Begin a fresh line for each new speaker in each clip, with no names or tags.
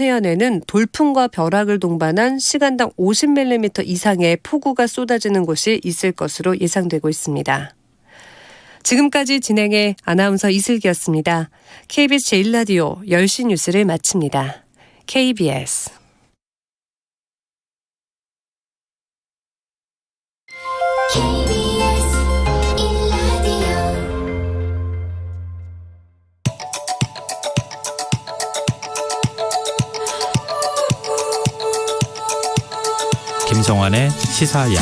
해안에는 돌풍과 벼락을 동반한 시간당 50mm 이상의 폭우가 쏟아지는 곳이 있을 것으로 예상되고 있습니다. 지금까지 진행해 아나운서 이슬기였습니다. KBS 제1라디오 10시 뉴스를 마칩니다. KBS
김성환의 시사야.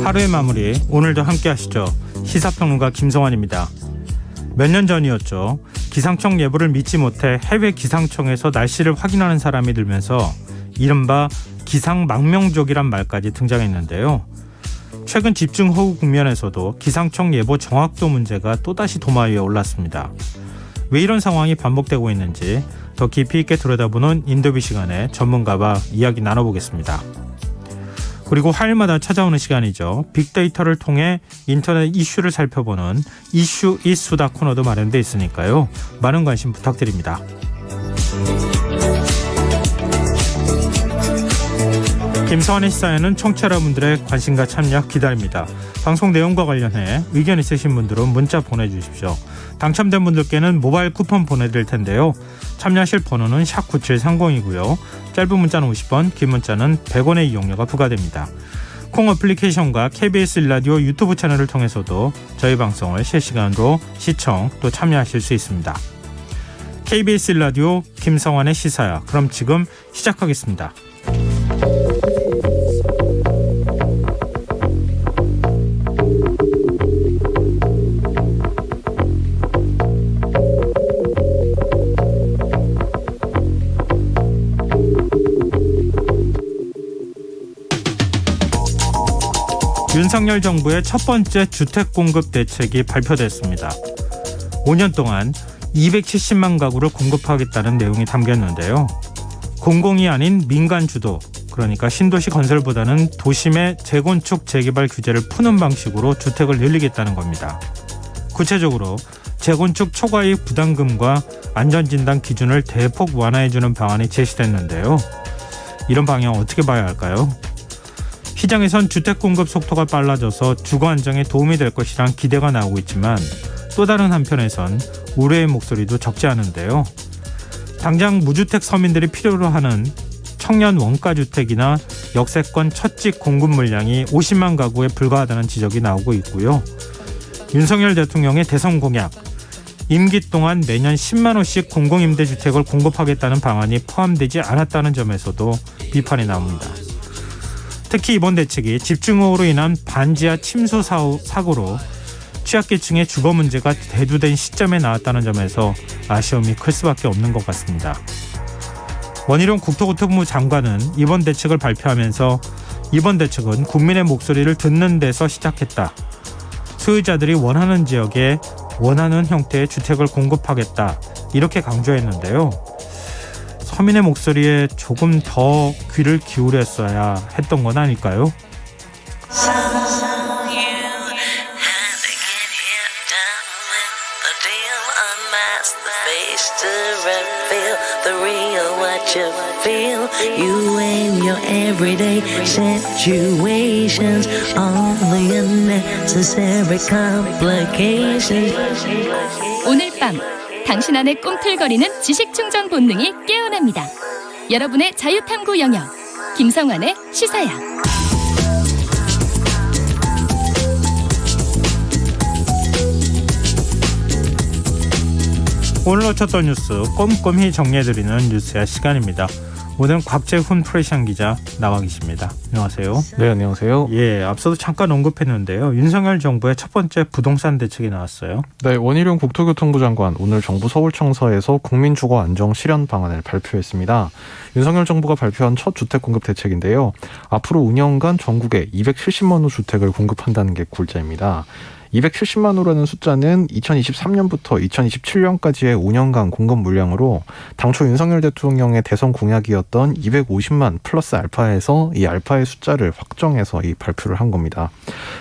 하루의 마무리, 오늘도 함께 하시죠. 시사평론가 김성환입니다. 몇 년 전이었죠. 기상청 예보를 믿지 못해 해외 기상청에서 날씨를 확인하는 사람이 늘면서 이른바 기상망명족이란 말까지 등장했는데요. 최근 집중호우 국면에서도 기상청 예보 정확도 문제가 또다시 도마 위에 올랐습니다. 왜 이런 상황이 반복되고 있는지 더 깊이 있게 들여다보는 인터뷰 시간에 전문가와 이야기 나눠보겠습니다. 그리고 화요일마다 찾아오는 시간이죠. 빅데이터를 통해 인터넷 이슈를 살펴보는 이슈 이수다 코너도 마련돼 있으니까요. 많은 관심 부탁드립니다. 김성환의 시사에는 청취자 여러분들의 관심과 참여 기다립니다. 방송 내용과 관련해 의견 있으신 분들은 문자 보내주십시오. 당첨된 분들께는 모바일 쿠폰 보내드릴 텐데요. 참여하실 번호는 샵9730이고요. 짧은 문자는 50원, 긴 문자는 100원의 이용료가 부과됩니다. 콩 어플리케이션과 KBS 라디오 유튜브 채널을 통해서도 저희 방송을 실시간으로 시청 또 참여하실 수 있습니다. KBS 라디오 김성환의 시사야. 그럼 지금 시작하겠습니다. 윤석열 정부의 첫 번째 주택 공급 대책이 발표됐습니다. 5년 동안 270만 가구를 공급하겠다는 내용이 담겼는데요. 공공이 아닌 민간 주도, 그러니까 신도시 건설보다는 도심의 재건축 재개발 규제를 푸는 방식으로 주택을 늘리겠다는 겁니다. 구체적으로 재건축 초과이익 부담금과 안전진단 기준을 대폭 완화해주는 방안이 제시됐는데요. 이런 방향 어떻게 봐야 할까요? 시장에선 주택 공급 속도가 빨라져서 주거 안정에 도움이 될 것이란 기대가 나오고 있지만 또 다른 한편에선 우려의 목소리도 적지 않은데요. 당장 무주택 서민들이 필요로 하는 청년 원가주택이나 역세권 첫집 공급 물량이 50만 가구에 불과하다는 지적이 나오고 있고요. 윤석열 대통령의 대선 공약, 임기 동안 매년 10만 호씩 공공임대주택을 공급하겠다는 방안이 포함되지 않았다는 점에서도 비판이 나옵니다. 특히 이번 대책이 집중호우로 인한 반지하 침수 사고로 취약계층의 주거 문제가 대두된 시점에 나왔다는 점에서 아쉬움이 클 수밖에 없는 것 같습니다. 원희룡 국토교통부 장관은 이번 대책을 발표하면서 이번 대책은 국민의 목소리를 듣는 데서 시작했다. 소유자들이 원하는 지역에 원하는 형태의 주택을 공급하겠다. 이렇게 강조했는데요. 서민의 목소리에 조금 더 귀를 기울였어야 했던 건 아닐까요?
오늘 밤 당신 안의 꿈틀거리는 지식충전 본능이 깨어납니다. 여러분의 자유탐구 영역 김성환의 시사야.
오늘 놓쳤던 뉴스 꼼꼼히 정리해드리는 뉴스야 시간입니다. 오늘은 곽재훈 프레시안 기자 나와 계십니다. 안녕하세요.
네, 안녕하세요.
예, 앞서도 잠깐 언급했는데요. 윤석열 정부의 첫 번째 부동산 대책이 나왔어요.
네, 원희룡 국토교통부 장관 오늘 정부 서울청사에서 국민주거 안정 실현 방안을 발표했습니다. 윤석열 정부가 발표한 첫 주택 공급 대책인데요. 앞으로 5년간 전국에 270만 호 주택을 공급한다는 게 골자입니다. 270만 호라는 숫자는 2023년부터 2027년까지의 5년간 공급 물량으로 당초 윤석열 대통령의 대선 공약이었던 250만 플러스 알파에서 이 알파의 숫자를 확정해서 이 발표를 한 겁니다.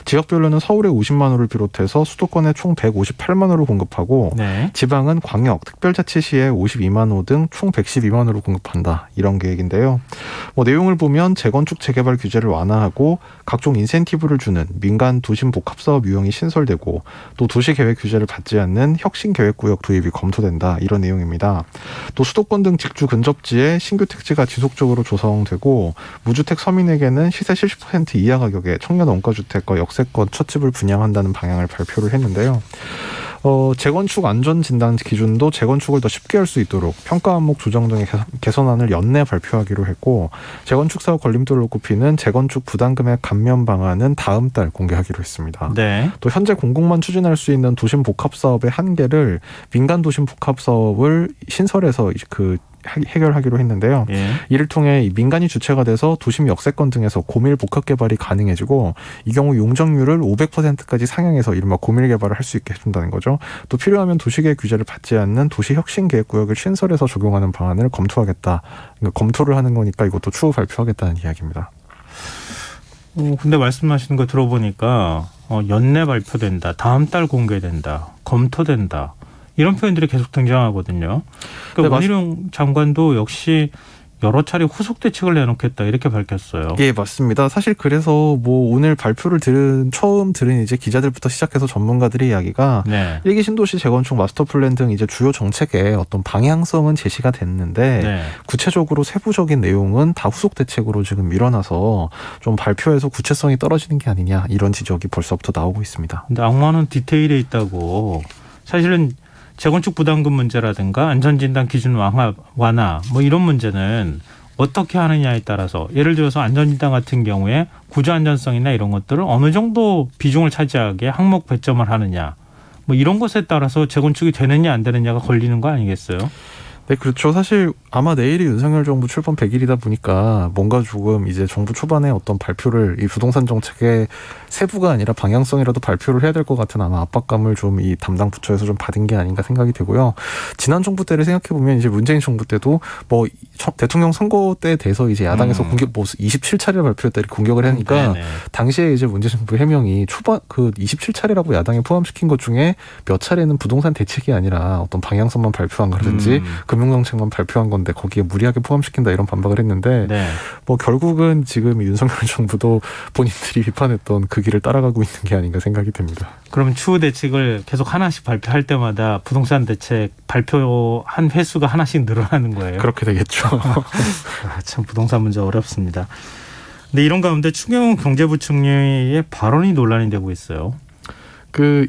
지역별로는 서울에 50만 호를 비롯해서 수도권에 총 158만 호를 공급하고
네.
지방은 광역, 특별자치시에 52만 호 등 총 112만 호를 공급한다. 이런 계획인데요. 내용을 보면 재건축 재개발 규제를 완화하고 각종 인센티브를 주는 민간 도심 복합사업 유형이 신설되고 또 도시계획 규제를 받지 않는 혁신계획구역 도입이 검토된다. 이런 내용입니다. 또 수도권 등 직주 근접지에 신규 택지가 지속적으로 조성되고 무주택 서민에게는 시세 70% 이하 가격에 청년 원가주택과 역세권 첫 집을 분양한다는 방향을 발표를 했는데요. 재건축 안전진단 기준도 재건축을 더 쉽게 할 수 있도록 평가 항목 조정 등의 개선안을 연내 발표하기로 했고 재건축 사업 걸림돌로 꼽히는 재건축 부담금액 감면 방안은 다음 달 공개하기로 했습니다.
네.
또 현재 공공만 추진할 수 있는 도심 복합 사업의 한계를 민간 도심 복합 사업을 신설해서 해결하기로 했는데요.
예.
이를 통해 민간이 주체가 돼서 도심 역세권 등에서 고밀 복합 개발이 가능해지고 이 경우 용적률을 500%까지 상향해서 이른바 고밀 개발을 할 수 있게 해준다는 거죠. 또 필요하면 도시계획 규제를 받지 않는 도시혁신계획구역을 신설해서 적용하는 방안을 검토하겠다. 그러니까 검토를 하는 거니까 이것도 추후 발표하겠다는 이야기입니다.
근데 말씀하시는 거 들어보니까 연내 발표된다, 다음 달 공개된다, 검토된다. 이런 표현들이 계속 등장하거든요. 그러니까 원희룡 장관도 역시 여러 차례 후속 대책을 내놓겠다 이렇게 밝혔어요.
예, 맞습니다. 사실 그래서 오늘 발표를 처음 들은 이제 기자들부터 시작해서 전문가들의 이야기가
네.
1기 신도시 재건축 마스터 플랜 등 이제 주요 정책의 어떤 방향성은 제시가 됐는데
네.
구체적으로 세부적인 내용은 다 후속 대책으로 지금 밀어놔서 좀 발표에서 구체성이 떨어지는 게 아니냐 이런 지적이 벌써부터 나오고 있습니다.
근데 악마는 디테일에 있다고. 사실은 재건축 부담금 문제라든가 안전진단 기준 완화 이런 문제는 어떻게 하느냐에 따라서 예를 들어서 안전진단 같은 경우에 구조 안전성이나 이런 것들을 어느 정도 비중을 차지하게 항목 배점을 하느냐 이런 것에 따라서 재건축이 되느냐 안 되느냐가 걸리는 거 아니겠어요?
네, 그렇죠. 사실 아마 내일이 윤석열 정부 출범 100일이다 보니까 뭔가 조금 이제 정부 초반에 어떤 발표를 이 부동산 정책의 세부가 아니라 방향성이라도 발표를 해야 될 것 같은 아마 압박감을 좀 이 담당 부처에서 좀 받은 게 아닌가 생각이 되고요. 지난 정부 때를 생각해 보면 이제 문재인 정부 때도 대통령 선거 때 돼서 이제 야당에서 공격 27차례 발표했다 이렇게 공격을 하니까
네네.
당시에 이제 문재인 정부 해명이 초반 27차례라고 야당에 포함시킨 것 중에 몇 차례는 부동산 대책이 아니라 어떤 방향성만 발표한 거라든지 금융정책만 발표한 건데 거기에 무리하게 포함시킨다 이런 반박을 했는데
네.
결국은 지금 윤석열 정부도 본인들이 비판했던 그 길을 따라가고 있는 게 아닌가 생각이 됩니다.
그럼 추후 대책을 계속 하나씩 발표할 때마다 부동산 대책 발표한 횟수가 하나씩 늘어나는 거예요?
그렇게 되겠죠.
참 부동산 문제 어렵습니다. 근데 이런 가운데 추경호 경제부총리의 발언이 논란이 되고 있어요.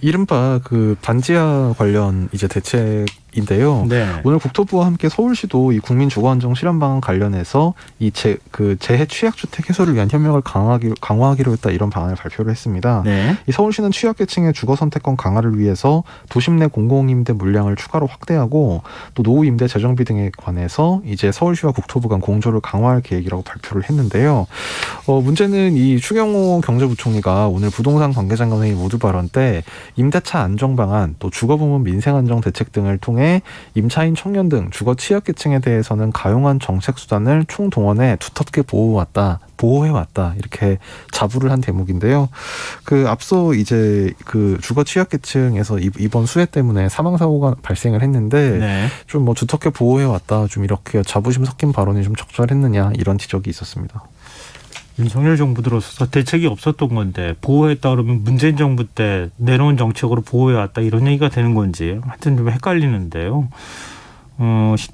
이른바 반지하 관련 이제 대책인데요.
네.
오늘 국토부와 함께 서울시도 이 국민주거안정 실현 방안 관련해서 이 재해 취약주택 해소를 위한 협력을 강화하기로 했다 이런 방안을 발표를 했습니다.
네.
이 서울시는 취약계층의 주거 선택권 강화를 위해서 도심 내 공공임대 물량을 추가로 확대하고 또 노후 임대 재정비 등에 관해서 이제 서울시와 국토부 간 공조를 강화할 계획이라고 발표를 했는데요. 문제는 이 추경호 경제부총리가 오늘 부동산 관계장관 회의 모두 발언 때 임대차 안정 방안, 또 주거부문 민생 안정 대책 등을 통해 임차인 청년 등 주거 취약계층에 대해서는 가용한 정책 수단을 총동원해 두텁게 보호해왔다 이렇게 자부를 한 대목인데요. 앞서 이제 주거 취약계층에서 이번 수해 때문에 사망 사고가 발생을 했는데
네.
좀 두텁게 보호해왔다 좀 이렇게 자부심 섞인 발언이 좀 적절했느냐 이런 지적이 있었습니다.
윤석열 정부 들어서서 대책이 없었던 건데 보호했다 그러면 문재인 정부 때 내놓은 정책으로 보호해왔다 이런 얘기가 되는 건지 하여튼 좀 헷갈리는데요.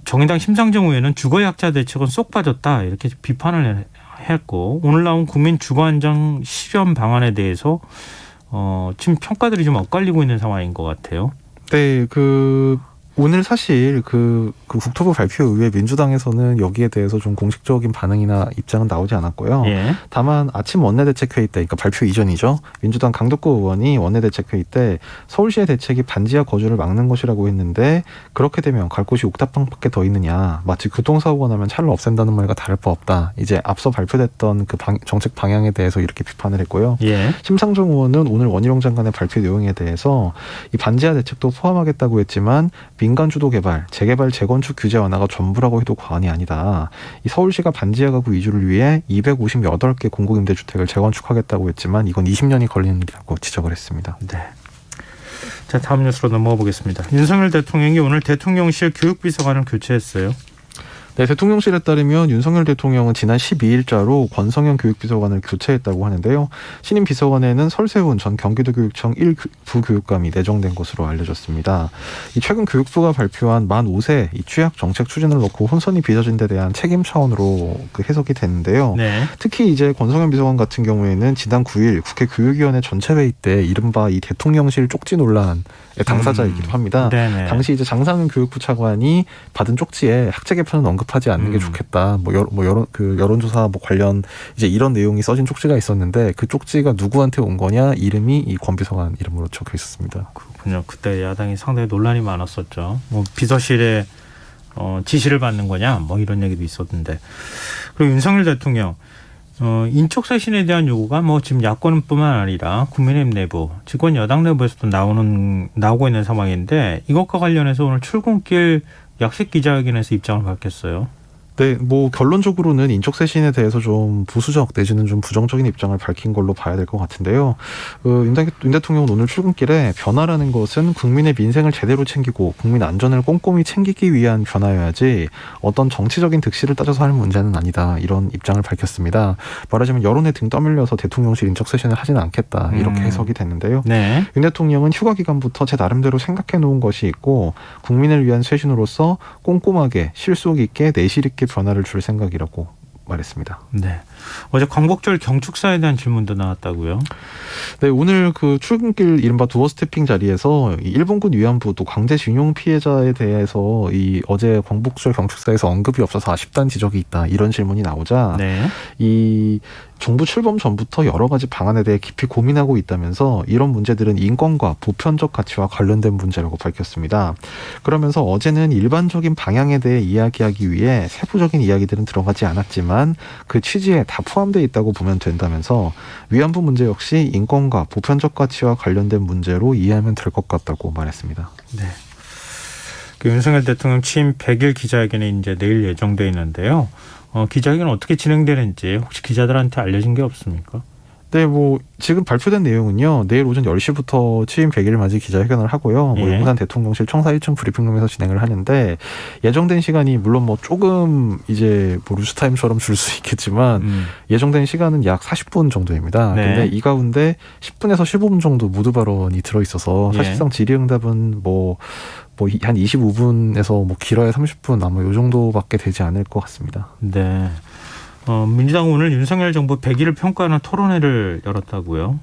정의당 심상정 의원은 주거약자 대책은 쏙 빠졌다 이렇게 비판을 했고 오늘 나온 국민 주거안정 실현 방안에 대해서 지금 평가들이 좀 엇갈리고 있는 상황인 것 같아요.
네, 오늘 사실 그 국토부 발표 이후에 민주당에서는 여기에 대해서 좀 공식적인 반응이나 입장은 나오지 않았고요.
예.
다만 아침 원내대책회의 때, 그러니까 발표 이전이죠. 민주당 강덕구 의원이 원내대책회의 때 서울시의 대책이 반지하 거주를 막는 것이라고 했는데 그렇게 되면 갈 곳이 옥탑방밖에 더 있느냐. 마치 교통사고가 나면 차를 없앤다는 말과 다를 바 없다. 이제 앞서 발표됐던 그 정책 방향에 대해서 이렇게 비판을 했고요.
예.
심상정 의원은 오늘 원희룡 장관의 발표 내용에 대해서 이 반지하 대책도 포함하겠다고 했지만 민간 주도 개발, 재개발, 재건축 규제 완화가 전부라고 해도 과언이 아니다. 이 서울시가 반지하 가구 이주를 위해 258개 공공임대주택을 재건축하겠다고 했지만 이건 20년이 걸리는 일이라고 지적을 했습니다.
네. 자, 다음 뉴스로 넘어가 보겠습니다. 윤석열 대통령이 오늘 대통령실 교육비서관을 교체했어요.
네, 대통령실에 따르면 윤석열 대통령은 지난 12일자로 권성현 교육비서관을 교체했다고 하는데요. 신임 비서관에는 설세훈 전 경기도교육청 1부교육감이 내정된 것으로 알려졌습니다. 이 최근 교육부가 발표한 만 5세 이 취약 정책 추진을 놓고 혼선이 빚어진 데 대한 책임 차원으로 그 해석이 되는데요.
네.
특히 이제 권성현 비서관 같은 경우에는 지난 9일 국회 교육위원회 전체 회의 때 이른바 이 대통령실 쪽지 논란의 당사자이기도 합니다.
네네.
당시 이제 장상윤 교육부 차관이 받은 쪽지에 학제 개편은 언급하지 않는 게 좋겠다. 여론조사 관련 이제 이런 내용이 써진 쪽지가 있었는데 그 쪽지가 누구한테 온 거냐? 이름이 이 권 비서관 이름으로 적혀 있었습니다.
그렇군요. 그때 야당이 상당히 논란이 많았었죠. 뭐 비서실에 지시를 받는 거냐? 뭐 이런 얘기도 있었는데. 그리고 윤석열 대통령 인적 쇄신에 대한 요구가 뭐 지금 야권뿐만 아니라 국민의힘 내부, 집권 여당 내부에서도 나오고 있는 상황인데 이것과 관련해서 오늘 출근길 약식 기자회견에서 입장을 밝혔어요.
네, 뭐 결론적으로는 인적 쇄신에 대해서 좀 부수적 내지는 좀 부정적인 입장을 밝힌 걸로 봐야 될 것 같은데요. 윤 대통령은 오늘 출근길에 변화라는 것은 국민의 민생을 제대로 챙기고 국민 안전을 꼼꼼히 챙기기 위한 변화여야지 어떤 정치적인 득실을 따져서 할 문제는 아니다. 이런 입장을 밝혔습니다. 말하자면 여론에 등 떠밀려서 대통령실 인적 쇄신을 하지는 않겠다. 이렇게 해석이 됐는데요.
네.
윤 대통령은 휴가 기간부터 제 나름대로 생각해 놓은 것이 있고 국민을 위한 쇄신으로서 꼼꼼하게 실속 있게 내실 있게 변화를 줄 생각이라고 말했습니다.
네. 어제 광복절 경축사에 대한 질문도 나왔다고요?
네, 오늘 그 출근길 이른바 두어 스태핑 자리에서 일본군 위안부 또 강제징용 피해자에 대해서 이 어제 광복절 경축사에서 언급이 없어서 아쉽다는 지적이 있다. 이런 질문이 나오자
네.
이 정부 출범 전부터 여러 가지 방안에 대해 깊이 고민하고 있다면서 이런 문제들은 인권과 보편적 가치와 관련된 문제라고 밝혔습니다. 그러면서 어제는 일반적인 방향에 대해 이야기하기 위해 세부적인 이야기들은 들어가지 않았지만 그 취지에 다 포함되어 있다고 보면 된다면서 위안부 문제 역시 인권과 보편적 가치와 관련된 문제로 이해하면 될 것 같다고 말했습니다.
네. 그 윤석열 대통령 취임 100일 기자회견이 이제 내일 예정돼 있는데요. 기자회견은 어떻게 진행되는지 혹시 기자들한테 알려진 게 없습니까?
네, 뭐 지금 발표된 내용은요. 내일 오전 10시부터 취임 100일 맞이 기자회견을 하고요. 뭐 용산 대통령실 청사 1층 브리핑룸에서 진행을 하는데 예정된 시간이 물론 뭐 조금 이제 뭐 루즈타임처럼 줄 수 있겠지만 예정된 시간은 약 40분 정도입니다.
네.
근데 이 가운데 10분에서 15분 정도 모두 발언이 들어 있어서 사실상 질의응답은 뭐 한 25분에서 뭐 길어야 30분 아마 요 정도밖에 되지 않을 것 같습니다.
네. 민주당은 오늘 윤석열 정부 100일을 평가하는 토론회를 열었다고요?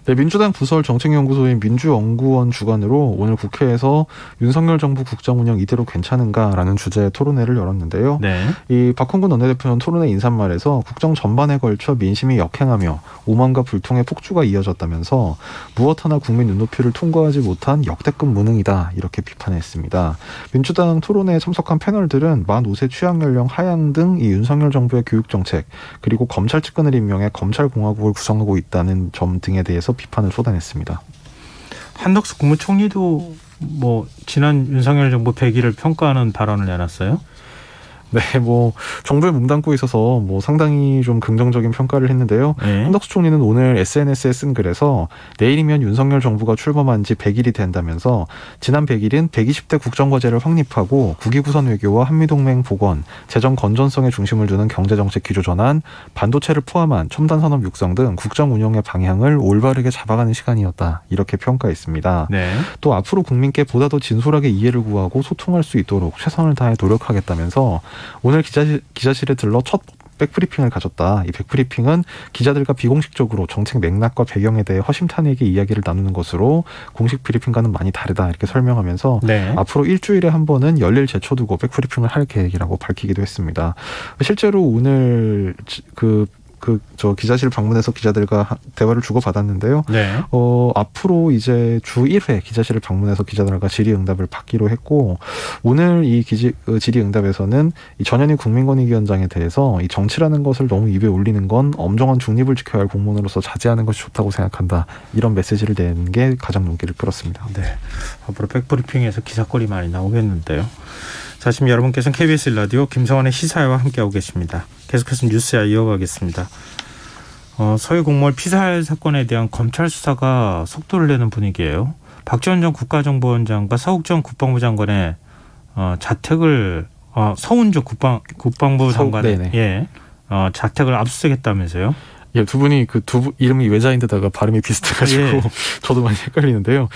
네, 민주당 부설 정책연구소인 민주연구원 주관으로 오늘 국회에서 윤석열 정부 국정 운영 이대로 괜찮은가라는 주제의 토론회를 열었는데요.
네.
이 박홍근 원내대표는 토론회 인사말에서 국정 전반에 걸쳐 민심이 역행하며 오만과 불통의 폭주가 이어졌다면서 무엇 하나 국민 눈높이를 통과하지 못한 역대급 무능이다 이렇게 비판했습니다. 민주당 토론회에 참석한 패널들은 만 5세 취약 연령 하향 등 이 윤석열 정부의 교육 정책 그리고 검찰 측근을 임명해 검찰공화국을 구성하고 있다는 점 등에 대해서 비판을 쏟아냈습니다.
한덕수 국무총리도 뭐 지난 윤석열 정부 100일을 평가하는 발언을 내놨어요?
네, 뭐 정부에 몸담고 있어서 뭐 상당히 좀 긍정적인 평가를 했는데요.
네.
한덕수 총리는 오늘 SNS에 쓴 글에서 내일이면 윤석열 정부가 출범한 지 100일이 된다면서 지난 100일은 120대 국정과제를 확립하고 국위구선 외교와 한미동맹 복원, 재정 건전성에 중심을 두는 경제정책 기조 전환, 반도체를 포함한 첨단 산업 육성 등 국정 운영의 방향을 올바르게 잡아가는 시간이었다. 이렇게 평가했습니다.
네.
또 앞으로 국민께 보다 더 진솔하게 이해를 구하고 소통할 수 있도록 최선을 다해 노력하겠다면서 오늘 기자실에 들러 첫 백브리핑을 가졌다. 이 백브리핑은 기자들과 비공식적으로 정책 맥락과 배경에 대해 허심탄회하게 이야기를 나누는 것으로 공식 브리핑과는 많이 다르다 이렇게 설명하면서
네.
앞으로 일주일에 한 번은 열일 제쳐두고 백브리핑을 할 계획이라고 밝히기도 했습니다. 실제로 오늘 저 기자실 방문해서 기자들과 대화를 주고받았는데요.
네.
앞으로 이제 주 1회 기자실을 방문해서 기자들과 질의응답을 받기로 했고, 오늘 이 질의응답에서는 이 전현희 국민권익위원장에 대해서 이 정치라는 것을 너무 입에 올리는 건 엄정한 중립을 지켜야 할 공무원으로서 자제하는 것이 좋다고 생각한다. 이런 메시지를 내는 게 가장 눈길을 끌었습니다.
네. 앞으로 백브리핑에서 기사거리 많이 나오겠는데요. 자, 지금 여러분께서는 KBS 라디오 김성환의 시사회와 함께하고 계십니다. 계속해서 뉴스야 이어가겠습니다. 서해 공무원 피살 사건에 대한 검찰 수사가 속도를 내는 분위기예요. 박지원 전 국가정보원장과 서욱전 국방부 장관의 자택을 서훈조 국방부 장관의 자택을 압수수색했다면서요?
예, 두 분이 이름이 외자인데다가 발음이 비슷해가지고
예.
저도 많이 헷갈리는데요.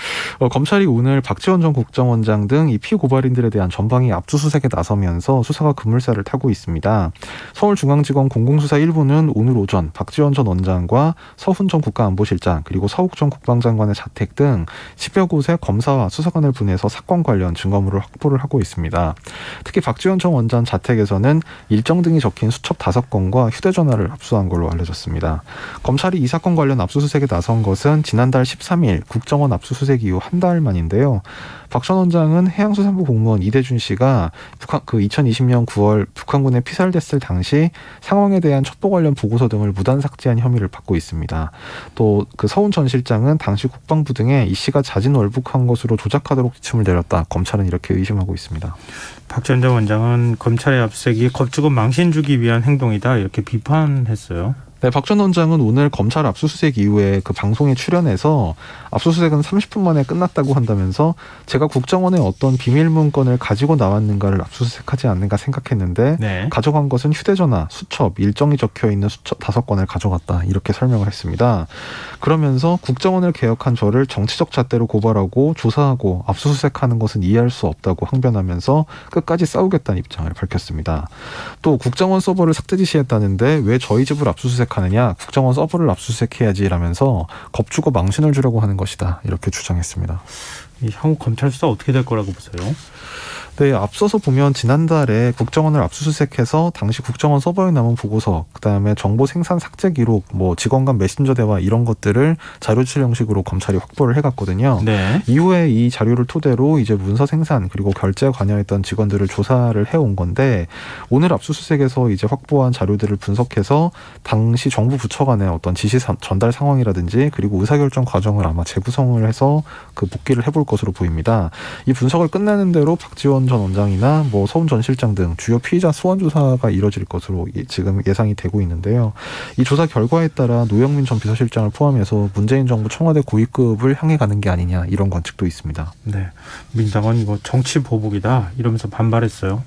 검찰이 오늘 박지원 전 국정원장 등 이 피고발인들에 대한 전방위 압수수색에 나서면서 수사가 급물살을 타고 있습니다. 서울중앙지검 공공수사 1부는 오늘 오전 박지원 전 원장과 서훈 전 국가안보실장 그리고 서욱 전 국방장관의 자택 등 10여 곳에 검사와 수사관을 보내서 사건 관련 증거물을 확보를 하고 있습니다. 특히 박지원 전 원장 자택에서는 일정 등이 적힌 수첩 5건과 휴대전화를 압수한 걸로 알려졌습니다. 검찰이 이 사건 관련 압수수색에 나선 것은 지난달 13일 국정원 압수수색 이후 한 달 만인데요. 박 전 원장은 해양수산부 공무원 이대준 씨가 2020년 9월 북한군에 피살됐을 당시 상황에 대한 첩보 관련 보고서 등을 무단 삭제한 혐의를 받고 있습니다. 또 서훈 전 실장은 당시 국방부 등에 이 씨가 자진 월북한 것으로 조작하도록 지침을 내렸다. 검찰은 이렇게 의심하고 있습니다.
박 전 원장은 검찰의 압수수색이 겁주고 망신 주기 위한 행동이다 이렇게 비판했어요.
네, 박 전 원장은 오늘 검찰 압수수색 이후에 방송에 출연해서 압수수색은 30분 만에 끝났다고 한다면서 제가 국정원에 어떤 비밀 문건을 가지고 나왔는가를 압수수색하지 않는가 생각했는데
네.
가져간 것은 휴대전화, 수첩, 일정이 적혀있는 수첩 5건을 가져갔다 이렇게 설명을 했습니다. 그러면서 국정원을 개혁한 저를 정치적 잣대로 고발하고 조사하고 압수수색하는 것은 이해할 수 없다고 항변하면서 끝까지 싸우겠다는 입장을 밝혔습니다. 또 국정원 서버를 삭제 지시했다는데 왜 저희 집을 압수수색하느냐, 국정원 서버를 압수수색해야지 라면서 겁주고 망신을 주려고 하는 것이다 이렇게 주장했습니다.
이 향후 검찰 수사 어떻게 될 거라고 보세요?
네, 앞서서 보면 지난달에 국정원을 압수수색해서 당시 국정원 서버에 남은 보고서, 그다음에 정보 생산 삭제 기록, 직원 간 메신저 대화 이런 것들을 자료실 형식으로 검찰이 확보를 해갔거든요.
네.
이후에 이 자료를 토대로 이제 문서 생산 그리고 결제에 관여했던 직원들을 조사를 해온 건데, 오늘 압수수색에서 이제 확보한 자료들을 분석해서 당시 정부 부처 간의 어떤 지시 전달 상황이라든지 그리고 의사결정 과정을 아마 재구성을 해서 복기를 해볼 것으로 보입니다. 이 분석을 끝내는 대로 박지원 전 원장이나 서훈 전 실장 등 주요 피의자 소환 조사가 이뤄질 것으로 지금 예상이 되고 있는데요. 이 조사 결과에 따라 노영민 전 비서실장을 포함해서 문재인 정부 청와대 고위급을 향해 가는 게 아니냐 이런 관측도 있습니다.
네, 민당은 이거 정치 보복이다 이러면서 반발했어요.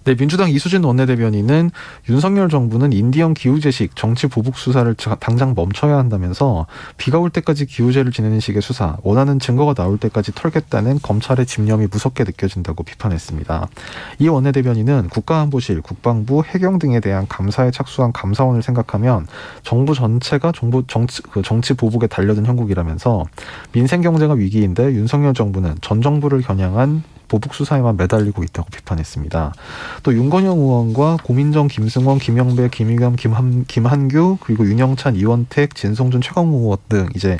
네, 민주당 이수진 원내대변인은 윤석열 정부는 인디언 기후제식 정치 보복 수사를 당장 멈춰야 한다면서 비가 올 때까지 기후제를 지내는 식의 수사, 원하는 증거가 나올 때까지 털겠다는 검찰의 집념이 무섭게 느껴진다고 비판했습니다. 이 원내대변인은 국가안보실, 국방부, 해경 등에 대한 감사에 착수한 감사원을 생각하면 정부 전체가 정치 보복에 달려든 형국이라면서 민생 경제가 위기인데 윤석열 정부는 전 정부를 겨냥한 보복 수사에만 매달리고 있다고 비판했습니다. 또 윤건영 의원과 고민정, 김승원, 김영배, 김의겸, 김한규 그리고 윤영찬, 이원택, 진성준, 최강욱 의원 등 이제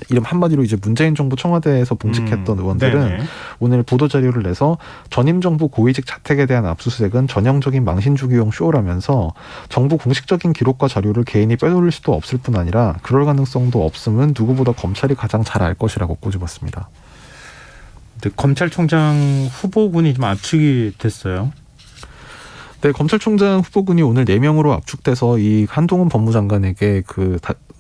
이름 한마디로 이제 문재인 정부 청와대에서 봉직했던 의원들은
네네.
오늘 보도 자료를 내서 전임 정부 고위직 자택에 대한 압수수색은 전형적인 망신주기용 쇼라면서 정부 공식적인 기록과 자료를 개인이 빼돌릴 수도 없을 뿐 아니라 그럴 가능성도 없음은 누구보다 검찰이 가장 잘 알 것이라고 꼬집었습니다.
검찰총장 후보군이 좀 압축이 됐어요.
네, 검찰총장 후보군이 오늘 4명으로 압축돼서 이 한동훈 법무장관에게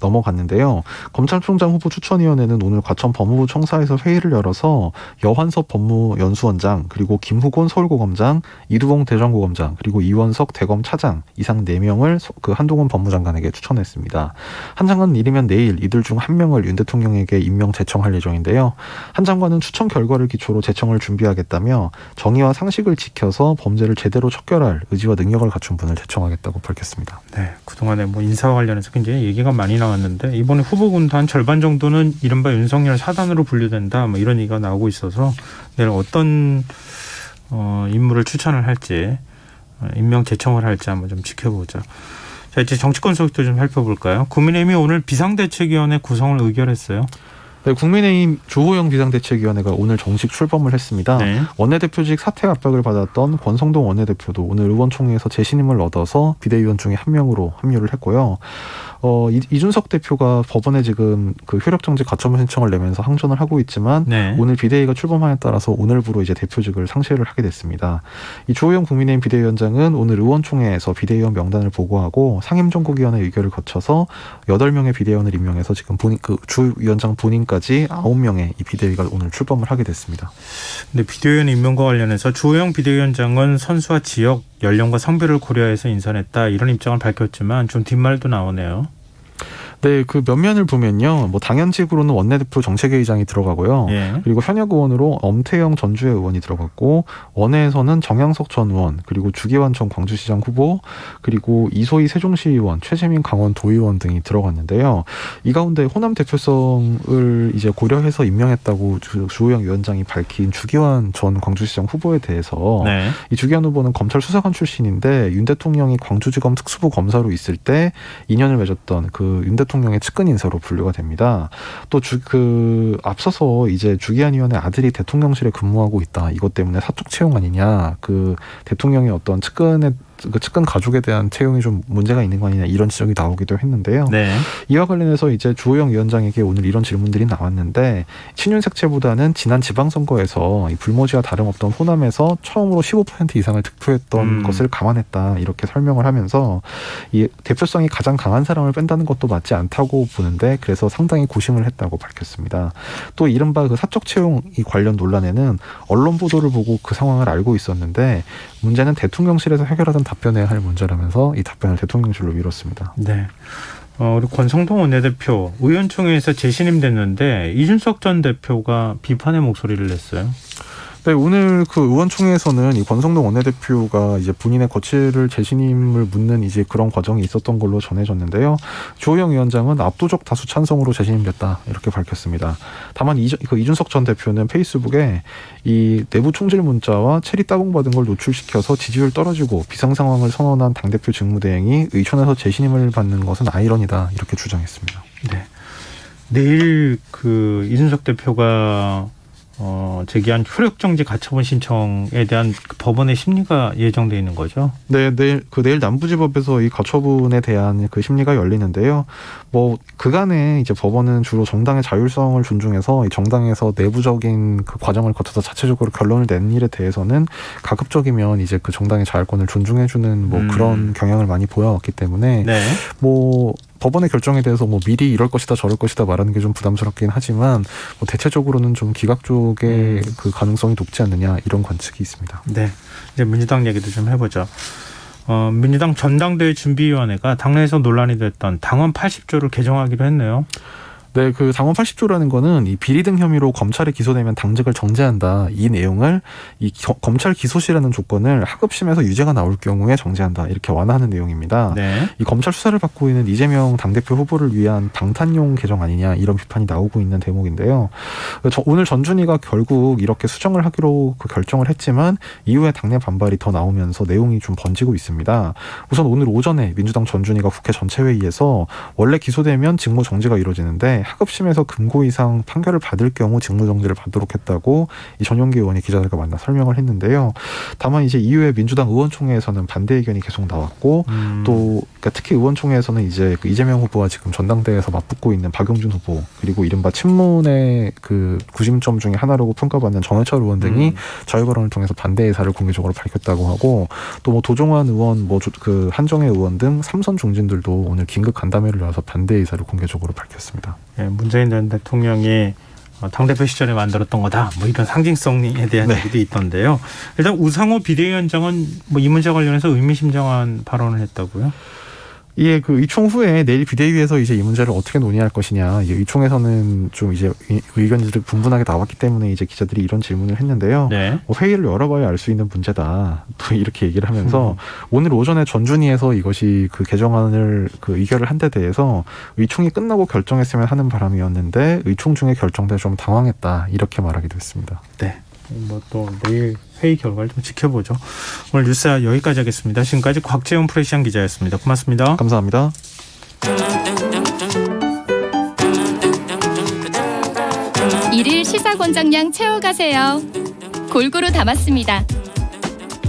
넘어갔는데요. 검찰총장 후보 추천위원회는 오늘 과천 법무부 청사에서 회의를 열어서 여환섭 법무연수원장, 그리고 김후곤 서울고검장, 이두봉 대전고검장, 그리고 이원석 대검 차장 이상 4명을 그 한동훈 법무장관에게 추천했습니다. 한 장관은 이르면 내일 이들 중 한 명을 윤 대통령에게 임명 제청할 예정인데요. 한 장관은 추천 결과를 기초로 제청을 준비하겠다며 정의와 상식을 지켜서 범죄를 제대로 척결할 의지와 능력을 갖춘 분을 제청하겠다고 밝혔습니다.
네, 그동안에 뭐 인사와 관련해서 굉장히 얘기가 많이 나왔는데 이번에 후보군도 한 절반 정도는 이른바 윤석열 사단으로 분류된다, 뭐 이런 얘기가 나오고 있어서 내일 어떤 인물을 추천을 할지, 임명 제청을 할지 한번 좀 지켜보자. 자, 이제 정치권 소식도 좀 살펴볼까요? 국민의힘이 오늘 비상대책위원회 구성을 의결했어요.
네, 국민의힘 주호영 비상대책위원회가 오늘 정식 출범을 했습니다.
네.
원내대표직 사퇴 압박을 받았던 권성동 원내대표도 오늘 의원총회에서 재신임을 얻어서 비대위원 중에 한 명으로 합류를 했고요. 이준석 대표가 법원에 지금 그 효력정지 가처분 신청을 내면서 항전을 하고 있지만
네.
오늘 비대위가 출범함에 따라서 오늘부로 이제 대표직을 상실을 하게 됐습니다. 이 주호영 국민의힘 비대위원장은 오늘 의원총회에서 비대위원 명단을 보고하고 상임정국위원회 의결을 거쳐서 8명의 비대위원을 임명해서 지금 주 위원장 본인까지 9명의 이 비대위가 오늘 출범을 하게 됐습니다.
근데 비대위원 임명과 관련해서 주호영 비대위원장은 선수와 지역, 연령과 성별을 고려해서 인선했다, 이런 입장을 밝혔지만 좀 뒷말도 나오네요.
네, 그 면면을 보면요. 뭐 당연직으로는 원내대표 정책회의장이 들어가고요.
예.
그리고 현역 의원으로 엄태영 전주의 의원이 들어갔고, 원외에서는 정양석 전 의원, 그리고 주기환 전 광주시장 후보, 그리고 이소희 세종시 의원, 최재민 강원 도의원 등이 들어갔는데요. 이 가운데 호남 대표성을 이제 고려해서 임명했다고 주호영 위원장이 밝힌 주기환 전 광주시장 후보에 대해서
네.
이 주기환 후보는 검찰 수사관 출신인데 윤 대통령이 광주지검 특수부 검사로 있을 때 인연을 맺었던 그 윤 대통령의 측근 인사로 분류가 됩니다. 또 앞서서 이제 주기환 의원의 아들이 대통령실에 근무하고 있다, 이것 때문에 사적 채용 아니냐, 그 대통령의 어떤 측근 가족에 대한 채용이 좀 문제가 있는 거 아니냐, 이런 지적이 나오기도 했는데요.
네.
이와 관련해서 이제 주호영 위원장에게 오늘 이런 질문들이 나왔는데, 친윤색채보다는 지난 지방선거에서 이 불모지와 다름없던 호남에서 처음으로 15% 이상을 득표했던 것을 감안했다, 이렇게 설명을 하면서 이 대표성이 가장 강한 사람을 뺀다는 것도 맞지 않다고 보는데, 그래서 상당히 고심을 했다고 밝혔습니다. 또 이른바 그 사적 채용 이 관련 논란에는 언론 보도를 보고 그 상황을 알고 있었는데 문제는 대통령실에서 해결하던 답변해야 할 문제라면서 이 답변을 대통령실로 미뤘습니다.
네. 우리 권성동 원내대표 의원총회에서 재신임됐는데 이준석 전 대표가 비판의 목소리를 냈어요.
네, 오늘 그 의원총회에서는 이 권성동 원내대표가 이제 본인의 거취를 재신임을 묻는 이제 그런 과정이 있었던 걸로 전해졌는데요. 주호영 위원장은 압도적 다수 찬성으로 재신임됐다, 이렇게 밝혔습니다. 다만 이준석 전 대표는 페이스북에 이 내부 총질 문자와 체리 따봉받은 걸 노출시켜서 지지율 떨어지고 비상 상황을 선언한 당대표 직무대행이 의촌에서 재신임을 받는 것은 아이러니다, 이렇게 주장했습니다.
네. 내일 그 이준석 대표가 제기한 효력정지 가처분 신청에 대한 법원의 심리가 예정돼 있는 거죠?
네, 내일 남부지법에서 이 가처분에 대한 그 심리가 열리는데요. 뭐 그간에 이제 법원은 주로 정당의 자율성을 존중해서 이 정당에서 내부적인 그 과정을 거쳐서 자체적으로 결론을 낸 일에 대해서는 가급적이면 이제 그 정당의 자율권을 존중해주는 뭐 그런 경향을 많이 보여왔기 때문에
네.
뭐 법원의 결정에 대해서 뭐 미리 이럴 것이다 저럴 것이다 말하는 게 좀 부담스럽긴 하지만 뭐 대체적으로는 좀 기각 쪽의 그 가능성이 높지 않느냐, 이런 관측이 있습니다.
네. 이제 민주당 얘기도 좀 해보죠. 민주당 전당대회 준비위원회가 당내에서 논란이 됐던 당원 80조를 개정하기로 했네요.
네, 그 당원 80조라는 거는 이 비리 등 혐의로 검찰에 기소되면 당직을 정지한다, 이 내용을 검찰 기소시라는 조건을 하급심에서 유죄가 나올 경우에 정지한다, 이렇게 완화하는 내용입니다.
네.
이 검찰 수사를 받고 있는 이재명 당대표 후보를 위한 방탄용 개정 아니냐, 이런 비판이 나오고 있는 대목인데요. 오늘 전준희가 결국 이렇게 수정을 하기로 결정을 했지만 이후에 당내 반발이 더 나오면서 내용이 좀 번지고 있습니다. 우선 오늘 오전에 민주당 전준희가 국회 전체회의에서 원래 기소되면 직무 정지가 이루어지는데 때문에 하급심에서 금고 이상 판결을 받을 경우 직무정지를 받도록 했다고 이 전용기 의원이 기자들과 만나 설명을 했는데요. 다만 이제 이후에 민주당 의원총회에서는 반대 의견이 계속 나왔고 또 그러니까 특히 의원총회에서는 이제 그 이재명 후보와 지금 전당대회에서 맞붙고 있는 박용준 후보 그리고 이른바 친문의 그 구심점 중에 하나라고 평가받는 정해철 의원 등이 자유발언을 통해서 반대 의사를 공개적으로 밝혔다고 하고 또 뭐 도종환 의원, 뭐 그 한정혜 의원 등 3선 중진들도 오늘 긴급 간담회를 열어서 반대 의사를 공개적으로 밝혔습니다.
네, 문재인 전 대통령이 당대표 시절에 만들었던 거다. 뭐 이런 상징성에 대한
네.
얘기도 있던데요. 일단 우상호 비대위원장은 뭐 이 문제 관련해서 의미심장한 발언을 했다고요?
이게 그 의총 후에 내일 비대위에서 이제 이 문제를 어떻게 논의할 것이냐. 이제 의총에서는 좀 이제 의견들이 분분하게 나왔기 때문에 이제 기자들이 이런 질문을 했는데요.
네.
뭐 회의를 열어봐야 알 수 있는 문제다. 또 이렇게 얘기를 하면서 오늘 오전에 전준위에서 이것이 그 개정안을 그 의결을 한 데 대해서 의총이 끝나고 결정했으면 하는 바람이었는데 의총 중에 결정돼 좀 당황했다. 이렇게 말하기도 했습니다.
네. 뭐 또 내일 회의 결과를 좀 지켜보죠. 오늘 뉴스야 여기까지 하겠습니다. 지금까지 곽재훈 프레시안 기자였습니다. 고맙습니다.
감사합니다.
일일 시사권장량 채워가세요. 골고루 담았습니다.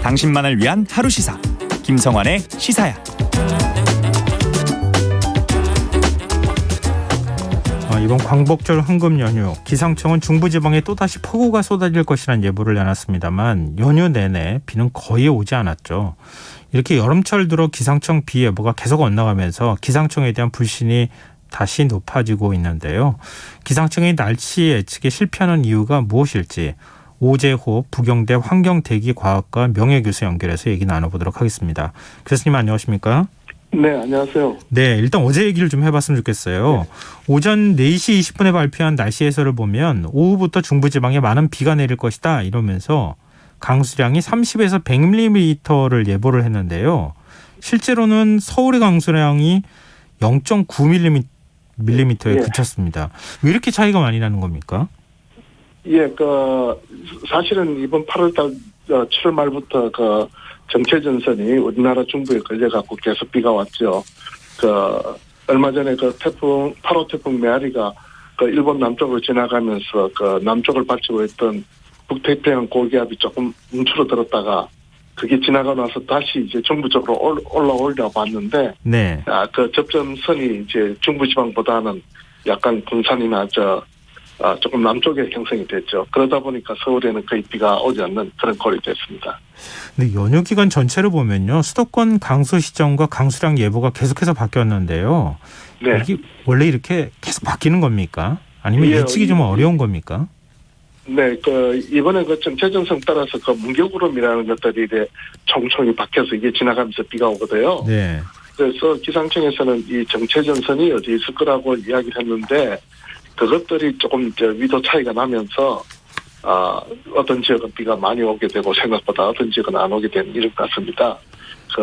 당신만을 위한 하루 시사 김성환의 시사야.
이번 광복절 황금 연휴 기상청은 중부지방에 또다시 폭우가 쏟아질 것이라는 예보를 내놨습니다만 연휴 내내 비는 거의 오지 않았죠. 이렇게 여름철 들어 기상청 비 예보가 계속 엇나가면서 기상청에 대한 불신이 다시 높아지고 있는데요. 기상청이 날씨 예측에 실패하는 이유가 무엇일지 오재호 부경대 환경대기과학과 명예교수 연결해서 얘기 나눠보도록 하겠습니다. 교수님 안녕하십니까?
네, 안녕하세요.
네, 일단 어제 얘기를 좀 해봤으면 좋겠어요. 네. 오전 4시 20분에 발표한 날씨 해설을 보면 오후부터 중부지방에 많은 비가 내릴 것이다 이러면서 강수량이 30에서 100mm를 예보를 했는데요. 실제로는 서울의 강수량이 0.9mm에 그쳤습니다. 왜 이렇게 차이가 많이 나는 겁니까?
예, 사실은 이번 8월달 7월 말부터 정체전선이 우리나라 중부에 걸려갖고 계속 비가 왔죠. 얼마 전에 태풍 8호 태풍 메아리가 일본 남쪽으로 지나가면서 남쪽을 받치고 있던 북태평양 고기압이 조금 움츠러들었다가 그게 지나가 나서 다시 이제 중부 쪽으로 올라오려 봤는데,
네.
접점선이 이제 중부지방보다는 약간 군산이나 조금 남쪽에 형성이 됐죠. 그러다 보니까 서울에는 거의 비가 오지 않는 그런 꼴이 됐습니다.
근데 연휴 기간 전체를 보면요, 수도권 강수 시점과 강수량 예보가 계속해서 바뀌었는데요.
네.
이게 원래 이렇게 계속 바뀌는 겁니까? 아니면 예측이 좀 어려운 겁니까?
네, 이번에 정체전선 따라서 문교구름이라는 것들이 이제 총총이 박혀서 이게 지나가면서 비가 오거든요.
네.
그래서 기상청에서는 이 정체전선이 어디 있을 거라고 이야기를 했는데, 그것들이 조금 위도 차이가 나면서 어떤 지역은 비가 많이 오게 되고 생각보다 어떤 지역은 안 오게 되는 이런 것 같습니다.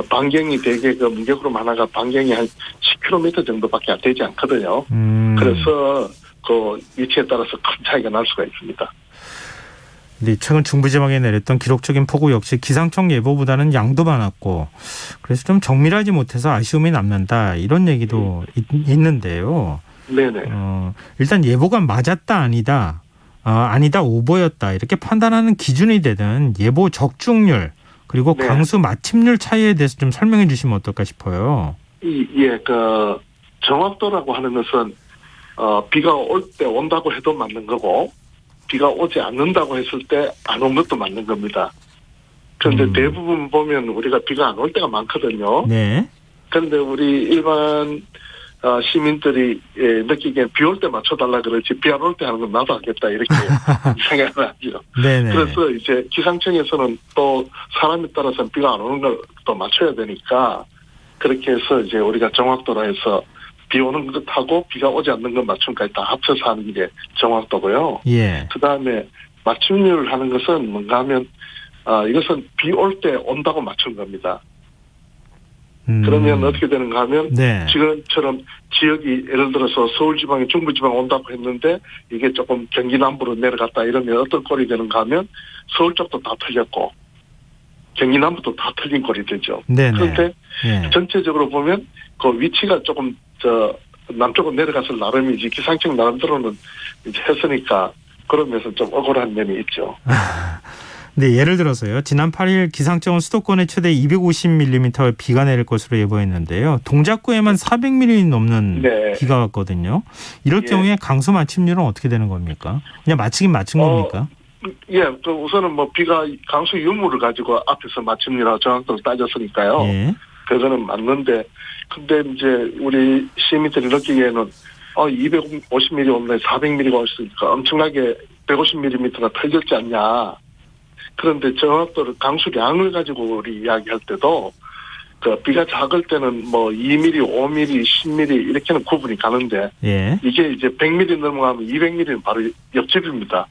반경이 되게 문교구름 하나가 반경이 한 10km 정도밖에 안 되지 않거든요. 그래서 위치에 따라서 큰 차이가 날 수가 있습니다.
네, 최근 중부지방에 내렸던 기록적인 폭우 역시 기상청 예보보다는 양도 많았고 그래서 좀 정밀하지 못해서 아쉬움이 남는다 이런 얘기도 있는데요.
네네.
일단 예보가 맞았다 아니다 오보였다 이렇게 판단하는 기준이 되는 예보 적중률 그리고
네.
강수 마침률 차이에 대해서 좀 설명해 주시면 어떨까 싶어요.
정확도라고 하는 것은 비가 올 때 온다고 해도 맞는 거고 비가 오지 않는다고 했을 때 안 온 것도 맞는 겁니다. 그런데 대부분 보면 우리가 비가 안 올 때가 많거든요.
네.
그런데 우리 일반 시민들이 느끼기엔 비 올 때 맞춰달라 그러지 비 안 올 때 하는 건 나도 하겠다 이렇게 생각을 하죠.
네네.
그래서 이제 기상청에서는 또 사람에 따라서는 비가 안 오는 걸 또 맞춰야 되니까 그렇게 해서 이제 우리가 정확도로 해서 비 오는 것하고 비가 오지 않는 것 맞춤까지 다 합쳐서 하는 게 정확도고요.
예.
그다음에 맞춤률 하는 것은 뭔가 하면 이것은 비 올 때 온다고 맞춘 겁니다. 그러면 어떻게 되는가 하면
네.
지금처럼 지역이 예를 들어서 서울지방이 중부지방 온다고 했는데 이게 조금 경기 남부로 내려갔다 이러면 어떤 꼴이 되는가 하면 서울 쪽도 다 틀렸고 경기 남부도 다 틀린 꼴이 되죠.
네네.
그런데
예.
전체적으로 보면 그 위치가 조금 남쪽은 내려가서 나름이지 기상청 나름대로는 이제 했으니까 그런 면에서 좀 억울한 면이 있죠.
네, 예를 들어서요. 지난 8일 기상청은 수도권에 최대 250mm의 비가 내릴 것으로 예보했는데요. 동작구에만 400mm 넘는
네.
비가 왔거든요. 이럴
예.
경우에 강수 맞침률은 어떻게 되는 겁니까? 그냥 맞히긴 맞힌 겁니까?
예, 그 우선은 뭐 비가 강수 유무를 가지고 앞에서 맞춤이라 정확도로 따졌으니까요.
예.
그거는 맞는데, 근데 이제 우리 시민들이 느끼기에는 250mm 온데 400mm가 왔으니까 엄청나게 150mm가 털렸지 않냐. 그런데 정확도를 강수량을 가지고 우리 이야기할 때도 그 비가 작을 때는 뭐 2mm, 5mm, 10mm 이렇게는 구분이 가는데
예.
이게 이제 100mm 넘어가면 200mm는 바로 옆집입니다.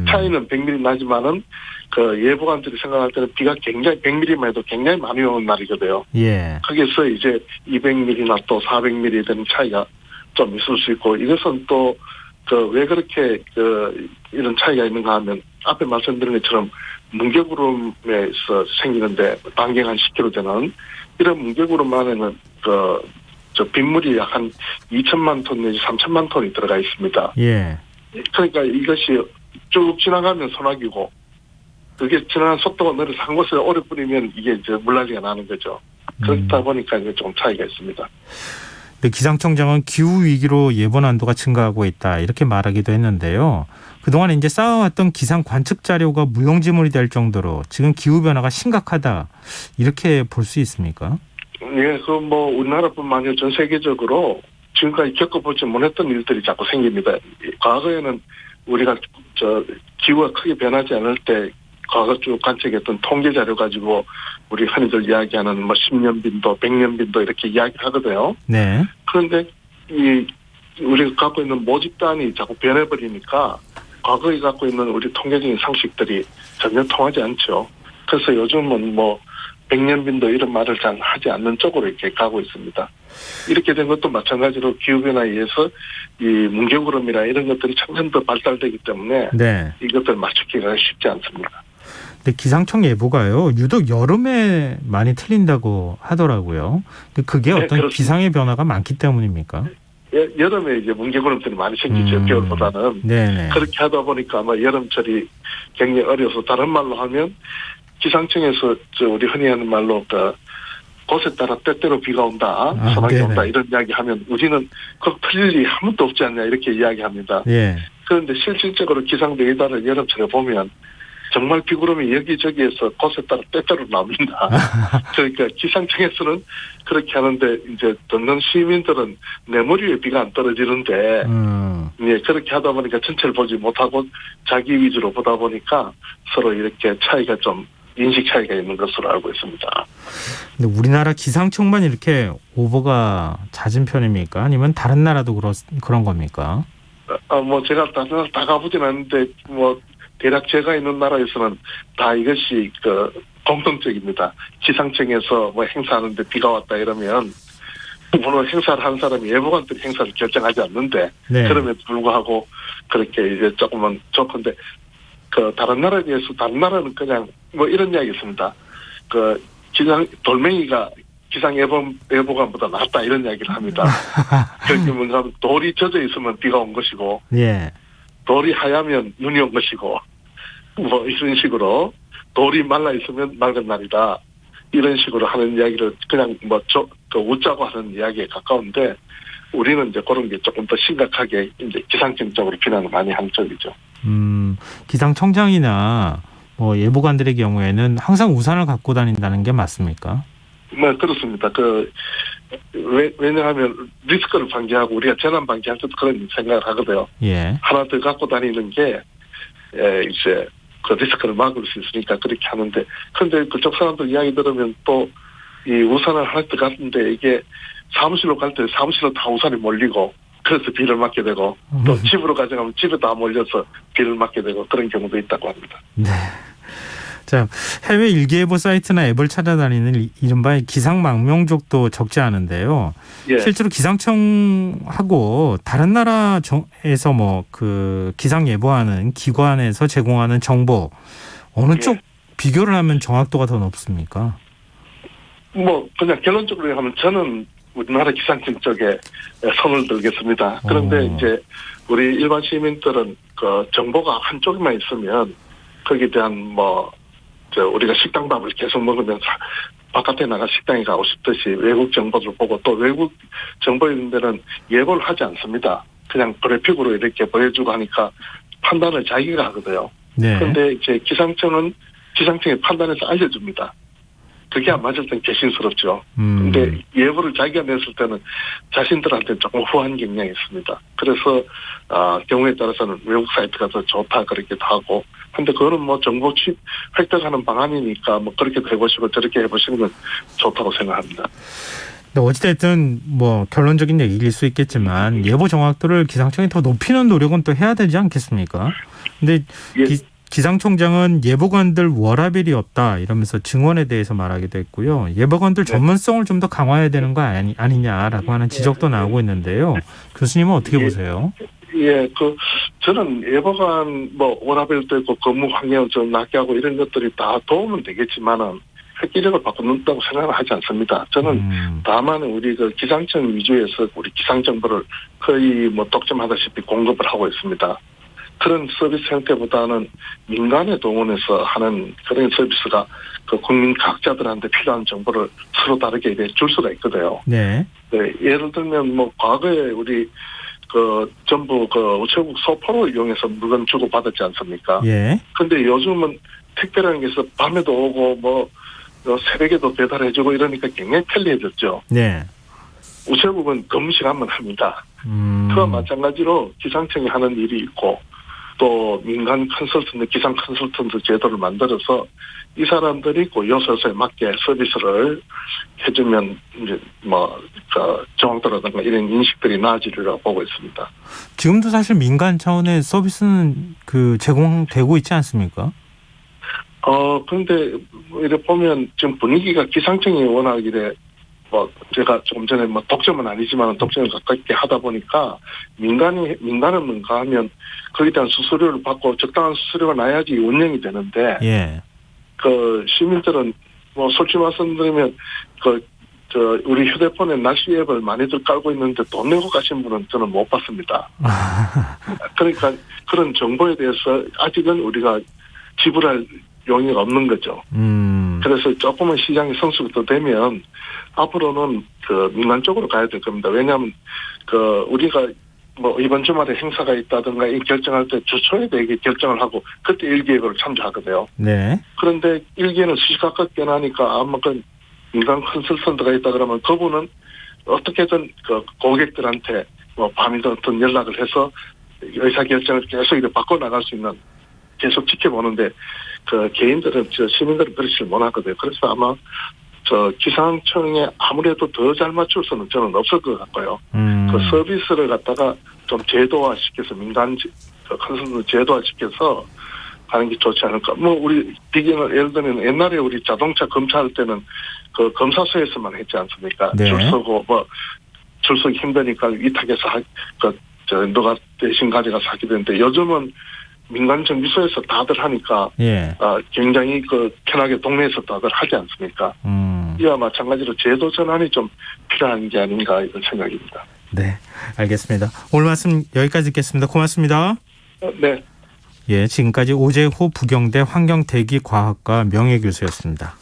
차이는 100mm 나지만은 그 예보관들이 생각할 때는 비가 굉장히 100mm만 해도 굉장히 많이 오는 날이거든요.
예.
거기서 이제 200mm나 또 400mm 되는 차이가 좀 있을 수 있고 이것은 또 그 왜 그렇게 이런 차이가 있는가 하면 앞에 말씀드린 것처럼 뭉게구름에서 생기는데 반경 한 10km 되는 이런 뭉게구름 안에는 저 빗물이 약 한 2천만 톤 내지 3천만 톤이 들어가 있습니다.
예.
그러니까 이것이 쭉 지나가면 소나기고 그게 지나간 속도가 느려서 한 곳에 오래 뿌리면 이게 이제 물난리가 나는 거죠. 그렇다 보니까 이제 좀 차이가 있습니다.
네, 기상청장은 기후 위기로 예보 난도가 증가하고 있다 이렇게 말하기도 했는데요. 그동안 이제 쌓아왔던 기상 관측 자료가 무용지물이 될 정도로 지금 기후 변화가 심각하다 이렇게 볼 수 있습니까?
예, 그 뭐 우리나라뿐만 아니라 전 세계적으로 지금까지 겪어보지 못했던 일들이 자꾸 생깁니다. 과거에는 우리가 기후가 크게 변하지 않을 때 과거 쭉 관측했던 통계 자료 가지고 우리 흔히들 이야기하는 뭐 10년 빈도, 100년 빈도 이렇게 이야기하거든요.
네.
그런데 우리가 갖고 있는 모집단이 자꾸 변해버리니까 과거에 갖고 있는 우리 통계적인 상식들이 전혀 통하지 않죠. 그래서 요즘은 뭐 100년 빈도 이런 말을 잘 하지 않는 쪽으로 이렇게 가고 있습니다. 이렇게 된 것도 마찬가지로 기후변화에 의해서 이 뭉게구름이나 이런 것들이 점점 더 발달되기 때문에
네.
이것들 맞추기가 쉽지 않습니다.
근데 기상청 예보가요. 유독 여름에 많이 틀린다고 하더라고요. 그게 어떤
그렇습니다.
기상의 변화가 많기 때문입니까?
여름에 이제 뭉게구름들이 많이 생기죠. 겨울보다는.
네네.
그렇게 하다 보니까 아마 여름철이 굉장히 어려서 다른 말로 하면 기상청에서 우리 흔히 하는 말로 곳에 따라 때때로 비가 온다, 소나기
네네.
온다 이런 이야기하면 우리는 그 틀릴 일이 아무것도 없지 않냐 이렇게 이야기합니다.
예.
그런데 실질적으로 기상 데이터를 여름철에 보면 정말 비구름이 여기저기에서 곳에 따라 때때로 나옵니다. 그러니까 기상청에서는 그렇게 하는데 이제 듣는 시민들은 내 머리 위에 비가 안 떨어지는데 예, 그렇게 하다 보니까 전체를 보지 못하고 자기 위주로 보다 보니까 서로 이렇게 차이가 좀 인식 차이가 있는 것으로 알고 있습니다.
근데 우리나라 기상청만 이렇게 오버가 잦은 편입니까? 아니면 다른 나라도 그런 겁니까?
뭐 제가 다른 나라 다 가보진 않는데 뭐 대략 제가 있는 나라에서는 다 이것이 공통적입니다. 기상청에서 뭐 행사하는데 비가 왔다 이러면 물론 행사를 한 사람이 예보관들이 행사를 결정하지 않는데
네.
그럼에도 불구하고 그렇게 이제 조금은 좋건데 다른 나라에 비해서 다른 나라는 그냥 뭐 이런 이야기 있습니다. 돌멩이가 기상 예보관보다 낫다 이런 이야기를 합니다. 그렇게 뭔가 돌이 젖어 있으면 비가 온 것이고
예.
돌이 하얗면 눈이 온 것이고 뭐 이런 식으로 돌이 말라 있으면 맑은 날이다 이런 식으로 하는 이야기를 그냥 웃자고 하는 이야기에 가까운데 우리는 이제 그런 게 조금 더 심각하게 이제 기상청적으로 비난을 많이 하는 쪽이죠.
기상청장이나 뭐 예보관들의 경우에는 항상 우산을 갖고 다닌다는 게 맞습니까?
네, 그렇습니다. 왜냐하면 리스크를 방지하고 우리가 재난 방지할 때도 그런 생각을 하거든요.
예.
하나 더 갖고 다니는 게 이제 그 리스크를 막을 수 있으니까 그렇게 하는데 그런데 그쪽 사람들 이야기 들으면 또 이 우산을 하나 더 갖는데 이게 사무실로 갈 때 사무실로 다 우산이 몰리고 그래서 비를 맞게 되고 또 집으로 가져가면 집에 다 몰려서 비를 맞게 되고 그런 경우도 있다고 합니다.
네. 자, 해외 일기예보 사이트나 앱을 찾아다니는 이른바 기상망명족도 적지 않은데요.
예.
실제로 기상청하고 다른 나라에서 뭐 기상 예보하는 기관에서 제공하는 정보 어느 쪽 비교를 하면 정확도가 더 높습니까?
뭐 그냥 결론적으로 하면 저는 우리나라 기상청 쪽에 손을 들겠습니다. 그런데 이제 우리 일반 시민들은 그 정보가 한쪽에만 있으면 거기에 대한 우리가 식당밥을 계속 먹으면서 바깥에 나가 식당에 가고 싶듯이 외국 정보를 보고 또 외국 정보 있는 데는 예보를 하지 않습니다. 그냥 그래픽으로 이렇게 보여주고 하니까 판단을 자기가 하거든요.
네.
그런데 이제 기상청의 판단해서 알려줍니다. 그게 안 맞을 땐 개신스럽죠. 근데 예보를 자기가 냈을 때는 자신들한테 조금 후한 경향이 있습니다. 그래서 경우에 따라서는 외국 사이트가 더 좋다 그렇게도 하고. 근데 그거는 정보 획득하는 방안이니까 그렇게 해보시고 저렇게 해보시는 건 좋다고 생각합니다.
근데 어찌됐든 결론적인 얘기일 수 있겠지만 예보 정확도를 기상청이 더 높이는 노력은 또 해야 되지 않겠습니까? 근데
예.
기상청장은 예보관들 워라밸이 없다 이러면서 증언에 대해서 말하기도 했고요. 예보관들 전문성을 좀 더 강화해야 되는 거 아니냐라고 하는 지적도 나오고 있는데요. 교수님은 어떻게 보세요?
예, 저는 예보관 워라밸도 있고 근무 환경을 좀 낮게 하고 이런 것들이 다 도움은 되겠지만은 획기력을 바꾼다고 생각을 하지 않습니다. 저는 다만 우리 기상청 위주에서 우리 기상 정보를 거의 독점하다시피 공급을 하고 있습니다. 그런 서비스 형태보다는 민간에 동원해서 하는 그런 서비스가 국민 각자들한테 필요한 정보를 서로 다르게 줄 수가 있거든요.
네.
네, 예를 들면 과거에 우리 전부 우체국 소포로 이용해서 물건 주고 받았지 않습니까?
예.
근데 요즘은 택배라는 게 있어 밤에도 오고 새벽에도 배달해주고 이러니까 굉장히 편리해졌죠.
네.
우체국은 근무 시간만 합니다. 그와 마찬가지로 기상청이 하는 일이 있고 또 민간 컨설턴트, 기상 컨설턴트 제도를 만들어서 이 사람들이 요소에 맞게 서비스를 해주면 이제 정확도라든가 이런 인식들이 나아지리라고 보고 있습니다.
지금도 사실 민간 차원의 서비스는 제공되고 있지 않습니까?
그런데 이렇게 보면 지금 분위기가 기상청이 워낙 이래 제가 조금 전에 독점은 아니지만 독점을 가깝게 하다 보니까 민간은 뭔가 하면 거기에 대한 수수료를 받고 적당한 수수료가 나야지 운영이 되는데
예.
시민들은 솔직히 말씀드리면 우리 휴대폰에 날씨 앱을 많이들 깔고 있는데 돈 내고 가신 분은 저는 못 봤습니다. 그러니까 그런 정보에 대해서 아직은 우리가 지불할 용의가 없는 거죠. 그래서 조금은 시장이 성숙도 되면 앞으로는 민간 쪽으로 가야 될 겁니다. 왜냐하면 우리가 이번 주말에 행사가 있다든가 이 결정할 때 주초에 대게 결정을 하고 그때 일기예보를 참조하거든요. 네. 그런데 일기에는 시시각각 변하니까 아마 민간 컨설턴트가 있다 그러면 그분은 어떻게든 고객들한테 밤이든 어떤 연락을 해서 의사결정을 계속 이렇게 바꿔나갈 수 있는 계속 지켜보는데 개인들은 시민들은 그렇지 못하거든요. 그래서 아마 기상청에 아무래도 더 잘 맞출 수는 저는 없을 것 같고요. 서비스를 갖다가 좀 제도화시켜서 민간 컨설턴트 제도화시켜서 하는 게 좋지 않을까. 우리 비교는 예를 들면 옛날에 우리 자동차 검사할 때는 검사소에서만 했지 않습니까?
네.
줄 서고 줄 서기 힘드니까 위탁해서 너가 대신 가져가서 하게 되는데 요즘은 민간 정비소에서 다들 하니까
예.
굉장히 편하게 동네에서 다들 하지 않습니까? 이와 마찬가지로 제도 전환이 좀 필요한 게 아닌가 이런 생각입니다.
네, 알겠습니다. 오늘 말씀 여기까지 듣겠습니다. 고맙습니다.
네.
예, 지금까지 오재호 부경대 환경대기과학과 명예교수였습니다.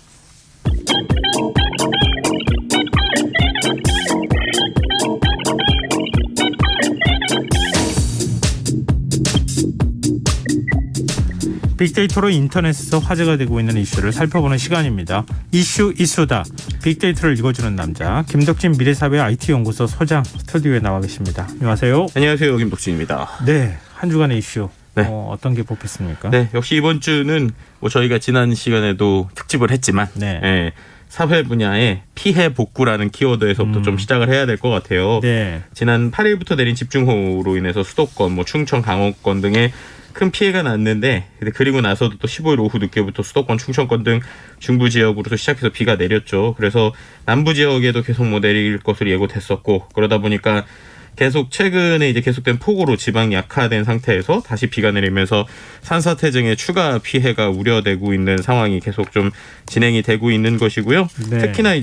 빅데이터로 인터넷에서 화제가 되고 있는 이슈를 살펴보는 시간입니다. 이슈다. 빅데이터를 읽어주는 남자 김덕진 미래사회 IT연구소 소장 스튜디오에 나와 계십니다. 안녕하세요.
안녕하세요. 김덕진입니다.
네, 한 주간의 이슈
네.
어떤 게 뽑혔습니까?
네, 역시 이번 주는 저희가 지난 시간에도 특집을 했지만
네.
사회 분야의 피해 복구라는 키워드에서부터 좀 시작을 해야 될 것 같아요.
네.
지난 8일부터 내린 집중호우로 인해서 수도권, 충청, 강원권 등에 큰 피해가 났는데 그리고 나서도 또 15일 오후 늦게부터 수도권, 충청권 등 중부 지역으로서 시작해서 비가 내렸죠. 그래서 남부 지역에도 계속 내릴 것으로 예고됐었고 그러다 보니까 최근에 계속된 폭우로 지방이 약화된 상태에서 다시 비가 내리면서 산사태 등의 추가 피해가 우려되고 있는 상황이 계속 좀 진행이 되고 있는 것이고요.
네.
특히나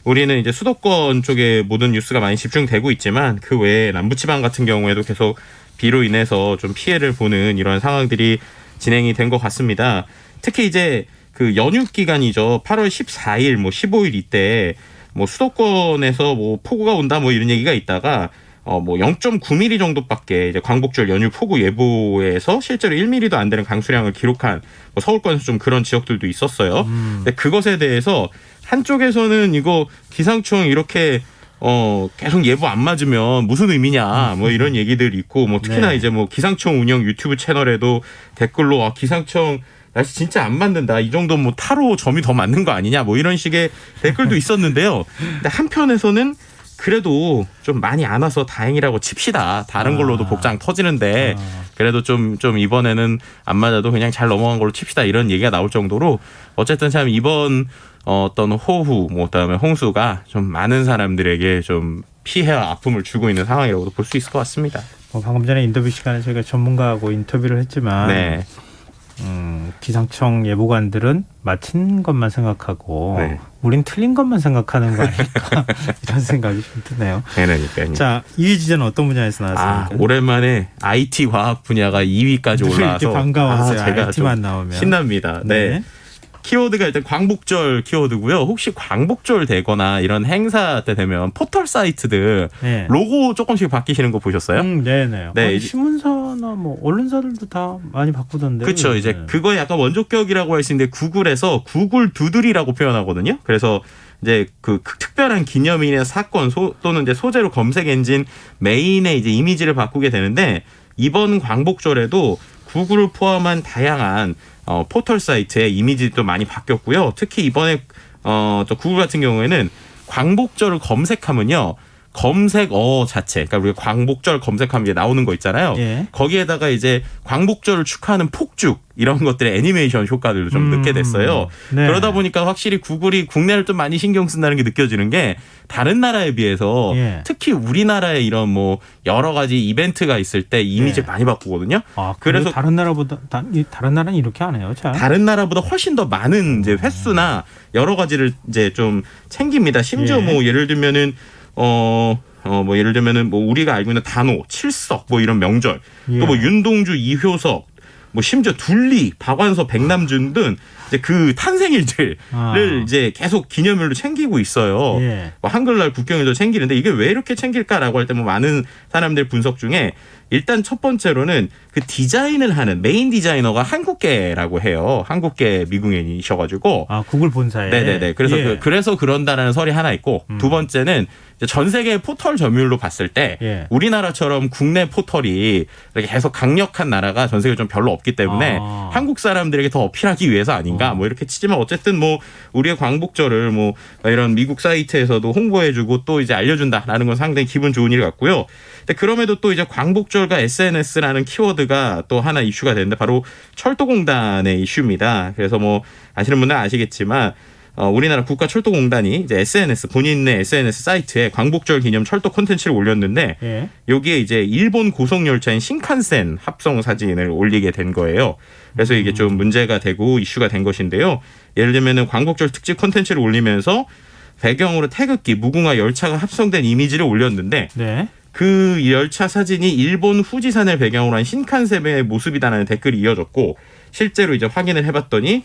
우리는 이제 수도권 쪽에 모든 뉴스가 많이 집중되고 있지만 그 외에 남부지방 같은 경우에도 계속 비로 인해서 좀 피해를 보는 이런 상황들이 진행이 된 것 같습니다. 특히 이제 그 연휴 기간이죠. 8월 14일, 뭐 15일 이때 뭐 수도권에서 뭐 폭우가 온다 뭐 이런 얘기가 있다가 뭐 0.9mm 정도밖에 이제 광복절 연휴 폭우 예보에서 실제로 1mm도 안 되는 강수량을 기록한 뭐 서울권에서 좀 그런 지역들도 있었어요. 근데 그것에 대해서 한쪽에서는 이거 기상청 이렇게 계속 예보 안 맞으면 무슨 의미냐 뭐 이런 얘기들이 있고 뭐 특히나
네.
이제 뭐 기상청 운영 유튜브 채널에도 댓글로 기상청 날씨 진짜 안 맞는다. 이 정도 뭐 타로 점이 더 맞는 거 아니냐 뭐 이런 식의 댓글도 있었는데요. 근데 한편에서는 그래도 좀 많이 안 와서 다행이라고 칩시다. 다른 걸로도 복장 터지는데 그래도 좀 이번에는 안 맞아도 그냥 잘 넘어간 걸로 칩시다. 이런 얘기가 나올 정도로 어쨌든 참 이번 어떤 호우 뭐 그다음에 홍수가 좀 많은 사람들에게 좀 피해와 아픔을 주고 있는 상황이라고도 볼 수 있을 것 같습니다.
방금 전에 인터뷰 시간에 저희가 전문가하고 인터뷰를 했지만
네.
기상청 예보관들은 맞힌 것만 생각하고
네.
우린 틀린 것만 생각하는 거 아닐까 이런 생각이 좀 드네요.
그러니까요.
자, 2위 지제는 어떤 분야에서 나왔습니까?
오랜만에 IT 과학 분야가 2위까지
늘
올라와서
이렇게 반가워하세요.
제가
IT만
좀
나오면.
신납니다. 네. 키워드가 일단 광복절 키워드고요. 혹시 광복절 되거나 이런 행사 때 되면 포털 사이트들
네.
로고 조금씩 바뀌시는 거 보셨어요?
네네.
네.
신문사나 뭐 언론사들도 다 많이 바꾸던데.
그렇죠. 이제 그거에 약간 원조격이라고 할 수 있는데 구글에서 구글 두들이라고 표현하거든요. 그래서 이제 그 특별한 기념일이나 사건 또는 이제 소재로 검색 엔진 메인의 이제 이미지를 바꾸게 되는데 이번 광복절에도 구글을 포함한 다양한 포털 사이트의 이미지도 많이 바뀌었고요. 특히 이번에 또 구글 같은 경우에는 광복절을 검색하면요. 검색어 자체, 그러니까 우리가 광복절 검색하면 이제 나오는 거 있잖아요.
예.
거기에다가 이제 광복절을 축하하는 폭죽 이런 것들의 애니메이션 효과들도 좀 넣게 됐어요.
네.
그러다 보니까 확실히 구글이 국내를 좀 많이 신경 쓴다는 게 느껴지는 게 다른 나라에 비해서
예.
특히 우리나라에 이런 뭐 여러 가지 이벤트가 있을 때 이미지를 많이 바꾸거든요.
그래서 다른 나라보다 다른 나라는 이렇게 안 해요. 자.
다른 나라보다 훨씬 더 많은 이제 횟수나 여러 가지를 이제 좀 챙깁니다. 심지어
예.
뭐 예를 들면은 뭐 예를 들면은 뭐 우리가 알고 있는 단오, 칠석 뭐 이런 명절,
예.
또 뭐 윤동주, 이효석, 뭐 심지어 둘리, 박완서, 백남준 등 이제 그 탄생일들을 이제 계속 기념일로 챙기고 있어요.
예.
뭐 한글날 국경일도 챙기는데 이게 왜 이렇게 챙길까라고 할 때 뭐 많은 사람들 분석 중에 일단 첫 번째로는 그 디자인을 하는 메인 디자이너가 한국계라고 해요. 한국계 미국인이셔가지고.
구글 본사에.
네네네. 그래서
예.
그래서 그런다라는 설이 하나 있고 두 번째는 전 세계 포털 점유율로 봤을 때
예.
우리나라처럼 국내 포털이 이렇게 계속 강력한 나라가 전 세계에 좀 별로 없기 때문에 한국 사람들에게 더 어필하기 위해서 아닌가 뭐 이렇게 치지만 어쨌든 뭐 우리의 광복절을 뭐 이런 미국 사이트에서도 홍보해주고 또 이제 알려준다라는 건 상당히 기분 좋은 일 같고요. 근데 그럼에도 또 이제 광복절과 SNS라는 키워드가 또 하나 이슈가 되는데 바로 철도공단의 이슈입니다. 그래서 뭐 아시는 분들은 아시겠지만 우리나라 국가철도공단이 이제 SNS 본인의 SNS 사이트에 광복절 기념 철도 콘텐츠를 올렸는데
예.
여기에 이제 일본 고속열차인 신칸센 합성 사진을 올리게 된 거예요. 그래서 이게 좀 문제가 되고 이슈가 된 것인데요. 예를 들면은 광복절 특집 콘텐츠를 올리면서 배경으로 태극기, 무궁화 열차가 합성된 이미지를 올렸는데
네.
그 열차 사진이 일본 후지산을 배경으로 한 신칸센의 모습이다라는 댓글이 이어졌고 실제로 이제 확인을 해봤더니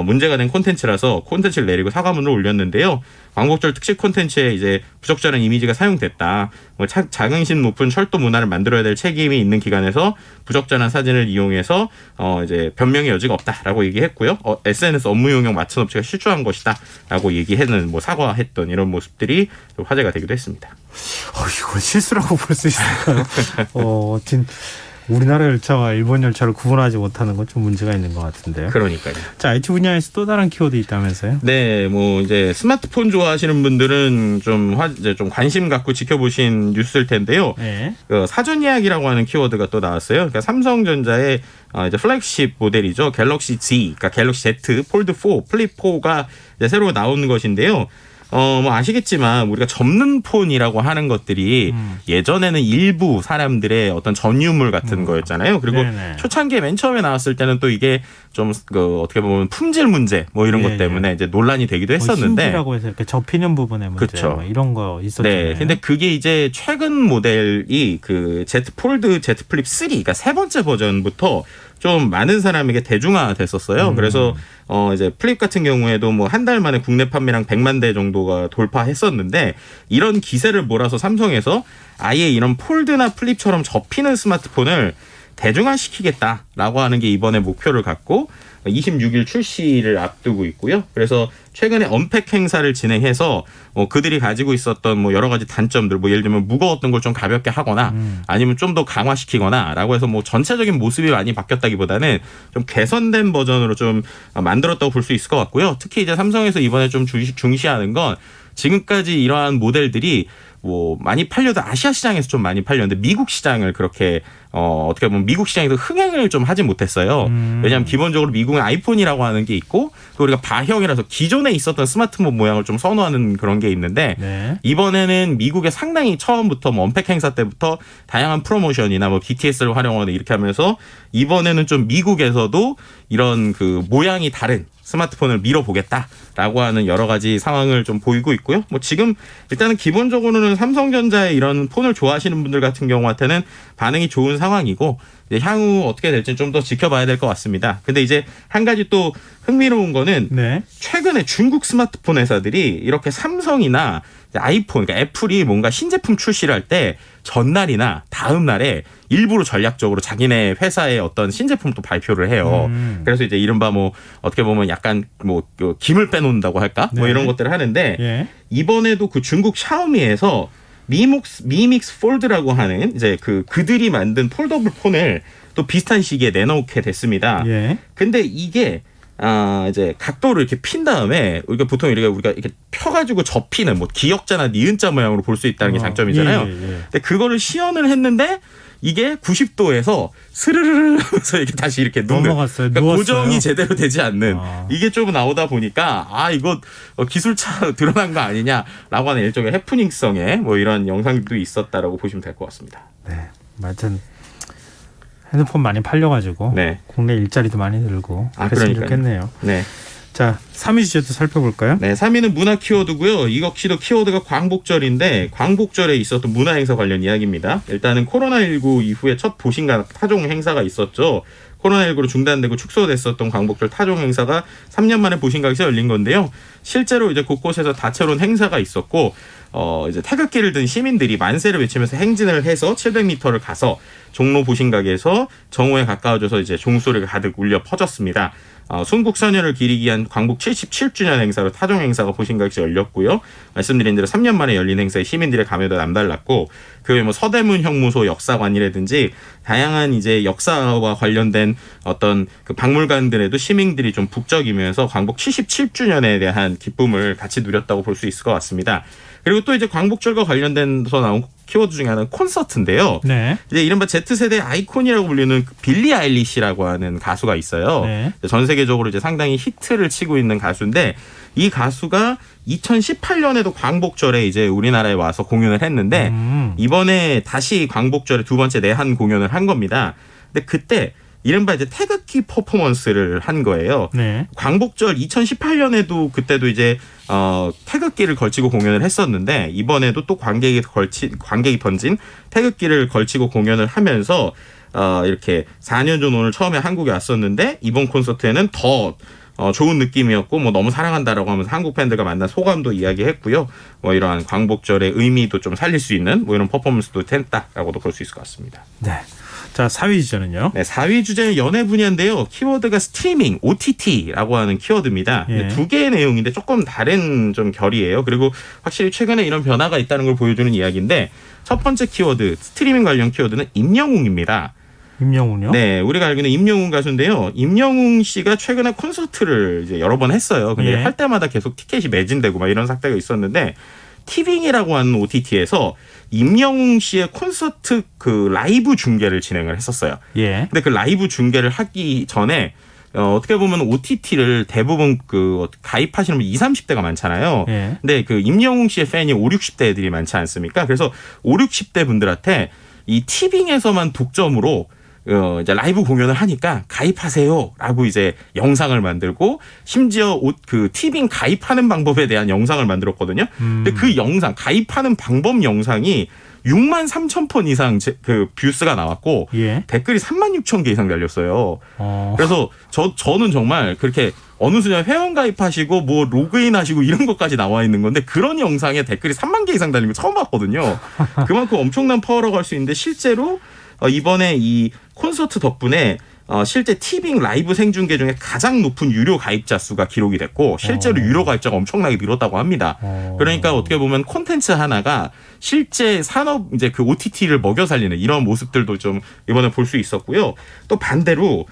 문제가 된 콘텐츠라서 콘텐츠를 내리고 사과문을 올렸는데요. 광복절 특집 콘텐츠에 이제 부적절한 이미지가 사용됐다. 뭐 자긍심 높은 철도 문화를 만들어야 될 책임이 있는 기관에서 부적절한 사진을 이용해서 이제 변명의 여지가 없다라고 얘기했고요. SNS 업무 용역 마천 업체가 실추한 것이다라고 얘기했는 뭐 사과했던 이런 모습들이 좀 화제가 되기도 했습니다.
이거 실수라고 볼 수 있을까요? 우리나라 열차와 일본 열차를 구분하지 못하는 건 좀 문제가 있는 것 같은데요.
그러니까요.
자, IT 분야에서 또 다른 키워드 있다면서요?
네, 뭐 이제 스마트폰 좋아하시는 분들은 좀 관심 갖고 지켜보신 뉴스일 텐데요.
네.
그 사전 예약이라고 하는 키워드가 또 나왔어요. 그러니까 삼성전자의 이제 플래그십 모델이죠. 갤럭시 Z, 그러니까 갤럭시 Z 폴드 4, 플립 4가 이제 새로 나오는 것인데요. 뭐 아시겠지만 우리가 접는 폰이라고 하는 것들이 예전에는 일부 사람들의 어떤 전유물 같은 거였잖아요. 그리고
네네.
초창기에 맨 처음에 나왔을 때는 또 이게 좀 어떻게 보면 품질 문제 뭐 이런
예,
것 때문에 이제 논란이 되기도
뭐
했었는데.
힌지라고 해서 이렇게 접히는 부분의 문제
그쵸.
뭐 이런 거 있었잖아요.
네. 근데 그게 이제 최근 모델이 그 Z 폴드 Z 플립 3, 그러니까 세 번째 버전부터 좀 많은 사람에게 대중화됐었어요. 그래서 이제 플립 같은 경우에도 뭐 한 달 만에 국내 판매량 100만 대 정도가 돌파했었는데 이런 기세를 몰아서 삼성에서 아예 이런 폴드나 플립처럼 접히는 스마트폰을 대중화시키겠다라고 하는 게 이번에 목표를 갖고 26일 출시를 앞두고 있고요. 그래서 최근에 언팩 행사를 진행해서 그들이 가지고 있었던 뭐 여러 가지 단점들, 뭐 예를 들면 무거웠던 걸 좀 가볍게 하거나 아니면 좀 더 강화시키거나라고 해서 뭐 전체적인 모습이 많이 바뀌었다기보다는 좀 개선된 버전으로 좀 만들었다고 볼 수 있을 것 같고요. 특히 이제 삼성에서 이번에 좀 중시하는 건 지금까지 이러한 모델들이 뭐 많이 팔려도 아시아 시장에서 좀 많이 팔렸는데 미국 시장을 그렇게 어떻게 보면 미국 시장에서 흥행을 좀 하지 못했어요. 왜냐하면 기본적으로 미국은 아이폰이라고 하는 게 있고 또 우리가 바형이라서 기존에 있었던 스마트폰 모양을 좀 선호하는 그런 게 있는데
네.
이번에는 미국에 상당히 처음부터 뭐 언팩 행사 때부터 다양한 프로모션이나 뭐 BTS를 활용하는 이렇게 하면서 이번에는 좀 미국에서도 이런 그 모양이 다른 스마트폰을 밀어보겠다라고 하는 여러 가지 상황을 좀 보이고 있고요. 뭐 지금 일단은 기본적으로는 삼성전자의 이런 폰을 좋아하시는 분들 같은 경우한테는 반응이 좋은 상황이고 이제 향후 어떻게 될지 좀 더 지켜봐야 될 것 같습니다. 근데 이제 한 가지 또 흥미로운 거는
네.
최근에 중국 스마트폰 회사들이 이렇게 삼성이나 아이폰, 그러니까 애플이 뭔가 신제품 출시를 할 때 전날이나 다음 날에 일부러 전략적으로 자기네 회사의 어떤 신제품도 발표를 해요. 그래서 이제 이른바 뭐 어떻게 보면 약간 뭐 김을 빼놓는다고 할까? 뭐
네.
이런 것들을 하는데
예.
이번에도 그 중국 샤오미에서 미믹스 폴드라고 하는 이제 그들이 만든 폴더블 폰을 또 비슷한 시기에 내놓게 됐습니다.
예.
근데 이게 이제 각도를 이렇게 핀 다음에 우리가 보통 우리가 이렇게 펴가지고 접히는 뭐 기역자나 니은자 모양으로 볼 수 있다는 게 장점이잖아요.
예.
근데 그거를 시연을 했는데 이게 90도에서 스르르르 하면서 이렇게 다시 이렇게
넘어갔어요.
그러니까
누웠어요.
고정이 제대로 되지 않는
이게
이게 좀 나오다 보니까 이거 기술차 드러난 거 아니냐라고 하는 일종의 해프닝성의 뭐 이런 영상도 있었다라고 보시면 될 것 같습니다.
네. 하여튼 핸드폰 많이 팔려가지고
네.
국내 일자리도 많이 늘고 그랬으면
그러니까요.
좋겠네요.
네.
자, 3위 주제도 살펴볼까요?
네, 3위는 문화 키워드고요. 이 역시도 키워드가 광복절인데 광복절에 있었던 문화 행사 관련 이야기입니다. 일단은 코로나19 이후에 첫 보신각 타종 행사가 있었죠. 코로나19로 중단되고 축소됐었던 광복절 타종 행사가 3년 만에 보신각에서 열린 건데요. 실제로 이제 곳곳에서 다채로운 행사가 있었고 이제 태극기를 든 시민들이 만세를 외치면서 행진을 해서 700m를 가서 종로 보신각에서 정오에 가까워져서 이제 종소리가 가득 울려 퍼졌습니다. 순국선열을 기리기 위한 광복 77주년 행사로 타종 행사가 보신각에서 열렸고요. 말씀드린 대로 3년 만에 열린 행사에 시민들의 감회도 남달랐고 그 외에 뭐 서대문 형무소 역사관이라든지 다양한 이제 역사와 관련된 어떤 그 박물관들에도 시민들이 좀 북적이면서 광복 77주년에 대한 기쁨을 같이 누렸다고 볼 수 있을 것 같습니다. 그리고 또 이제 광복절과 관련돼서 나온 키워드 중에 하나는 콘서트인데요.
네.
이제 이른바 Z세대 아이콘이라고 불리는 빌리 아일리시라고 하는 가수가 있어요.
네.
전 세계적으로 이제 상당히 히트를 치고 있는 가수인데 이 가수가 2018년에도 광복절에 이제 우리나라에 와서 공연을 했는데 이번에 다시 광복절에 두 번째 내한 공연을 한 겁니다. 근데 그때 이른바 이제 태극기 퍼포먼스를 한 거예요.
네.
광복절 2018년에도 그때도 이제 태극기를 걸치고 공연을 했었는데 이번에도 또 관객이 던진 태극기를 걸치고 공연을 하면서 이렇게 4년 전 오늘 처음에 한국에 왔었는데 이번 콘서트에는 더 좋은 느낌이었고 뭐 너무 사랑한다라고 하면서 한국 팬들과 만난 소감도 이야기했고요. 뭐 이러한 광복절의 의미도 좀 살릴 수 있는 뭐 이런 퍼포먼스도 했다라고도 볼 수 있을 것 같습니다.
네. 자, 4위 주제는요?
네, 4위 주제는 연애 분야인데요. 키워드가 스트리밍, OTT라고 하는 키워드입니다.
예.
두 개의 내용인데 조금 다른 좀 결이에요. 그리고 확실히 최근에 이런 변화가 있다는 걸 보여주는 이야기인데 첫 번째 키워드, 스트리밍 관련 키워드는 임영웅입니다.
임영웅요?
네, 우리가 알고 있는 임영웅 가수인데요. 임영웅 씨가 최근에 콘서트를 이제 여러 번 했어요. 근데
예.
할 때마다 계속 티켓이 매진되고 막 이런 사태가 있었는데 티빙이라고 하는 OTT에서 임영웅 씨의 콘서트 그 라이브 중계를 진행을 했었어요.
예.
근데 그 라이브 중계를 하기 전에 어떻게 보면 OTT를 대부분 가입하시는 분 20, 30대가 많잖아요.
예.
근데 임영웅 씨의 팬이 5, 60대 애들이 많지 않습니까? 그래서 5, 60대 분들한테 이 티빙에서만 독점으로 이제 라이브 공연을 하니까 가입하세요라고 이제 영상을 만들고 심지어 티빙 가입하는 방법에 대한 영상을 만들었거든요. 근데 그 영상 가입하는 방법 영상이 6만 3천 번 이상 뷰스가 나왔고
예.
댓글이 3만 6천 개 이상 달렸어요. 그래서 저는 정말 그렇게 어느 순간 회원 가입하시고 뭐 로그인 하시고 이런 것까지 나와 있는 건데 그런 영상에 댓글이 3만 개 이상 달린 거 처음 봤거든요. 그만큼 엄청난 파워라고 할 수 있는데 실제로 이번에 이 콘서트 덕분에 실제 티빙 라이브 생중계 중에 가장 높은 유료 가입자 수가 기록이 됐고 실제로 유료 가입자가 엄청나게 늘었다고 합니다. 그러니까 어떻게 보면 콘텐츠 하나가 실제 산업 이제 그 OTT를 먹여 살리는 이런 모습들도 좀 이번에 볼 수 있었고요. 또 반대로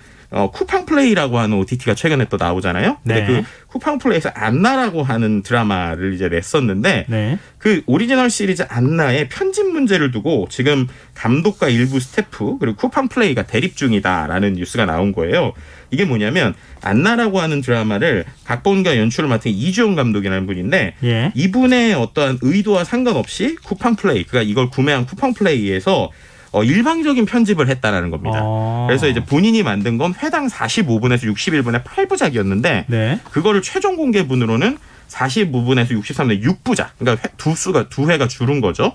쿠팡 플레이라고 하는 OTT가 최근에 또 나오잖아요. 근데
네.
그 쿠팡 플레이에서 안나라고 하는 드라마를 이제 냈었는데
네.
그 오리지널 시리즈 안나의 편집 문제를 두고 지금 감독과 일부 스태프 그리고 쿠팡 플레이가 대립 중이다라는 뉴스가 나온 거예요. 이게 뭐냐면 안나라고 하는 드라마를 각본과 연출을 맡은 이주영 감독이라는 분인데
예.
이분의 어떠한 의도와 상관없이 쿠팡 플레이 그러니까 이걸 구매한 쿠팡 플레이에서 일방적인 편집을 했다라는 겁니다. 그래서 이제 본인이 만든 건 회당 45분에서 61분의 8부작이었는데
네.
그거를 최종 공개분으로는 45분에서 63분의 6부작. 그러니까 두 회가 줄은 거죠.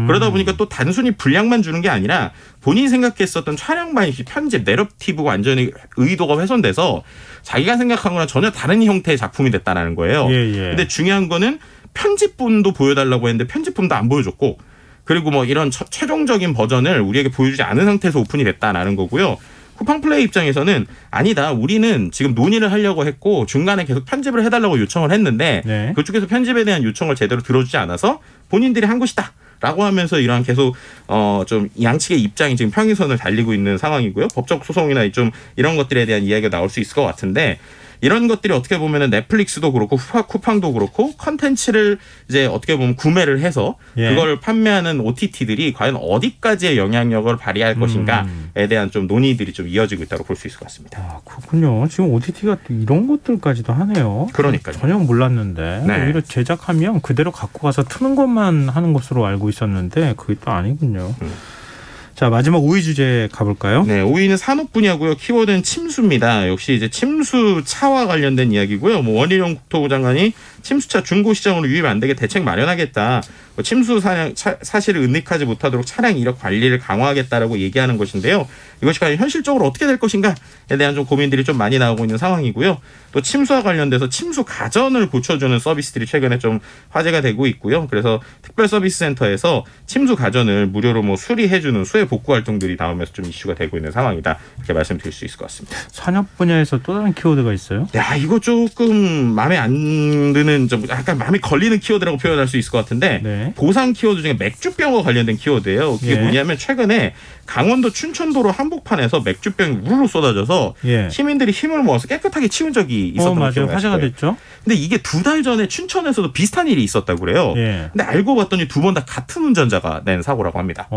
그러다 보니까 또 단순히 분량만 주는 게 아니라 본인이 생각했었던 촬영 방식, 편집, 내러티브가 완전히 의도가 훼손돼서 자기가 생각한 거랑 전혀 다른 형태의 작품이 됐다는 거예요. 근데 중요한 거는 편집본도 보여달라고 했는데 편집본도 안 보여줬고 그리고 뭐 이런 최종적인 버전을 우리에게 보여주지 않은 상태에서 오픈이 됐다라는 거고요. 쿠팡 플레이 입장에서는 아니다. 우리는 지금 논의를 하려고 했고 중간에 계속 편집을 해달라고 요청을 했는데
네.
그쪽에서 편집에 대한 요청을 제대로 들어주지 않아서 본인들이 한 것이다. 라고 하면서 이러한 계속 좀 양측의 입장이 지금 평행선을 달리고 있는 상황이고요. 법적 소송이나 좀 이런 것들에 대한 이야기가 나올 수 있을 것 같은데 이런 것들이 어떻게 보면은 넷플릭스도 그렇고 쿠팡도 그렇고 컨텐츠를 이제 어떻게 보면 구매를 해서 그걸 판매하는 OTT들이 과연 어디까지의 영향력을 발휘할 것인가에 대한 좀 논의들이 좀 이어지고 있다고 볼 수 있을 것 같습니다.
아, 그렇군요. 지금 OTT가 또 이런 것들까지도 하네요.
그러니까요.
전혀 몰랐는데
네.
오히려 제작하면 그대로 갖고 가서 트는 것만 하는 것으로 알고 있었는데 그게 또 아니군요. 자, 마지막 5위 주제 가볼까요?
네, 5위는 산업 분야고요. 키워드는 침수입니다. 역시 이제 침수차와 관련된 이야기고요. 뭐 원희룡 국토부 장관이 침수차 중고 시장으로 유입 안 되게 대책 마련하겠다. 침수 사실을 은닉하지 못하도록 차량 이력 관리를 강화하겠다라고 얘기하는 것인데요. 이것이 과연 현실적으로 어떻게 될 것인가에 대한 좀 고민들이 좀 많이 나오고 있는 상황이고요. 또 침수와 관련돼서 침수 가전을 고쳐주는 서비스들이 최근에 좀 화제가 되고 있고요. 그래서 특별 서비스 센터에서 침수 가전을 무료로 뭐 수리해주는 수해 복구 활동들이 나오면서 좀 이슈가 되고 있는 상황이다. 이렇게 말씀드릴 수 있을 것 같습니다.
산업 분야에서 또 다른 키워드가 있어요?
야, 이거 조금 마음에 안 드는 좀 약간 마음에 걸리는 키워드라고 표현할 수 있을 것 같은데
네.
보상 키워드 중에 맥주병과 관련된 키워드예요. 그게 뭐냐면 최근에 강원도 춘천도로 한복판에서 맥주병이 우르르 쏟아져서 시민들이 힘을 모아서 깨끗하게 치운 적이 있었던 거
맞아요. 화제가 됐죠.
근데 이게 2달 전에 춘천에서도 비슷한 일이 있었다고 그래요. 근데 알고 봤더니 두 번 다 같은 운전자가 낸 사고라고 합니다.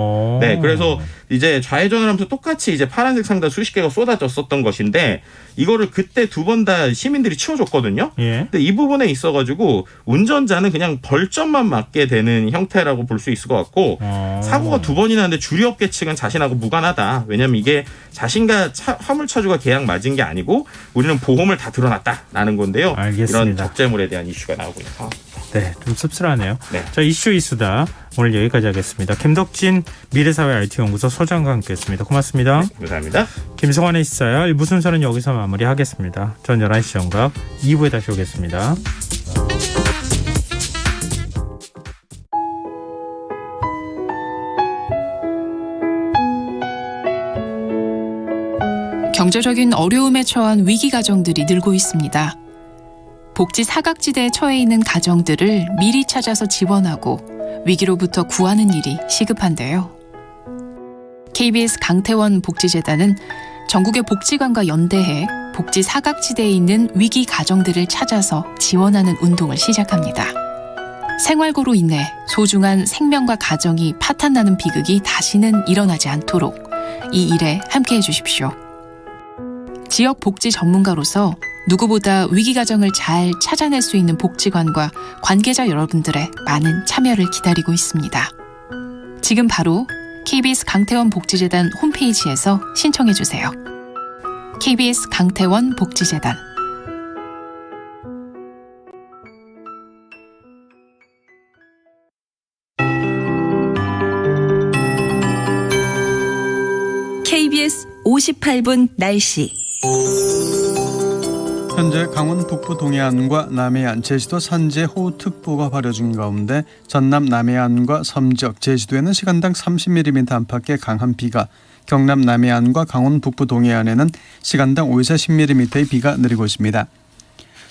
네, 그래서 이제 좌회전을 하면서 똑같이 이제 파란색 상자 수십 개가 쏟아졌었던 것인데 이거를 그때 두 번 다 시민들이 치워줬거든요. 근데 이 부분에 있어가지고 운전자는 그냥 벌점만 맞게 되는 형태라고 볼 수 있을 것 같고 사고가 두 번이나 하는데 주류업계 측은 자신하고 무관하다. 왜냐하면 이게 자신과 화물차주가 계약 맞은 게 아니고 우리는 보험을 다 들어놨다라는 건데요.
알겠습니다.
이런 적재물에 대한 이슈가 나오고 있는 상황입니다.
네, 좀 씁쓸하네요.
네.
자, 이슈이수다. 오늘 여기까지 하겠습니다. 김덕진 미래사회 IT연구소 소장과 함께했습니다. 고맙습니다.
네, 감사합니다.
김성환의 시사야 1부 순서는 여기서 마무리하겠습니다. 전 11시 정각 2부에 다시 오겠습니다.
경제적인 어려움에 처한 위기 가정들이 늘고 있습니다. 복지 사각지대에 처해 있는 가정들을 미리 찾아서 지원하고 위기로부터 구하는 일이 시급한데요. KBS 강태원 복지재단은 전국의 복지관과 연대해 복지 사각지대에 있는 위기 가정들을 찾아서 지원하는 운동을 시작합니다. 생활고로 인해 소중한 생명과 가정이 파탄나는 비극이 다시는 일어나지 않도록 이 일에 함께해 주십시오. 지역 복지 전문가로서 누구보다 위기 가정을 잘 찾아낼 수 있는 복지관과 관계자 여러분들의 많은 참여를 기다리고 있습니다. 지금 바로 KBS 강태원 복지재단 홈페이지에서 신청해 주세요. KBS 강태원 복지재단.
KBS 58분 날씨.
현재 강원 북부 동해안과 남해안, 제주도 산재 호우특보가 발효 중 가운데 전남 남해안과 섬적, 제주도에는 시간당 30mm 안팎의 강한 비가, 경남 남해안과 강원 북부 동해안에는 시간당 5에서 10mm의 비가 내리고 있습니다.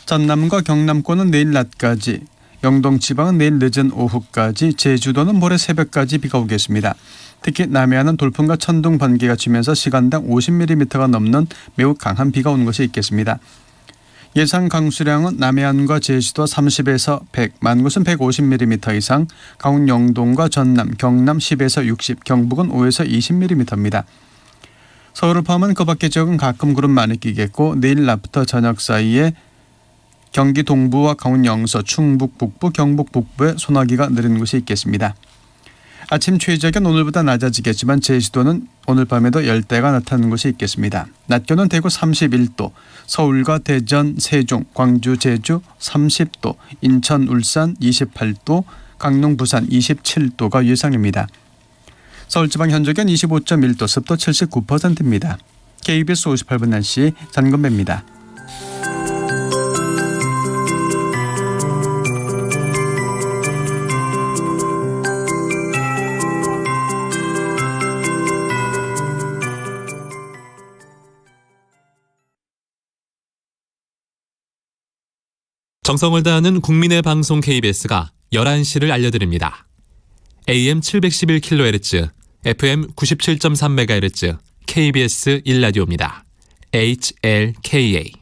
전남과 경남권은 내일 낮까지, 영동 지방은 내일 늦은 오후까지, 제주도는 모레 새벽까지 비가 오겠습니다. 특히 남해안은 돌풍과 천둥, 번개가 치면서 시간당 50mm가 넘는 매우 강한 비가 오는 것이 있겠습니다. 예상 강수량은 남해안과 제주도 30에서 100, 많은 곳은 150mm 이상, 강원 영동과 전남, 경남 10에서 60, 경북은 5에서 20mm입니다. 서울을 포함한 그 밖의 지역은 가끔 구름 많이 끼겠고 내일 낮부터 저녁 사이에 경기 동부와 강원 영서, 충북 북부, 경북 북부에 소나기가 내리는 곳이 있겠습니다. 아침 최저기는 오늘보다 낮아지겠지만 제주도는 오늘 밤에도 열대가 나타나는 곳이 있겠습니다. 낮 기온은 대구 31도, 서울과 대전, 세종, 광주, 제주 30도, 인천, 울산 28도, 강릉, 부산 27도가 예상입니다. 서울지방 현재 기온 25.1도, 습도 79%입니다. KBS 58분 날씨 전건배입니다.
정성을 다하는 국민의 방송 KBS가 11시를 알려드립니다. AM 711kHz, FM 97.3MHz, KBS 1라디오입니다. HLKA.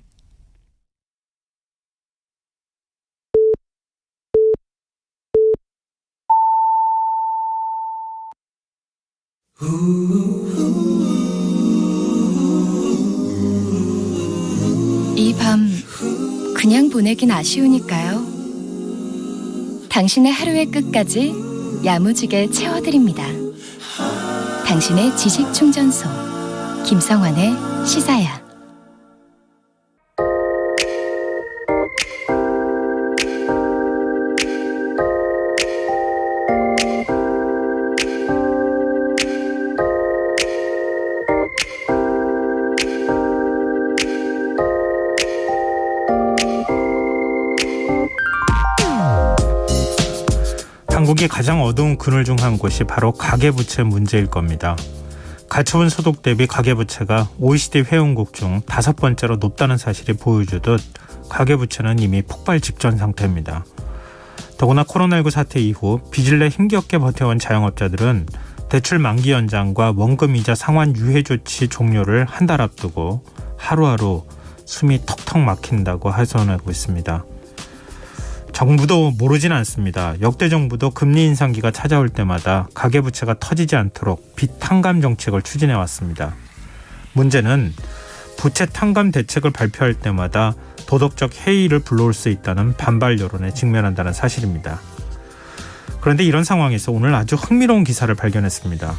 이 밤 그냥 보내긴 아쉬우니까요. 당신의 하루의 끝까지 야무지게 채워드립니다. 당신의 지식 충전소 김성환의 시사야.
한국이 가장 어두운 그늘 중 한 곳이 바로 가계부채 문제일 겁니다. 가처분 소득 대비 가계부채가 OECD 회원국 중 5번째로 높다는 사실이 보여주듯 가계부채는 이미 폭발 직전 상태입니다. 더구나 코로나19 사태 이후 빚을 내 힘겹게 버텨온 자영업자들은 대출 만기 연장과 원금 이자 상환 유예 조치 종료를 한 달 앞두고 하루하루 숨이 턱턱 막힌다고 하소연하고 있습니다. 정부도 모르진 않습니다. 역대 정부도 금리 인상기가 찾아올 때마다 가계부채가 터지지 않도록 빚 탕감 정책을 추진해 왔습니다. 문제는 부채 탕감 대책을 발표할 때마다 도덕적 해이를 불러올 수 있다는 반발 여론에 직면한다는 사실입니다. 그런데 이런 상황에서 오늘 아주 흥미로운 기사를 발견했습니다.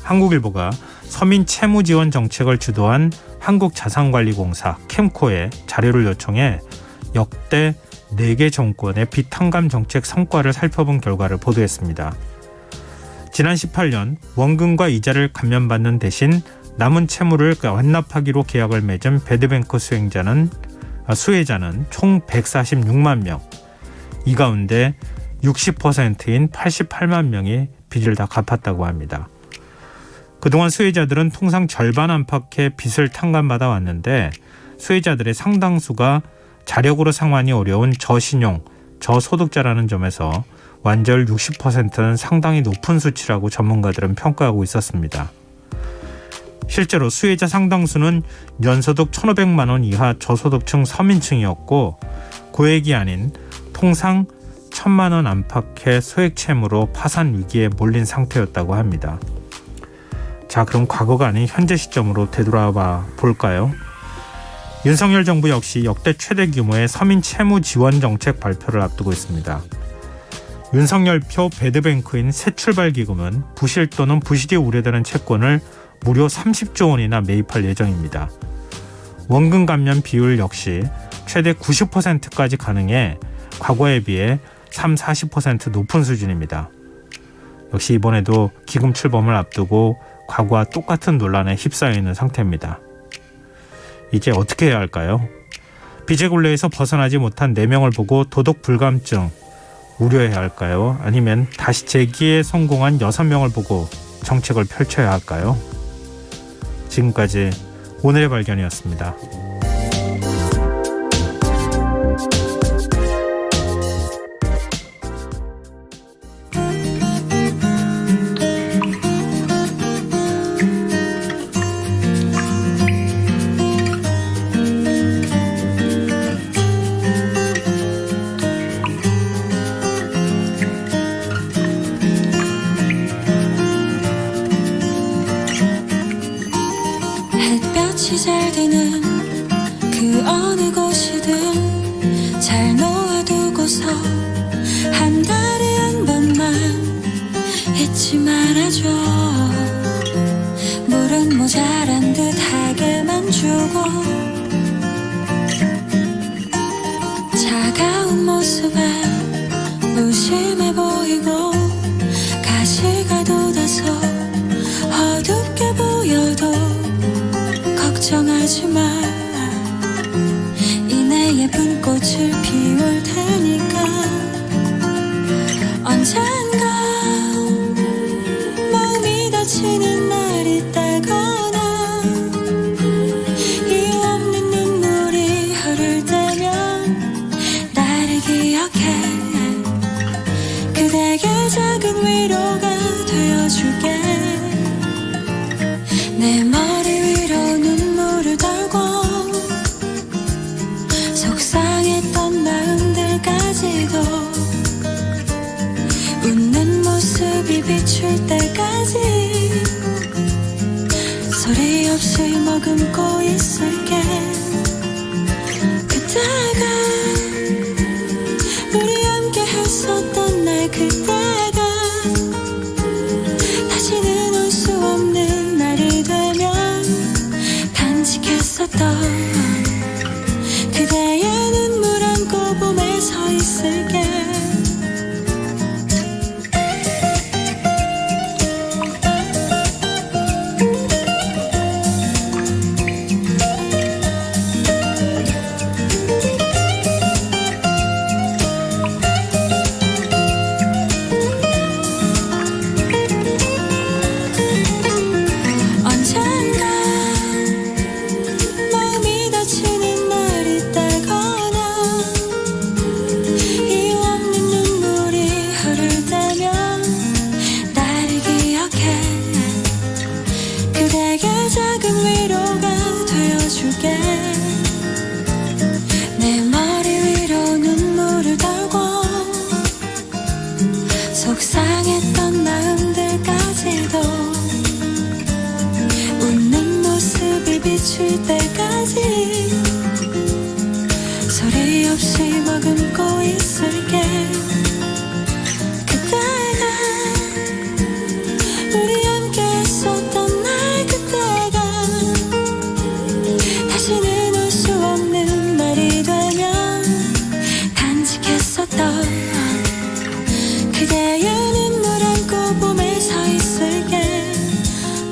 한국일보가 서민 채무 지원 정책을 주도한 한국자산관리공사 캠코에 자료를 요청해 역대 4개 정권의 빚 탕감 정책 성과를 살펴본 결과를 보도했습니다. 지난 18년 원금과 이자를 감면받는 대신 남은 채무를 완납하기로 계약을 맺은 배드뱅크 수혜자는 총 146만 명. 이 가운데 60%인 88만 명이 빚을 다 갚았다고 합니다. 그동안 수혜자들은 통상 절반 안팎의 빚을 탕감받아 왔는데 수혜자들의 상당수가 자력으로 상환이 어려운 저신용, 저소득자라는 점에서 완절 60%는 상당히 높은 수치라고 전문가들은 평가하고 있었습니다. 실제로 수혜자 상당수는 연소득 1,500만 원 이하 저소득층 서민층이었고 고액이 아닌 통상 1,000만 원 안팎의 소액 채무로 파산 위기에 몰린 상태였다고 합니다. 자, 그럼 과거가 아닌 현재 시점으로 되돌아봐 볼까요? 윤석열 정부 역시 역대 최대 규모의 서민 채무 지원 정책 발표를 앞두고 있습니다. 윤석열표 배드뱅크인 새출발기금은 부실 또는 부실이 우려되는 채권을 무려 30조 원이나 매입할 예정입니다. 원금 감면 비율 역시 최대 90%까지 가능해 과거에 비해 30-40% 높은 수준입니다. 역시 이번에도 기금 출범을 앞두고 과거와 똑같은 논란에 휩싸여 있는 상태입니다. 이제 어떻게 해야 할까요? 빚의 굴레에서 벗어나지 못한 4명을 보고 도덕 불감증 우려해야 할까요? 아니면 다시 재기에 성공한 6명을 보고 정책을 펼쳐야 할까요? 지금까지 오늘의 발견이었습니다.
햇볕이 잘 드는 그 어느 곳이든 잘 놓아두고서 한 달에 한 번만 잊지 말아줘. 물은 모자란 듯하게만 주고 차가운 모습에 무심해 보이고 가시가 돋아서 어둡게 보여도 걱정하지 마. 이내 예쁜 꽃을 피울 테니까 언젠가 마음이 다치는 날이 있다거나 이유 없는 눈물이 흐를 때면 나를 기억해. 그대에게 작은 위로가 되어줄게. 내 머리 위로 눈물을 달고 속상했던 마음들까지도 웃는 모습이 비출 때까지 소리 없이 머금고 있을게. 그때가 우리 함께 했었던 날, 그때가 다시는 올 수 없는 날이 되면 간직했었던 그대의 눈물 안고 봄에 서 있을게. 내 머리 위로 눈물을 달고 속상했던 마음들까지도 웃는 모습이 비출 때까지 소리 없이 머금고 있을게. 그때가 우리 함께 했었던 날, 그때가 다시는 올 수 없는 날이 되면 간직했었던 그대의 눈물 안고 봄에 서 있을게.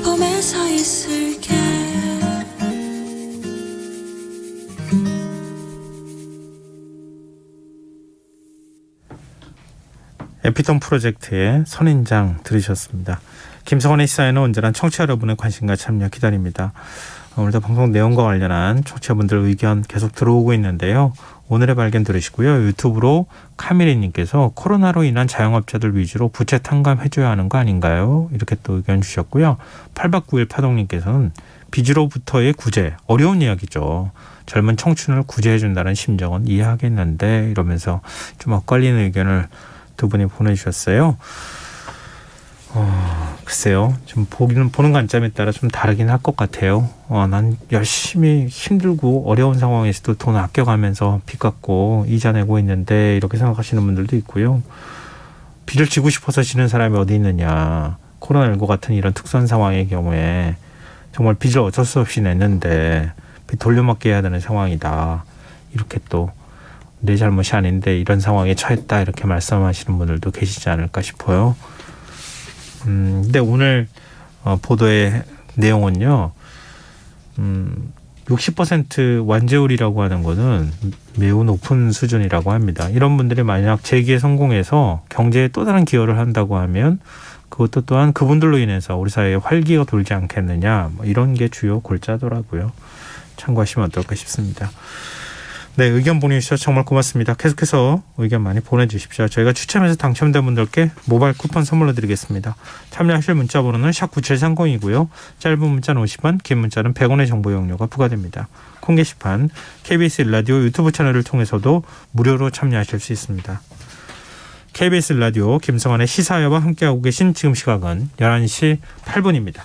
봄에 서 있을게.
에피톤 프로젝트의 선인장 들으셨습니다. 김성원의 시사에는 언제나 청취자 여러분의 관심과 참여 기다립니다. 오늘도 방송 내용과 관련한 청취자분들 의견 계속 들어오고 있는데요. 오늘의 발견 들으시고요. 유튜브로 카미리님께서 코로나로 인한 자영업자들 위주로 부채 탕감해줘야 하는 거 아닌가요? 이렇게 또 의견 주셨고요. 8박구일 파동님께서는 빚으로부터의 구제, 어려운 이야기죠. 젊은 청춘을 구제해준다는 심정은 이해하겠는데 이러면서 좀 엇갈리는 의견을 두 분이 보내주셨어요. 글쎄요. 좀 보는 관점에 따라 좀 다르긴 할 것 같아요. 난 열심히 힘들고 어려운 상황에서도 돈 아껴가면서 빚 갚고 이자 내고 있는데 이렇게 생각하시는 분들도 있고요. 빚을 지고 싶어서 지는 사람이 어디 있느냐. 코로나19 같은 이런 특수한 상황의 경우에 정말 빚을 어쩔 수 없이 냈는데 빚 돌려막기 해야 되는 상황이다. 이렇게 또 내 잘못이 아닌데 이런 상황에 처했다. 이렇게 말씀하시는 분들도 계시지 않을까 싶어요. 근데 오늘 보도의 내용은요. 60% 완제율이라고 하는 거는 매우 높은 수준이라고 합니다. 이런 분들이 만약 재기에 성공해서 경제에 또 다른 기여를 한다고 하면 그것도 또한 그분들로 인해서 우리 사회에 활기가 돌지 않겠느냐. 이런 게 주요 골자더라고요. 참고하시면 어떨까 싶습니다. 네, 의견 보내주셔서 정말 고맙습니다. 계속해서 의견 많이 보내주십시오. 저희가 추첨해서 당첨된 분들께 모바일 쿠폰 선물로 드리겠습니다. 참여하실 문자 번호는 샵9730이고요. 짧은 문자는 50원, 긴 문자는 100원의 정보 이용료가 부과됩니다. 콩 게시판, KBS 라디오 유튜브 채널을 통해서도 무료로 참여하실 수 있습니다. KBS 라디오 김성환의 시사회와 함께하고 계신 지금 시각은 11시 8분입니다.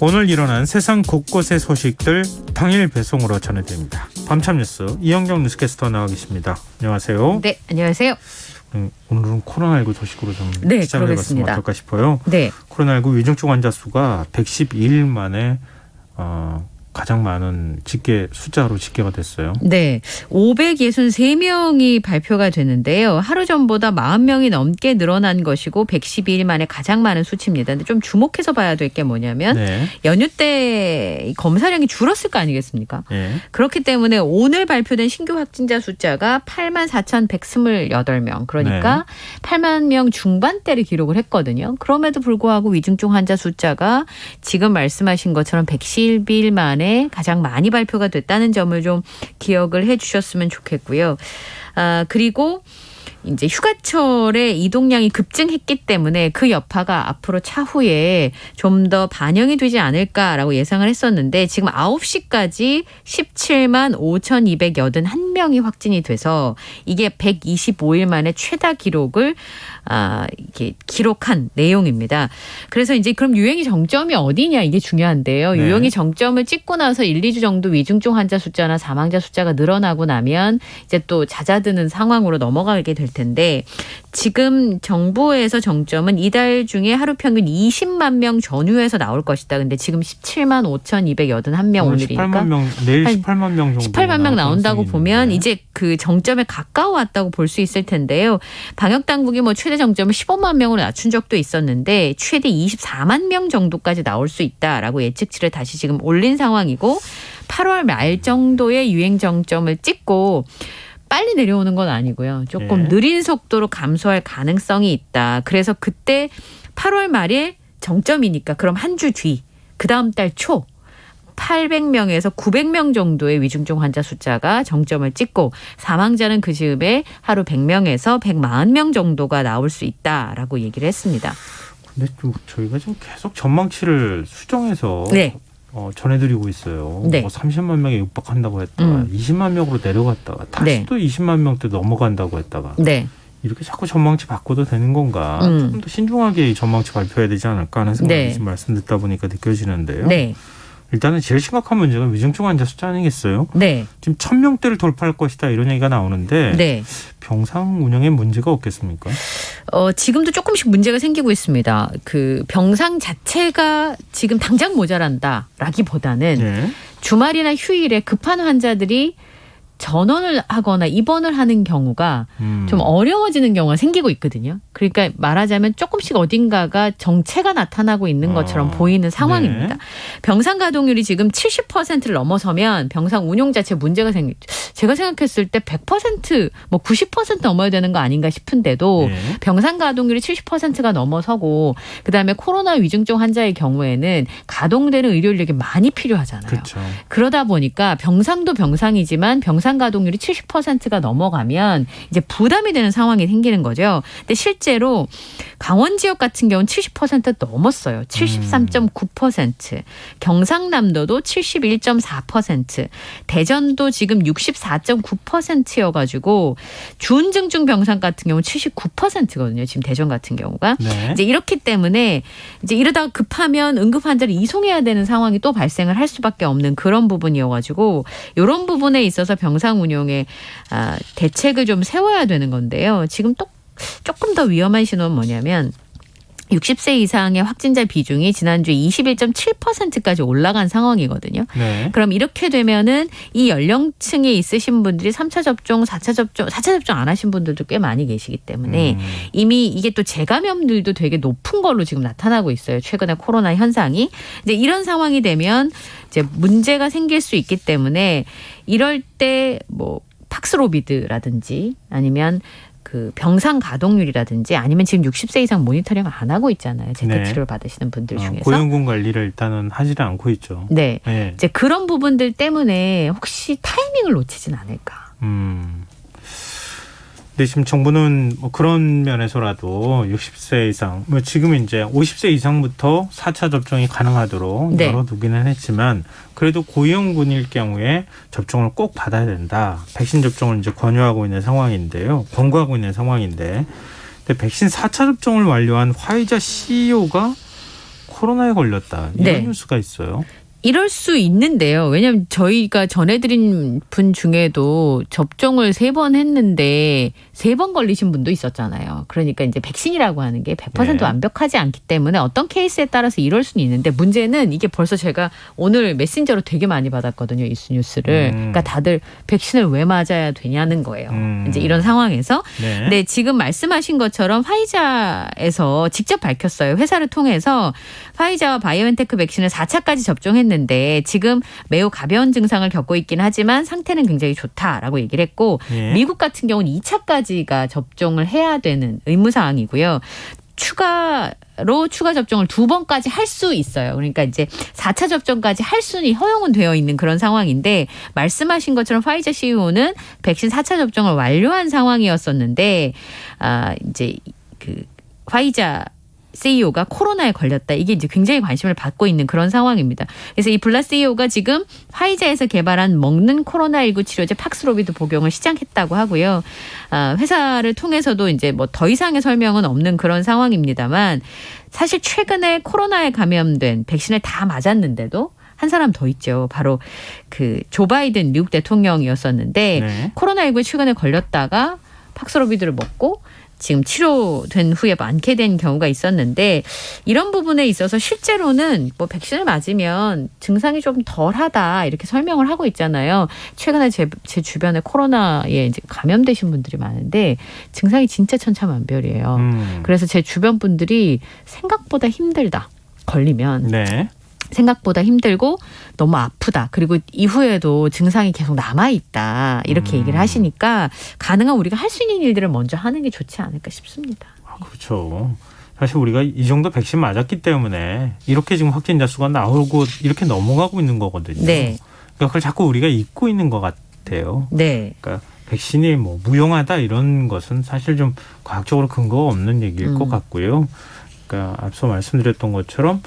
오늘 일어난 세상 곳곳의 소식들 당일 배송으로 전해드립니다. 밤참 뉴스 이영경 뉴스캐스터 나와 계십니다. 안녕하세요.
네, 안녕하세요.
오늘은 코로나19 소식으로 좀
네,
시작을 해봤으면 어떨까 싶어요.
네.
코로나19 위중증 환자 수가 112일 만에 가장 많은 숫자로 집계가 됐어요.
네. 563명이 발표가 되는데요. 하루 전보다 40명이 넘게 늘어난 것이고 112일 만에 가장 많은 수치입니다. 근데 좀 주목해서 봐야 될 게 뭐냐면 연휴 때 검사량이 줄었을 거 아니겠습니까? 그렇기 때문에 오늘 발표된 신규 확진자 숫자가 84,128명. 그러니까 8만 명 중반대를 기록을 했거든요. 그럼에도 불구하고 위중증 환자 숫자가 지금 말씀하신 것처럼 112일 만에 가장 많이 발표가 됐다는 점을 좀 기억을 해 주셨으면 좋겠고요. 그리고 이제 휴가철에 이동량이 급증했기 때문에 그 여파가 앞으로 차후에 좀 더 반영이 되지 않을까라고 예상을 했었는데 지금 9시까지 17만 5,281명이 확진이 돼서 이게 125일 만에 최다 기록을 이렇게 기록한 내용입니다. 그래서 이제 그럼 유행의 정점이 어디냐 이게 중요한데요. 유행의 정점을 찍고 나서 1, 2주 정도 위중증 환자 숫자나 사망자 숫자가 늘어나고 나면 이제 또 잦아드는 상황으로 넘어가게 될 텐데 지금 정부에서 정점은 이달 중에 하루 평균 20만 명 전후에서 나올 것이다. 근데 지금 17만 5,281명 오늘이니까
18만 명, 내일 18만 명 정도
18만 명 나온다고 보면 이제 그 정점에 가까워왔다고 볼 수 있을 텐데요. 방역 당국이 최대 정점을 15만 명으로 낮춘 적도 있었는데 최대 24만 명 정도까지 나올 수 있다라고 예측치를 다시 지금 올린 상황이고 8월 말 정도의 유행 정점을 찍고 빨리 내려오는 건 아니고요. 조금 느린 속도로 감소할 가능성이 있다. 그래서 그때 8월 말에 정점이니까 그럼 한 주 뒤, 그 다음 달 초 800명에서 900명 정도의 위중증 환자 숫자가 정점을 찍고 사망자는 그 즈음에 하루 100명에서 140명 정도가 나올 수 있다라고 얘기를 했습니다.
근데 좀 저희가 지금 계속 전망치를 수정해서 전해드리고 있어요. 30만 명에 육박한다고 했다가 20만 명으로 내려갔다가 다시 또 20만 명대 넘어간다고 했다가 이렇게 자꾸 전망치 바꿔도 되는 건가? 조금 더 신중하게 전망치 발표해야 되지 않을까 하는 생각이 지금 말씀 듣다 보니까 느껴지는데요. 일단은 제일 심각한 문제가 위중증 환자 숫자 아니겠어요? 지금 1,000명대를 돌파할 것이다 이런 얘기가 나오는데 병상 운영에 문제가 없겠습니까?
지금도 조금씩 문제가 생기고 있습니다. 그 병상 자체가 지금 당장 모자란다라기보다는 주말이나 휴일에 급한 환자들이 전원을 하거나 입원을 하는 경우가 좀 어려워지는 경우가 생기고 있거든요. 그러니까 말하자면 조금씩 어딘가가 정체가 나타나고 있는 것처럼 보이는 상황입니다. 병상 가동률이 지금 70%를 넘어서면 병상 운용 자체에 문제가 생기죠. 제가 생각했을 때 100% 90% 넘어야 되는 거 아닌가 싶은데도 병상 가동률이 70%가 넘어서고 그다음에 코로나 위중증 환자의 경우에는 가동되는 의료 인력이 많이 필요하잖아요. 그러다 보니까 병상도 병상이지만 병상 병상 가동률이 70%가 넘어가면 이제 부담이 되는 상황이 생기는 거죠. 근데 실제로 강원 지역 같은 경우는 70% 넘었어요. 73.9%. 경상남도도 71.4%. 대전도 지금 64.9%여가지고 준증중 병상 같은 경우는 79%거든요. 지금 대전 같은 경우가.
네.
이제 이렇기 때문에 이제 이러다가 급하면 응급 환자를 이송해야 되는 상황이 또 발생을 할 수밖에 없는 그런 부분이어가지고 이런 부분에 있어서 병상 운용에 대책을 좀 세워야 되는 건데요. 지금 또 조금 더 위험한 신호는 뭐냐면 60세 이상의 확진자 비중이 지난주에 21.7%까지 올라간 상황이거든요.
네.
그럼 이렇게 되면은 이 연령층에 있으신 분들이 3차 접종, 4차 접종 안 하신 분들도 꽤 많이 계시기 때문에 이미 이게 또 재감염률도 되게 높은 걸로 지금 나타나고 있어요. 최근에 코로나 현상이. 이제 이런 상황이 되면 이제 문제가 생길 수 있기 때문에 이럴 때 뭐 팍스로비드라든지 아니면 그 병상 가동률이라든지 아니면 지금 60세 이상 모니터링 안 하고 있잖아요. 재택치료를 받으시는 분들 중에서.
고용군 관리를 일단은 하지를 않고 있죠.
네. 이제 그런 부분들 때문에 혹시 타이밍을 놓치진 않을까.
근데 지금 정부는 뭐 그런 면에서라도 60세 이상, 뭐 지금 이제 50세 이상부터 4차 접종이 가능하도록 열어두기는 했지만 그래도 고위험군일 경우에 접종을 꼭 받아야 된다. 백신 접종을 이제 권유하고 있는 상황인데요. 권고하고 있는 상황인데, 근데 백신 4차 접종을 완료한 화이자 CEO가 코로나에 걸렸다. 이런 뉴스가 있어요.
이럴 수 있는데요. 왜냐하면 저희가 전해드린 분 중에도 접종을 3번 했는데 3번 걸리신 분도 있었잖아요. 그러니까 이제 백신이라고 하는 게 100% 완벽하지 않기 때문에 어떤 케이스에 따라서 이럴 수는 있는데 문제는 이게 벌써 제가 오늘 메신저로 되게 많이 받았거든요. 이 뉴스를. 그러니까 다들 백신을 왜 맞아야 되냐는 거예요. 이제 이런 상황에서. 근데 지금 말씀하신 것처럼 화이자에서 직접 밝혔어요. 회사를 통해서 화이자와 바이오엔테크 백신을 4차까지 접종했는데 지금 매우 가벼운 증상을 겪고 있긴 하지만 상태는 굉장히 좋다라고 얘기를 했고 미국 같은 경우는 2차까지가 접종을 해야 되는 의무사항이고요. 추가로 추가 접종을 2번까지 할 수 있어요. 그러니까 이제 4차 접종까지 할 수는 허용은 되어 있는 그런 상황인데 말씀하신 것처럼 화이자 CEO는 백신 4차 접종을 완료한 상황이었었는데 이제 그 화이자 CEO가 코로나에 걸렸다. 이게 이제 굉장히 관심을 받고 있는 그런 상황입니다. 그래서 이 블라 CEO가 지금 화이자에서 개발한 먹는 코로나19 치료제 팍스로비드 복용을 시작했다고 하고요. 회사를 통해서도 이제 뭐 더 이상의 설명은 없는 그런 상황입니다만 사실 최근에 코로나에 감염된 백신을 다 맞았는데도 한 사람 더 있죠. 바로 그 조 바이든 미국 대통령이었었는데 코로나19에 최근에 걸렸다가 팍스로비드를 먹고 지금 치료된 후에 많게 된 경우가 있었는데 이런 부분에 있어서 실제로는 뭐 백신을 맞으면 증상이 좀 덜하다 이렇게 설명을 하고 있잖아요. 최근에 제 주변에 코로나에 이제 감염되신 분들이 많은데 증상이 진짜 천차만별이에요. 그래서 제 주변 분들이 생각보다 힘들다. 걸리면. 생각보다 힘들고 너무 아프다. 그리고 이후에도 증상이 계속 남아있다. 이렇게 얘기를 하시니까 가능한 우리가 할 수 있는 일들을 먼저 하는 게 좋지 않을까 싶습니다.
그렇죠. 사실 우리가 이 정도 백신 맞았기 때문에 이렇게 지금 확진자 수가 나오고 이렇게 넘어가고 있는 거거든요. 그러니까 그걸 자꾸 우리가 잊고 있는 것 같아요. 그러니까 백신이 뭐 무용하다 이런 것은 사실 좀 과학적으로 근거가 없는 얘기일 것 같고요. 그러니까 앞서 말씀드렸던 것처럼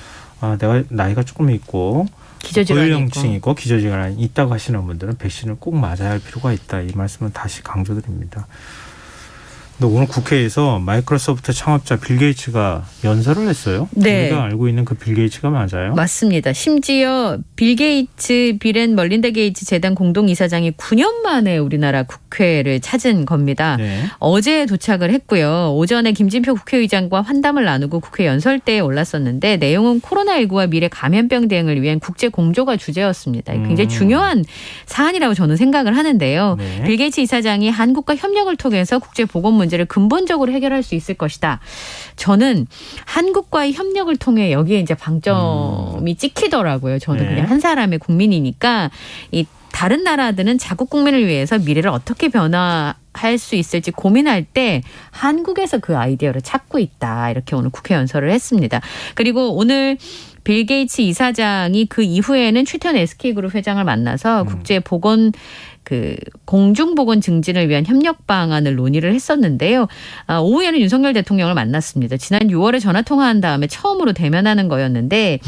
내가 나이가 조금 있고 고연령층이 있고 기저질환이 있다고 하시는 분들은 백신을 꼭 맞아야 할 필요가 있다. 이 말씀은 다시 강조드립니다. 근데 오늘 국회에서 마이크로소프트 창업자 빌 게이츠가 연설을 했어요. 우리가 알고 있는 그 빌 게이츠가 맞아요?
맞습니다. 심지어 빌 게이츠, 빌 앤 멀린다 게이츠 재단 공동이사장이 9년 만에 우리나라 국회를 찾은 겁니다. 어제 도착을 했고요. 오전에 김진표 국회의장과 환담을 나누고 국회 연설대에 올랐었는데 내용은 코로나19와 미래 감염병 대응을 위한 국제 공조가 주제였습니다. 굉장히 중요한 사안이라고 저는 생각을 하는데요. 빌 게이츠 이사장이 한국과 협력을 통해서 국제 보건 문제를 근본적으로 해결할 수 있을 것이다. 저는 한국과의 협력을 통해 여기에 이제 방점이 찍히더라고요. 저는 그냥 한 사람의 국민이니까 이 다른 나라들은 자국 국민을 위해서 미래를 어떻게 변화할 수 있을지 고민할 때 한국에서 그 아이디어를 찾고 있다. 이렇게 오늘 국회 연설을 했습니다. 그리고 오늘 빌 게이츠 이사장이 그 이후에는 최태원 SK그룹 회장을 만나서 국제 보건 그 공중보건 증진을 위한 협력 방안을 논의를 했었는데요. 오후에는 윤석열 대통령을 만났습니다. 지난 6월에 전화 통화한 다음에 처음으로 대면하는 거였는데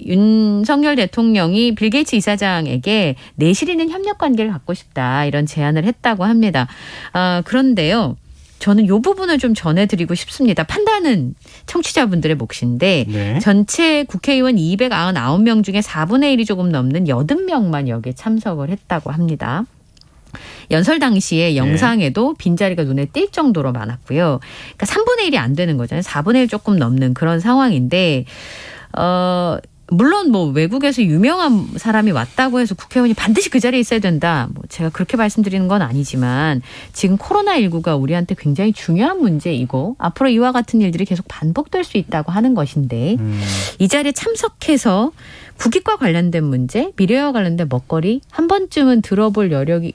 윤석열 대통령이 빌 게이츠 이사장에게 내실 있는 협력 관계를 갖고 싶다 이런 제안을 했다고 합니다. 그런데요. 저는 이 부분을 좀 전해드리고 싶습니다. 판단은 청취자분들의 몫인데 전체 국회의원 299명 중에 4분의 1이 조금 넘는 80명만 여기에 참석을 했다고 합니다. 연설 당시에 영상에도 빈자리가 눈에 띌 정도로 많았고요. 그러니까 3분의 1이 안 되는 거잖아요. 4분의 1 조금 넘는 그런 상황인데 물론 뭐 외국에서 유명한 사람이 왔다고 해서 국회의원이 반드시 그 자리에 있어야 된다. 뭐 제가 그렇게 말씀드리는 건 아니지만 지금 코로나19가 우리한테 굉장히 중요한 문제이고 앞으로 이와 같은 일들이 계속 반복될 수 있다고 하는 것인데 이 자리에 참석해서 국익과 관련된 문제, 미래와 관련된 먹거리 한 번쯤은 들어볼 여력이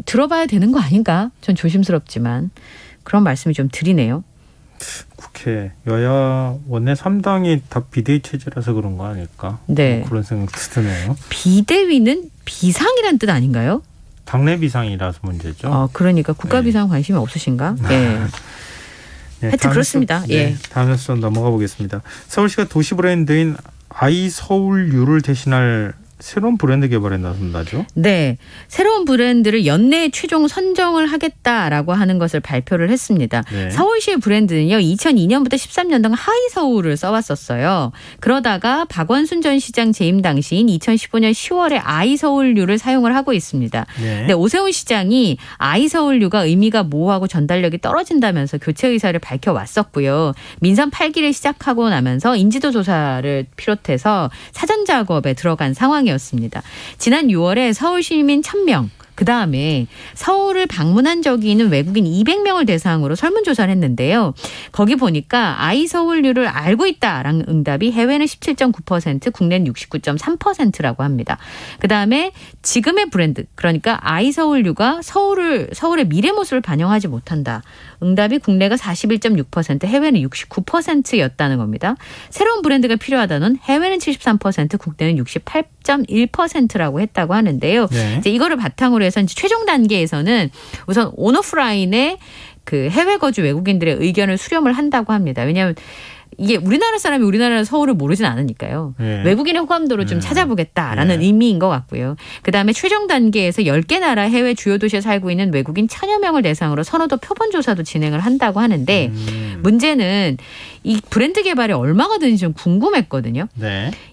들어봐야 되는 거 아닌가? 전 조심스럽지만 그런 말씀을 좀 드리네요.
국회 여야 원내 3당이 다 비대위 체제라서 그런 거 아닐까?
네.
뭐 그런 생각도 드네요.
비대위는 비상이란 뜻 아닌가요?
당내 비상이라서 문제죠.
그러니까 국가 비상 관심이 없으신가? 네. 하여튼 그렇습니다.
다음 뉴스 넘어가 보겠습니다. 서울시가 도시 브랜드인 아이서울유를 대신할 새로운 브랜드 개발에 나선다죠? 네.
새로운 브랜드를 연내에 최종 선정을 하겠다라고 하는 것을 발표를 했습니다. 서울시의 브랜드는요. 2002년부터 13년 동 하이서울을 써왔었어요. 그러다가 박원순 전 시장 재임 당시인 2015년 10월에 아이서울유를 사용을 하고 있습니다. 근데 오세훈 시장이 아이서울유가 의미가 모호하고 전달력이 떨어진다면서 교체 의사를 밝혀왔었고요. 민선 8기를 시작하고 나면서 인지도 조사를 비롯해서 사전 작업에 들어간 상황이었습니다. 지난 6월에 서울 시민 1000명, 그다음에 서울을 방문한 적이 있는 외국인 200명을 대상으로 설문조사를 했는데요. 거기 보니까 아이서울유를 알고 있다라는 응답이 해외는 17.9%, 국내는 69.3%라고 합니다. 그다음에 지금의 브랜드, 그러니까 아이서울유가 서울의 미래 모습을 반영하지 못한다. 응답이 국내가 41.6%, 해외는 69%였다는 겁니다. 새로운 브랜드가 필요하다는 해외는 73%, 국내는 68.1%라고 했다고 하는데요. 이제 이거를 바탕으로 해서 이제 최종 단계에서는 우선 온오프라인의 그 해외 거주 외국인들의 의견을 수렴을 한다고 합니다. 왜냐하면 이게 우리나라 사람이 우리나라 서울을 모르진 않으니까요. 외국인의 호감도를 좀 찾아보겠다라는 의미인 것 같고요. 그다음에 최종 단계에서 10개 나라 해외 주요 도시에 살고 있는 외국인 1000여 명을 대상으로 선호도 표본 조사도 진행을 한다고 하는데 문제는 이 브랜드 개발이 얼마가 드는지 좀 궁금했거든요.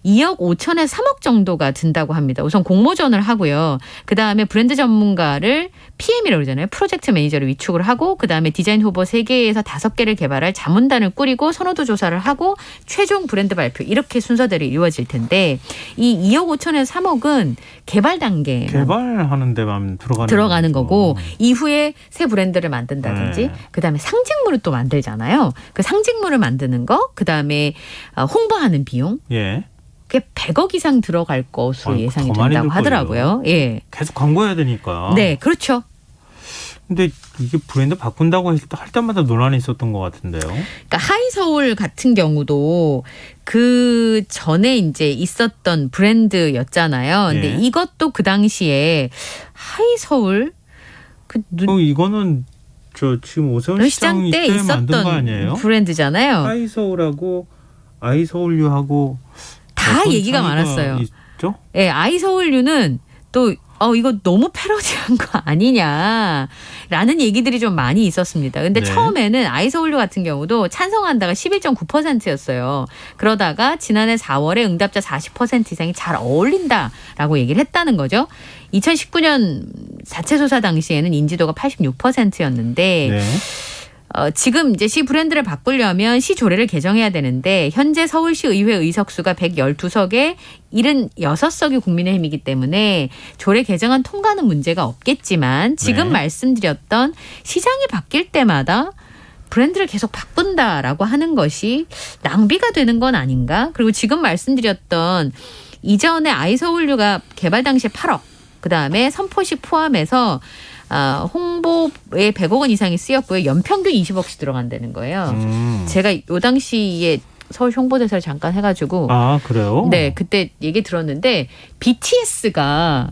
2억 5천에 3억 정도가 든다고 합니다. 우선 공모전을 하고요. 그다음에 브랜드 전문가를 PM이라고 그러잖아요. 프로젝트 매니저를 위축을 하고 그다음에 디자인 후보 3개에서 5개를 개발할 자문단을 꾸리고 선호도 조사를 하고 최종 브랜드 발표 이렇게 순서대로 이루어질 텐데 이 2억 5천에서 3억은 개발 단계
개발하는 데만
들어가는 거고 이후에 새 브랜드를 만든다든지 그다음에 상징물을 또 만들잖아요. 그 상징물을 만드는 거 그다음에 홍보하는 비용 그게 100억 이상 들어갈 것으로 예상이 된다고 하더라고요.
계속 광고해야 되니까.
네, 그렇죠.
근데 이게 브랜드 바꾼다고 할 때마다 논란이 있었던 것 같은데요.
그러니까 하이서울 같은 경우도 그 전에 이제 있었던 브랜드였잖아요. 근데 이것도 그 당시에 하이서울
이거는 지금 오세훈 시장 때 있었던 거 아니에요?
브랜드잖아요.
하이서울하고 아이서울유하고
다 얘기가 많았어요.
있죠?
네, 아이서울유는 또 이거 너무 패러디한 거 아니냐라는 얘기들이 좀 많이 있었습니다. 근데 처음에는 아이서울유 같은 경우도 찬성한다가 11.9%였어요. 그러다가 지난해 4월에 응답자 40% 이상이 잘 어울린다라고 얘기를 했다는 거죠. 2019년 자체 조사 당시에는 인지도가 86%였는데 지금 이제 시 브랜드를 바꾸려면 시 조례를 개정해야 되는데 현재 서울시 의회 의석수가 112석에 76석이 국민의힘이기 때문에 조례 개정안 통과는 문제가 없겠지만 지금 말씀드렸던 시장이 바뀔 때마다 브랜드를 계속 바꾼다라고 하는 것이 낭비가 되는 건 아닌가? 그리고 지금 말씀드렸던 이전에 아이서울유가 개발 당시에 8억 그다음에 선포식 포함해서 홍보에 100억 원 이상이 쓰였고요. 연평균 20억씩 들어간다는 거예요. 제가 요 당시에 서울 홍보대사를 잠깐 해가지고
그래요?
네, 그때 얘기 들었는데 BTS가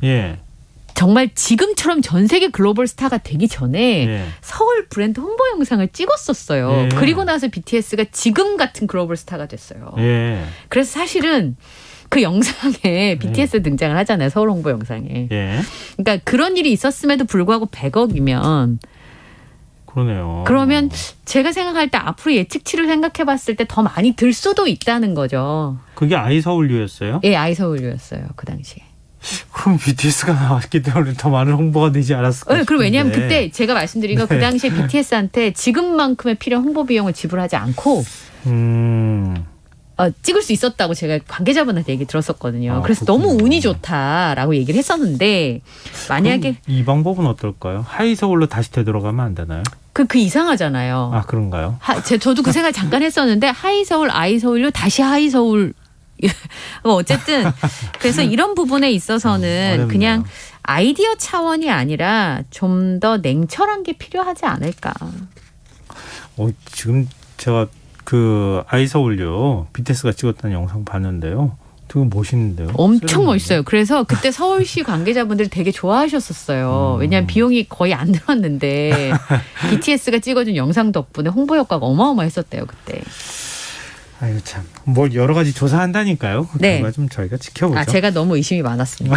정말 지금처럼 전 세계 글로벌 스타가 되기 전에
예.
서울 브랜드 홍보 영상을 찍었었어요.
예.
그리고 나서 BTS가 지금 같은 글로벌 스타가 됐어요.
예.
그래서 사실은 그 영상에 BTS 등장을 하잖아요. 서울 홍보 영상에.
예.
그러니까 그런 일이 있었음에도 불구하고 100억이면
그러네요.
그러면 제가 생각할 때 앞으로 예측치를 생각해 봤을 때 더 많이 들 수도 있다는 거죠.
그게 아이서울유였어요?
예, 아이서울유였어요. 그 당시에.
그럼 BTS가 나왔기 때문에 더 많은 홍보가 되지 않았을까
네, 그럼 왜냐하면
싶은데.
그때 제가 말씀드린 거 그 당시에 BTS한테 지금만큼의 필요한 홍보 비용을 지불하지 않고 찍을 수 있었다고 제가 관계자분한테 얘기 들었었거든요. 그래서
그렇군요.
너무 운이 좋다라고 얘기를 했었는데 만약에
이 방법은 어떨까요? 하이서울로 다시 되돌아가면 안 되나요?
그 이상하잖아요.
아, 그런가요?
저도 그 생각 잠깐 했었는데 하이서울, 아이서울로 다시 하이서울. 어쨌든 그래서 이런 부분에 있어서는
어렵네요.
그냥 아이디어 차원이 아니라 좀 더 냉철한 게 필요하지 않을까.
지금 제가 그 아이서울요 BTS가 찍었다는 영상 봤는데요. 되게 멋있는데요.
엄청 멋있어요. 그래서 그때 서울시 관계자분들이 되게 좋아하셨었어요. 왜냐하면 비용이 거의 안 들었는데 BTS가 찍어준 영상 덕분에 홍보 효과가 어마어마했었대요. 그때.
아유 참, 뭘 여러 가지 조사한다니까요.
네.
그거 좀 저희가 지켜보죠.
제가 너무 의심이 많았습니다.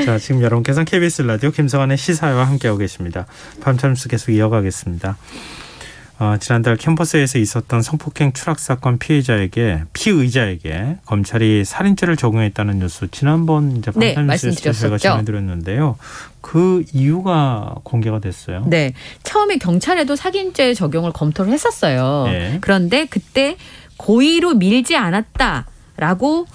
자, 지금 여러분께서는 KBS 라디오 김성환의 시사회와 함께하고 계십니다. 밤참 뉴스 계속 이어가겠습니다. 지난달 캠퍼스에서 있었던 성폭행 추락 사건 피의자에게 검찰이 살인죄를 적용했다는 뉴스 지난번 이제
네,
밤참 뉴스에서 저희가
말씀드렸었죠.
전해드렸는데요. 그 이유가 공개가 됐어요.
네, 처음에 경찰에도 살인죄 적용을 검토를 했었어요.
네.
그런데 그때 고의로 밀지 않았다라고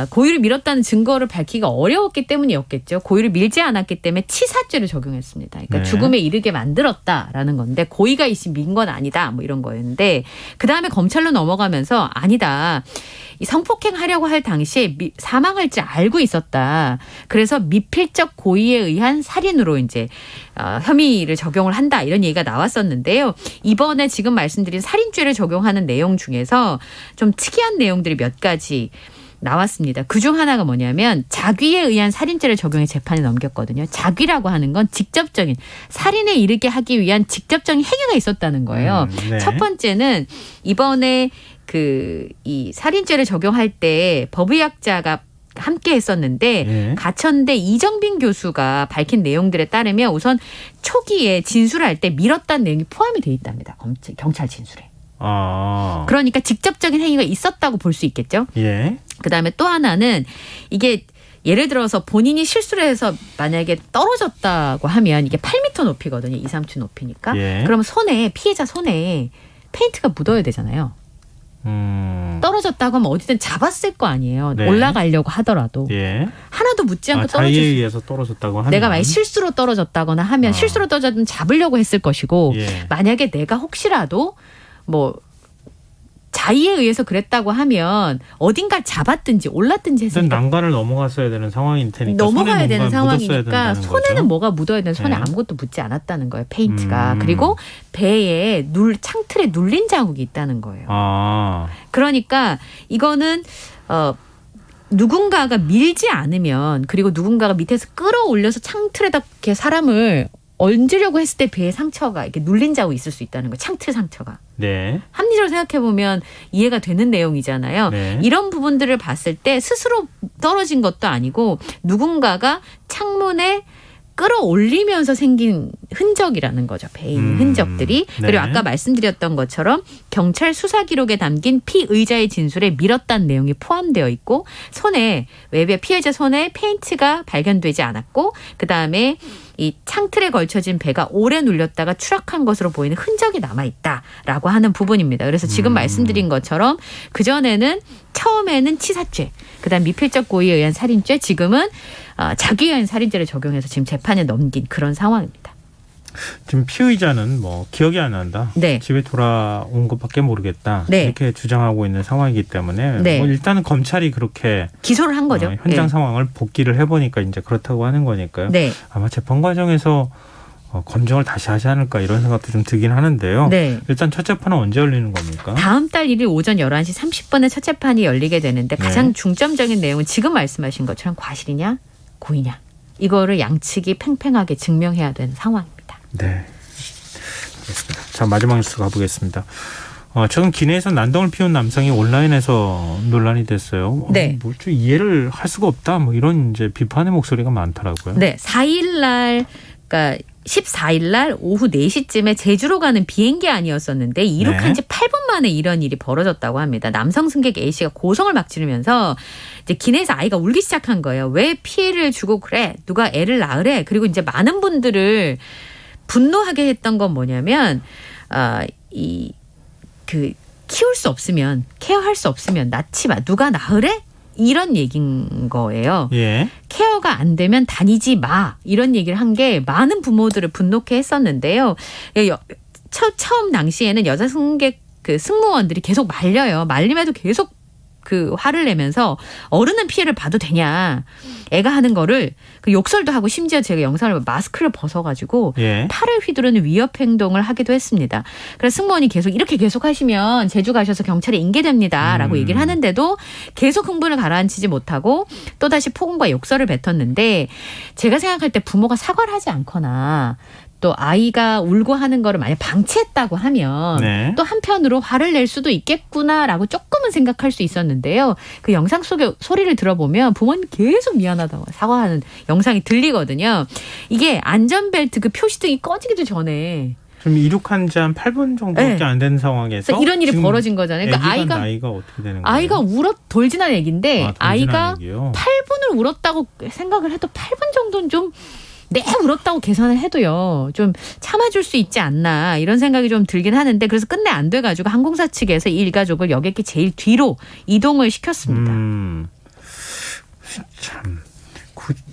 고의를 밀었다는 증거를 밝히기가 어려웠기 때문이었겠죠. 고의를 밀지 않았기 때문에 치사죄를 적용했습니다. 그러니까
네.
죽음에 이르게 만들었다라는 건데 고의가 있이 민 건 아니다 뭐 이런 거였는데 그다음에 검찰로 넘어가면서 아니다. 이 성폭행하려고 할 당시에 사망할 줄 알고 있었다. 그래서 미필적 고의에 의한 살인으로 이제 혐의를 적용을 한다 이런 얘기가 나왔었는데요. 이번에 지금 말씀드린 살인죄를 적용하는 내용 중에서 좀 특이한 내용들이 몇 가지 나왔습니다. 그중 하나가 뭐냐면 자귀에 의한 살인죄를 적용해 재판에 넘겼거든요. 자귀라고 하는 건 직접적인 살인에 이르게 하기 위한 직접적인 행위가 있었다는 거예요.
네.
첫 번째는 이번에 이 살인죄를 적용할 때 법의학자가 함께 했었는데
네.
가천대 이정빈 교수가 밝힌 내용들에 따르면 우선 초기에 진술할 때 밀었다는 내용이 포함이 돼 있답니다. 경찰 진술에. 그러니까 직접적인 행위가 있었다고 볼 수 있겠죠.
예.
그다음에 또 하나는 이게 예를 들어서 본인이 실수를 해서 만약에 떨어졌다고 하면 이게 8m 높이거든요. 2, 3층 높이니까.
예.
그러면 피해자 손에 페인트가 묻어야 되잖아요. 떨어졌다고 하면 어디든 잡았을 거 아니에요.
네.
올라가려고 하더라도.
예.
하나도 묻지 않고
자의에
떨어질
의해서 떨어졌다고 하면
내가 만약 실수로 떨어졌다거나 하면 실수로 떨어졌으면 잡으려고 했을 것이고
예.
만약에 내가 혹시라도 자의에 의해서 그랬다고 하면 어딘가 잡았든지 올랐든지 했을 때
난간을 넘어갔어야 되는 상황일 테니까
넘어가야 되는
손에 뭔가 묻었어야
상황이니까
된다는
손에는
거죠?
뭐가 묻어야 되는 손에
네.
아무것도 묻지 않았다는 거예요. 페인트가. 그리고 배에 창틀에 눌린 자국이 있다는 거예요. 그러니까 이거는 누군가가 밀지 않으면 그리고 누군가가 밑에서 끌어올려서 창틀에다 이렇게 사람을 얹으려고 했을 때 배에 상처가 이렇게 눌린 자국이 있을 수 있다는 거예요. 창틀 상처가.
네.
합리적으로 생각해보면 이해가 되는 내용이잖아요.
네.
이런 부분들을 봤을 때 스스로 떨어진 것도 아니고 누군가가 창문에 끌어올리면서 생긴 흔적이라는 거죠. 배의 흔적들이.
네.
그리고 아까 말씀드렸던 것처럼 경찰 수사 기록에 담긴 피의자의 진술에 밀었다는 내용이 포함되어 있고 피해자 손에 페인트가 발견되지 않았고 그다음에 이 창틀에 걸쳐진 배가 오래 눌렸다가 추락한 것으로 보이는 흔적이 남아있다라고 하는 부분입니다. 그래서 지금 말씀드린 것처럼 그전에는 처음에는 치사죄, 그다음 미필적 고의에 의한 살인죄, 지금은 자기에 의한 살인죄를 적용해서 지금 재판에 넘긴 그런 상황입니다.
지금 피의자는 기억이 안 난다.
네.
집에 돌아온 것밖에 모르겠다.
네.
이렇게 주장하고 있는 상황이기 때문에
네.
일단은 검찰이 그렇게
기소를 한 거죠.
현장
네.
상황을 복기를 해보니까 이제 그렇다고 하는 거니까요.
네.
아마 재판 과정에서 검증을 다시 하지 않을까 이런 생각도 좀 들긴 하는데요.
네.
일단 첫 재판은 언제 열리는 겁니까?
다음 달 1일 오전 11시 30분에 첫 재판이 열리게 되는데 가장 중점적인 내용은 지금 말씀하신 것처럼 과실이냐 고의냐 이거를 양측이 팽팽하게 증명해야 되는 상황입니다.
네. 알겠습니다. 자, 마지막 뉴스 가보겠습니다. 최근 기내에서 난동을 피운 남성이 온라인에서 논란이 됐어요.
네.
뭐 좀 이해를 할 수가 없다. 뭐 이런 이제 비판의 목소리가 많더라고요.
네, 4일날 그러니까 14일날 오후 4시쯤에 제주로 가는 비행기 아니었었는데 이륙한 지 8분 만에 이런 일이 벌어졌다고 합니다. 남성 승객 A씨가 고성을 막 지르면서 이제 기내에서 아이가 울기 시작한 거예요. 왜 피해를 주고 그래? 누가 애를 낳으래? 그리고 이제 많은 분들을 분노하게 했던 건 뭐냐면 키울 수 없으면 케어할 수 없으면 낳지 마. 누가 낳으래? 이런 얘기인 거예요.
예.
케어가 안 되면 다니지 마. 이런 얘기를 한 게 많은 부모들을 분노케 했었는데요. 처음 당시에는 여자 승객 승무원들이 계속 말려요. 말림에도 계속 화를 내면서 어른은 피해를 봐도 되냐. 애가 하는 거를 욕설도 하고 심지어 제가 영상을 마스크를 벗어가지고
예.
팔을 휘두르는 위협 행동을 하기도 했습니다. 그래서 승무원이 계속 하시면 제주 가셔서 경찰에 인계됩니다라고 얘기를 하는데도 계속 흥분을 가라앉히지 못하고 또다시 폭언과 욕설을 뱉었는데 제가 생각할 때 부모가 사과를 하지 않거나 또 아이가 울고 하는 거를 만약 방치했다고 하면
네.
또 한편으로 화를 낼 수도 있겠구나라고 조금은 생각할 수 있었는데요. 그 영상 속에 소리를 들어보면 부모님 계속 미안하다고 사과하는 영상이 들리거든요. 이게 안전벨트 표시등이 꺼지기도 전에
좀 이륙한 지 한 8분 정도밖에
네.
안 된 상황에서
이런 일이 벌어진 거잖아요. 그러니까
나이가 어떻게 되는 거예요?
아이가 돌진한 얘기인데 아이가
얘기요?
8분을 울었다고 생각을 해도 8분 정도는 좀 울었다고 계산을 해도요. 좀 참아줄 수 있지 않나 이런 생각이 좀 들긴 하는데 그래서 끝내 안 돼가지고 항공사 측에서 이 일가족을 여객기 제일 뒤로 이동을 시켰습니다.
참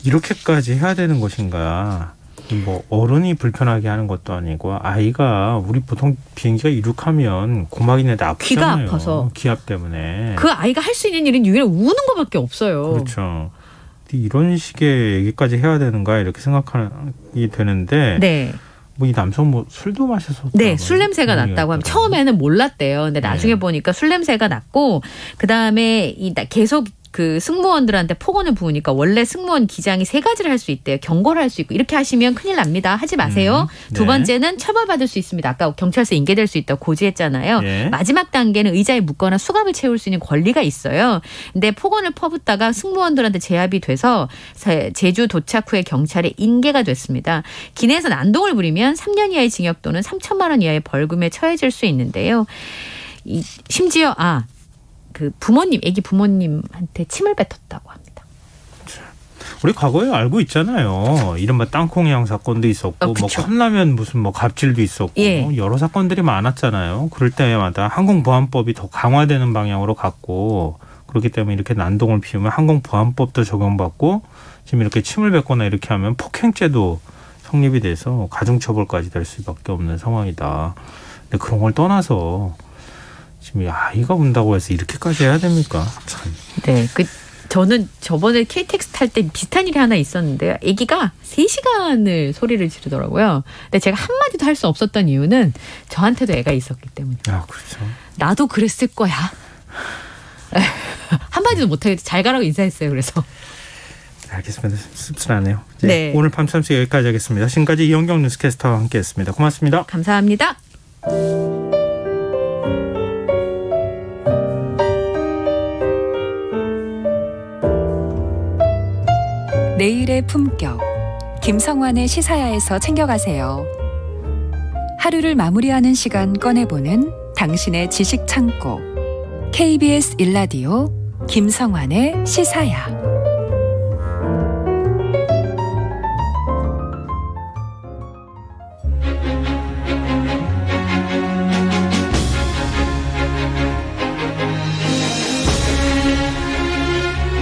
이렇게까지 해야 되는 것인가. 뭐 어른이 불편하게 하는 것도 아니고 아이가 우리 보통 비행기가 이륙하면 고막이나 아프잖아요.
귀가 아파서.
기압 때문에.
그 아이가 할 수 있는 일은 유일하게 우는 것밖에 없어요.
그렇죠. 이런 식의 얘기까지 해야 되는가 이렇게 생각이 되는데
네.
뭐 이 남성 술도 마셔서
네, 술 냄새가 났다고 하면 처음에는 몰랐대요. 근데 나중에 보니까 술 냄새가 났고 그다음에 계속 승무원들한테 폭언을 부으니까 원래 승무원 기장이 3가지를 할 수 있대요. 경고를 할 수 있고 이렇게 하시면 큰일 납니다. 하지 마세요.
네.
두 번째는 처벌받을 수 있습니다. 아까 경찰서에 인계될 수 있다고 고지했잖아요.
네.
마지막 단계는 의자에 묶거나 수갑을 채울 수 있는 권리가 있어요. 근데 폭언을 퍼붓다가 승무원들한테 제압이 돼서 제주 도착 후에 경찰에 인계가 됐습니다. 기내에서 난동을 부리면 3년 이하의 징역 또는 3천만 원 이하의 벌금에 처해질 수 있는데요. 심지어 애기 부모님한테 침을 뱉었다고 합니다.
우리 과거에 알고 있잖아요. 이른바 땅콩이양 사건도 있었고, 뭐 컵라면 무슨 갑질도 있었고,
예.
여러 사건들이 많았잖아요. 그럴 때마다 항공보안법이 더 강화되는 방향으로 갔고, 그렇기 때문에 이렇게 난동을 피우면 항공보안법도 적용받고, 지금 이렇게 침을 뱉거나 이렇게 하면 폭행죄도 성립이 돼서 가중처벌까지 될 수밖에 없는 상황이다. 근데 그런 걸 떠나서 지금 아이가 운다고 해서 이렇게까지 해야 됩니까? 참.
네, 저는 저번에 KTX 탈 때 비슷한 일이 하나 있었는데요. 아기가 3시간을 소리를 지르더라고요. 근데 제가 한마디도 할 수 없었던 이유는 저한테도 애가 있었기 때문에.
아, 그렇죠.
나도 그랬을 거야. 한마디도 못하게 잘 가라고 인사했어요. 그래서.
알겠습니다. 씁쓸하네요.
네.
오늘 밤참수 여기까지 하겠습니다. 지금까지 이현경 뉴스캐스터와 함께했습니다. 고맙습니다.
감사합니다.
내일의 품격 김성환의 시사야에서 챙겨가세요. 하루를 마무리하는 시간 꺼내보는 당신의 지식 창고 KBS 1라디오 김성환의 시사야.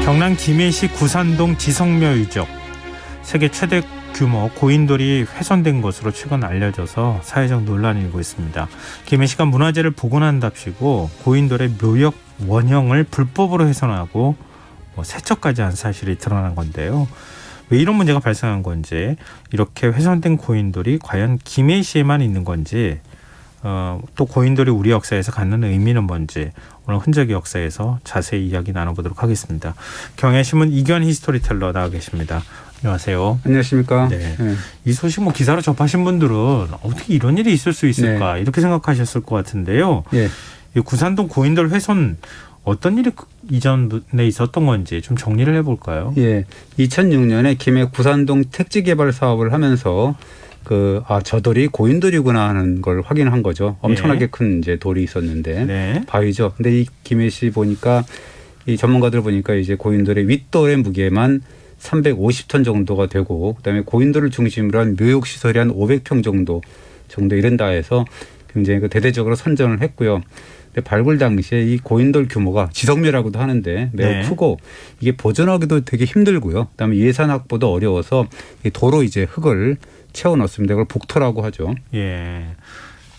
경남 김해시 구산동 지성묘 유적 세계 최대 규모 고인돌이 훼손된 것으로 최근 알려져서 사회적 논란이 일고 있습니다. 김해시가 문화재를 복원한답시고 고인돌의 묘역 원형을 불법으로 훼손하고 세척까지 한 사실이 드러난 건데요. 왜 이런 문제가 발생한 건지, 이렇게 훼손된 고인돌이 과연 김해시에만 있는 건지, 또 고인돌이 우리 역사에서 갖는 의미는 뭔지 오늘 흔적의 역사에서 자세히 이야기 나눠보도록 하겠습니다. 경향신문 이견 히스토리텔러 나와 계십니다. 안녕하세요.
안녕하십니까.
네. 이 소식 뭐 기사로 접하신 분들은 어떻게 이런 일이 있을 수 있을까 이렇게 생각하셨을 것 같은데요. 이 구산동 고인돌 훼손 어떤 일이 이전에 있었던 건지 좀 정리를 해볼까요?
2006년에 김해 구산동 택지 개발 사업을 하면서 저 돌이 고인돌이구나 하는 걸 확인한 거죠. 엄청나게 큰 이제 돌이 있었는데 바위죠. 근데 이 김해시 보니까 이 전문가들 보니까 이제 고인돌의 윗돌의 무게만 350톤 정도가 되고 그다음에 고인돌을 중심으로 한 묘욕 시설이 한 500평 정도 이른다 해서 굉장히 대대적으로 선정을 했고요. 근데 발굴 당시에 이 고인돌 규모가 지성묘라고도 하는데 매우 크고 이게 보존하기도 되게 힘들고요. 그다음에 예산 확보도 어려워서 이 도로 이제 흙을 채워 넣습니다. 이걸 복토라고 하죠.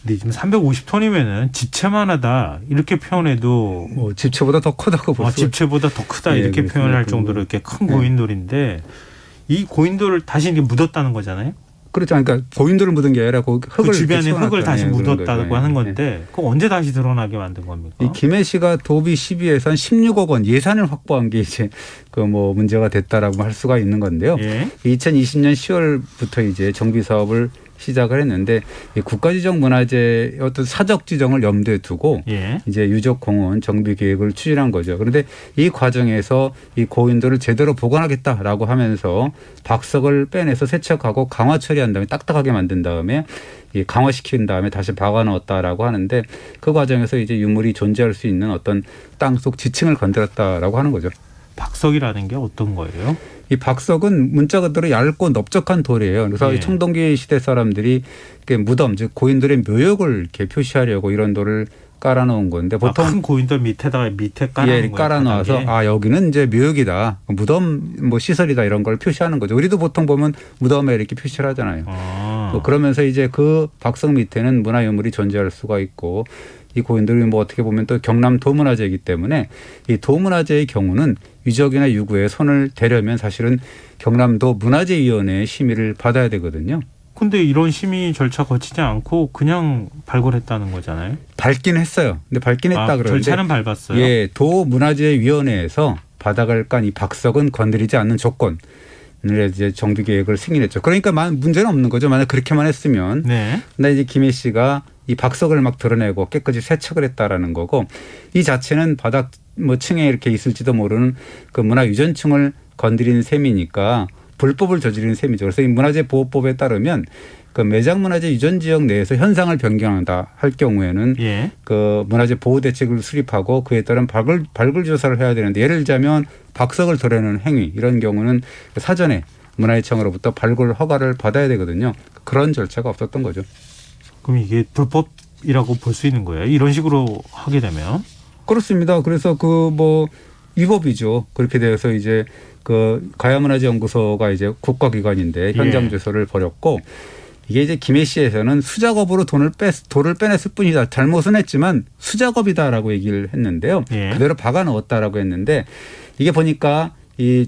근데 지금 350톤이면은 집채만 하다 이렇게 표현해도
집채보다 더 크다고 볼 수.
집채보다 더 크다 이렇게 표현할 정도로 이렇게 큰 고인돌인데 이 고인돌을 다시 이렇게 묻었다는 거잖아요.
그렇죠. 그러니까 고인돌을 묻은 게 아니라 흙을
그 주변에 흙을 다시 묻었다고 하는 건데 그거 언제 다시 드러나게 만든 겁니까?
이 김해시가 도비 12에서 한 16억 원 예산을 확보한 게 이제 문제가 됐다라고 할 수가 있는 건데요. 2020년 10월부터 이제 정비 사업을 시작을 했는데 이 국가지정문화재의 어떤 사적 지정을 염두에 두고 이제 유적공원 정비 계획을 추진한 거죠. 그런데 이 과정에서 이 고인돌을 제대로 보관하겠다라고 하면서 박석을 빼내서 세척하고 강화 처리한 다음에 딱딱하게 만든 다음에 이 강화시킨 다음에 다시 박아 넣었다라고 하는데 그 과정에서 이제 유물이 존재할 수 있는 어떤 땅속 지층을 건드렸다라고 하는 거죠.
박석이라는 게 어떤 거예요?
이 박석은 문자 그대로 얇고 넓적한 돌이에요. 그래서 청동기 시대 사람들이 무덤, 즉 고인돌의 묘역을 이렇게 표시하려고 이런 돌을 깔아놓은 건데 보통
큰 고인돌 밑에다가 밑에 깔아놓은 거예요.
깔아놓아서 여기는 이제 묘역이다, 무덤 시설이다 이런 걸 표시하는 거죠. 우리도 보통 보면 무덤에 이렇게 표시를 하잖아요. 그러면서 이제 그 박석 밑에는 문화유물이 존재할 수가 있고. 이 고인돌이 어떻게 보면 또 경남 도문화재이기 때문에 이 도문화재의 경우는 유적이나 유구에 손을 대려면 사실은 경남도 문화재위원회의 심의를 받아야 되거든요.
근데 이런 심의 절차 거치지 않고 그냥 발굴했다는 거잖아요.
밟긴 했어요. 근데 밟긴 했다 그러는데
절차는 밟았어요.
도문화재위원회에서 바닥을 깐 이 박석은 건드리지 않는 조건을 이제 정비 계획을 승인했죠. 그러니까 문제는 없는 거죠. 만약 그렇게만 했으면. 근데 이제 김해 씨가 이 박석을 막 드러내고 깨끗이 세척을 했다라는 거고 이 자체는 바닥 층에 이렇게 있을지도 모르는 그 문화유전층을 건드리는 셈이니까 불법을 저지르는 셈이죠. 그래서 이 문화재보호법에 따르면 그 매장문화재 유전지역 내에서 현상을 변경한다 할 경우에는 그 문화재보호대책을 수립하고 그에 따른 발굴 조사를 해야 되는데 예를 들자면 박석을 드러내는 행위 이런 경우는 사전에 문화재청으로부터 발굴 허가를 받아야 되거든요. 그런 절차가 없었던 거죠.
그럼 이게 불법이라고 볼 수 있는 거예요? 이런 식으로 하게 되면?
그렇습니다. 그래서 위법이죠. 그렇게 돼서 이제 가야문화재연구소가 이제 국가기관인데 현장 조사를 벌였고 이게 이제 김해시에서는 수작업으로 돌을 빼냈을 뿐이다. 잘못은 했지만 수작업이다라고 얘기를 했는데요. 그대로 박아 넣었다라고 했는데 이게 보니까 이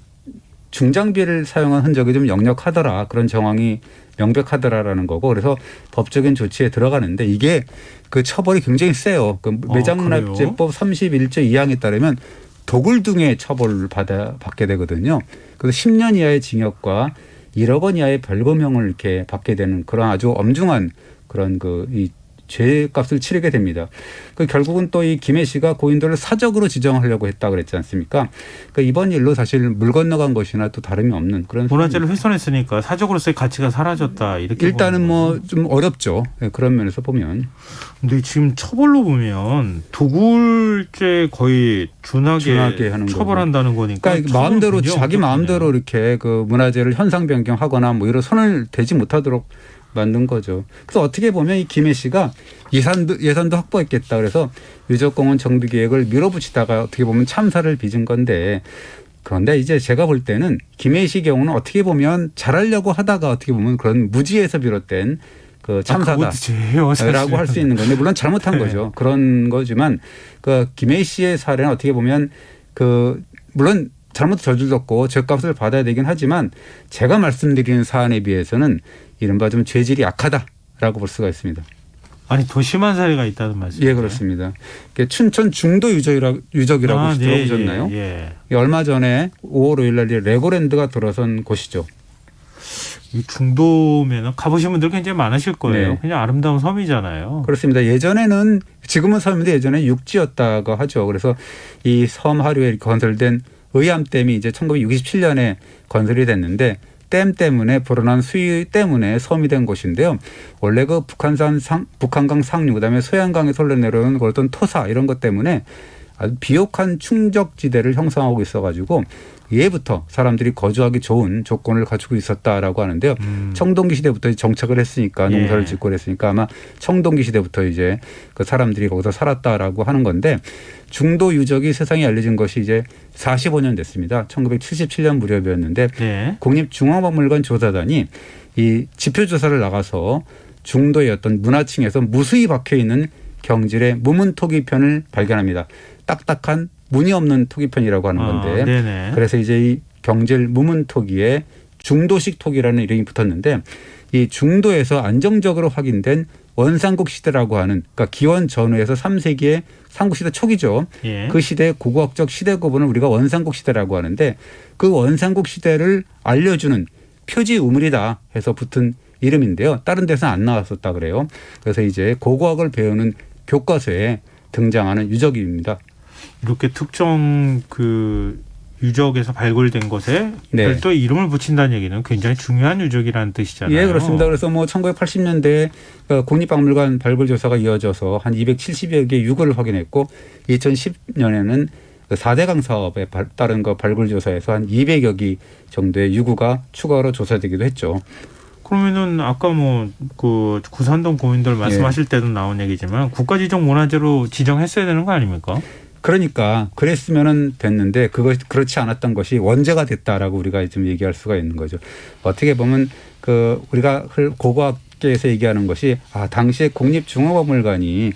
중장비를 사용한 흔적이 좀 역력하더라. 그런 정황이 명백하더라라는 거고 그래서 법적인 조치에 들어가는데 이게 그 처벌이 굉장히 세요. 매장문화재법 31조 2항에 따르면 도굴 등의 처벌을 받게 되거든요. 그래서 10년 이하의 징역과 1억 원 이하의 벌금형을 이렇게 받게 되는 그런 아주 엄중한 그런 이 죄값을 치르게 됩니다. 결국은 또 이 김해 씨가 고인돌을 사적으로 지정하려고 했다 그랬지 않습니까? 이번 일로 사실 물 건너간 것이나 또 다름이 없는 그런
문화재를 훼손했으니까 사적으로서의 가치가 사라졌다 이렇게
일단은 좀 어렵죠. 그런 면에서 보면.
근데 지금 처벌로 보면 도굴죄 거의 준하게 하는 처벌한다는 거니까.
그러니까 마음대로 자기 마음대로 이렇게 문화재를 현상 변경하거나 이런 손을 대지 못하도록 만든 거죠. 그래서 어떻게 보면 이 김해 씨가 예산도 확보했겠다. 그래서 유적공원 정비 계획을 밀어붙이다가 어떻게 보면 참사를 빚은 건데 그런데 이제 제가 볼 때는 김해 씨 경우는 어떻게 보면 잘하려고 하다가 어떻게 보면 그런 무지에서 비롯된 참사다라고 할 수 있는 건데 물론 잘못한 거죠. 그런 거지만 김해 씨의 사례는 어떻게 보면 물론 잘못 저질렀고 죄값을 받아야 되긴 하지만 제가 말씀드리는 사안에 비해서는 이른바 좀 죄질이 약하다라고 볼 수가 있습니다.
아니 더 심한 사례가 있다는 말씀이에요?
예, 그렇습니다. 춘천 중도 유적이라고 혹시 들어보셨나요? 얼마 전에 5월 5일 날 레고랜드가 들어선 곳이죠.
이 중도면은 가보신 분들 굉장히 많으실 거예요.
네.
그냥 아름다운 섬이잖아요.
그렇습니다. 예전에는 지금은 섬인데 예전에 육지였다고 하죠. 그래서 이 섬 하류에 건설된 의암댐이 이제 1967년에 건설이 됐는데 댐 때문에 불어난 수위 때문에 섬이 된 곳인데요. 원래 그 북한강 상류 그다음에 소양강에서 흘러내려오는 어떤 토사 이런 것 때문에 아주 비옥한 충적지대를 형성하고 있어가지고 예부터 사람들이 거주하기 좋은 조건을 갖추고 있었다라고 하는데요. 청동기 시대부터 정착을 했으니까 농사를 짓고 그랬으니까 아마 청동기 시대부터 이제 그 사람들이 거기서 살았다라고 하는 건데 중도 유적이 세상에 알려진 것이 이제 45년 됐습니다. 1977년 무렵이었는데 국립중앙박물관 조사단이 이 지표 조사를 나가서 중도의 어떤 문화층에서 무수히 박혀 있는 경질의 무문토기편을 발견합니다. 딱딱한 문이 없는 토기편이라고 하는 건데 그래서 이제 이 경질 무문토기에 중도식 토기라는 이름이 붙었는데 이 중도에서 안정적으로 확인된 원삼국 시대라고 하는 그러니까 기원 전후에서 3세기의 삼국시대 초기죠. 그 시대의 고고학적 시대 구분을 우리가 원삼국 시대라고 하는데 그 원삼국 시대를 알려주는 표지 우물이다 해서 붙은 이름인데요. 다른 데서는 안 나왔었다 그래요. 그래서 이제 고고학을 배우는 교과서에 등장하는 유적입니다.
이렇게 특정 그 유적에서 발굴된 것에 별도의 이름을 붙인다는 얘기는 굉장히 중요한 유적이라는 뜻이잖아요.
예, 그렇습니다. 그래서 뭐 1980년대에 국립박물관 발굴 조사가 이어져서 한 270여 개의 유구를 확인했고 2010년에는 4대강 사업에 따른 그 발굴 조사에서 한 200여 개 정도의 유구가 추가로 조사되기도 했죠.
그러면은 아까 뭐 그 구산동 고인돌 말씀하실 때도 나온 얘기지만 국가지정 문화재로 지정했어야 되는 거 아닙니까?
그러니까 그랬으면은 됐는데 그것이 그렇지 않았던 것이 원죄가 됐다라고 우리가 좀 얘기할 수가 있는 거죠. 어떻게 보면 그 우리가 고고학계에서 얘기하는 것이 당시에 국립중앙박물관이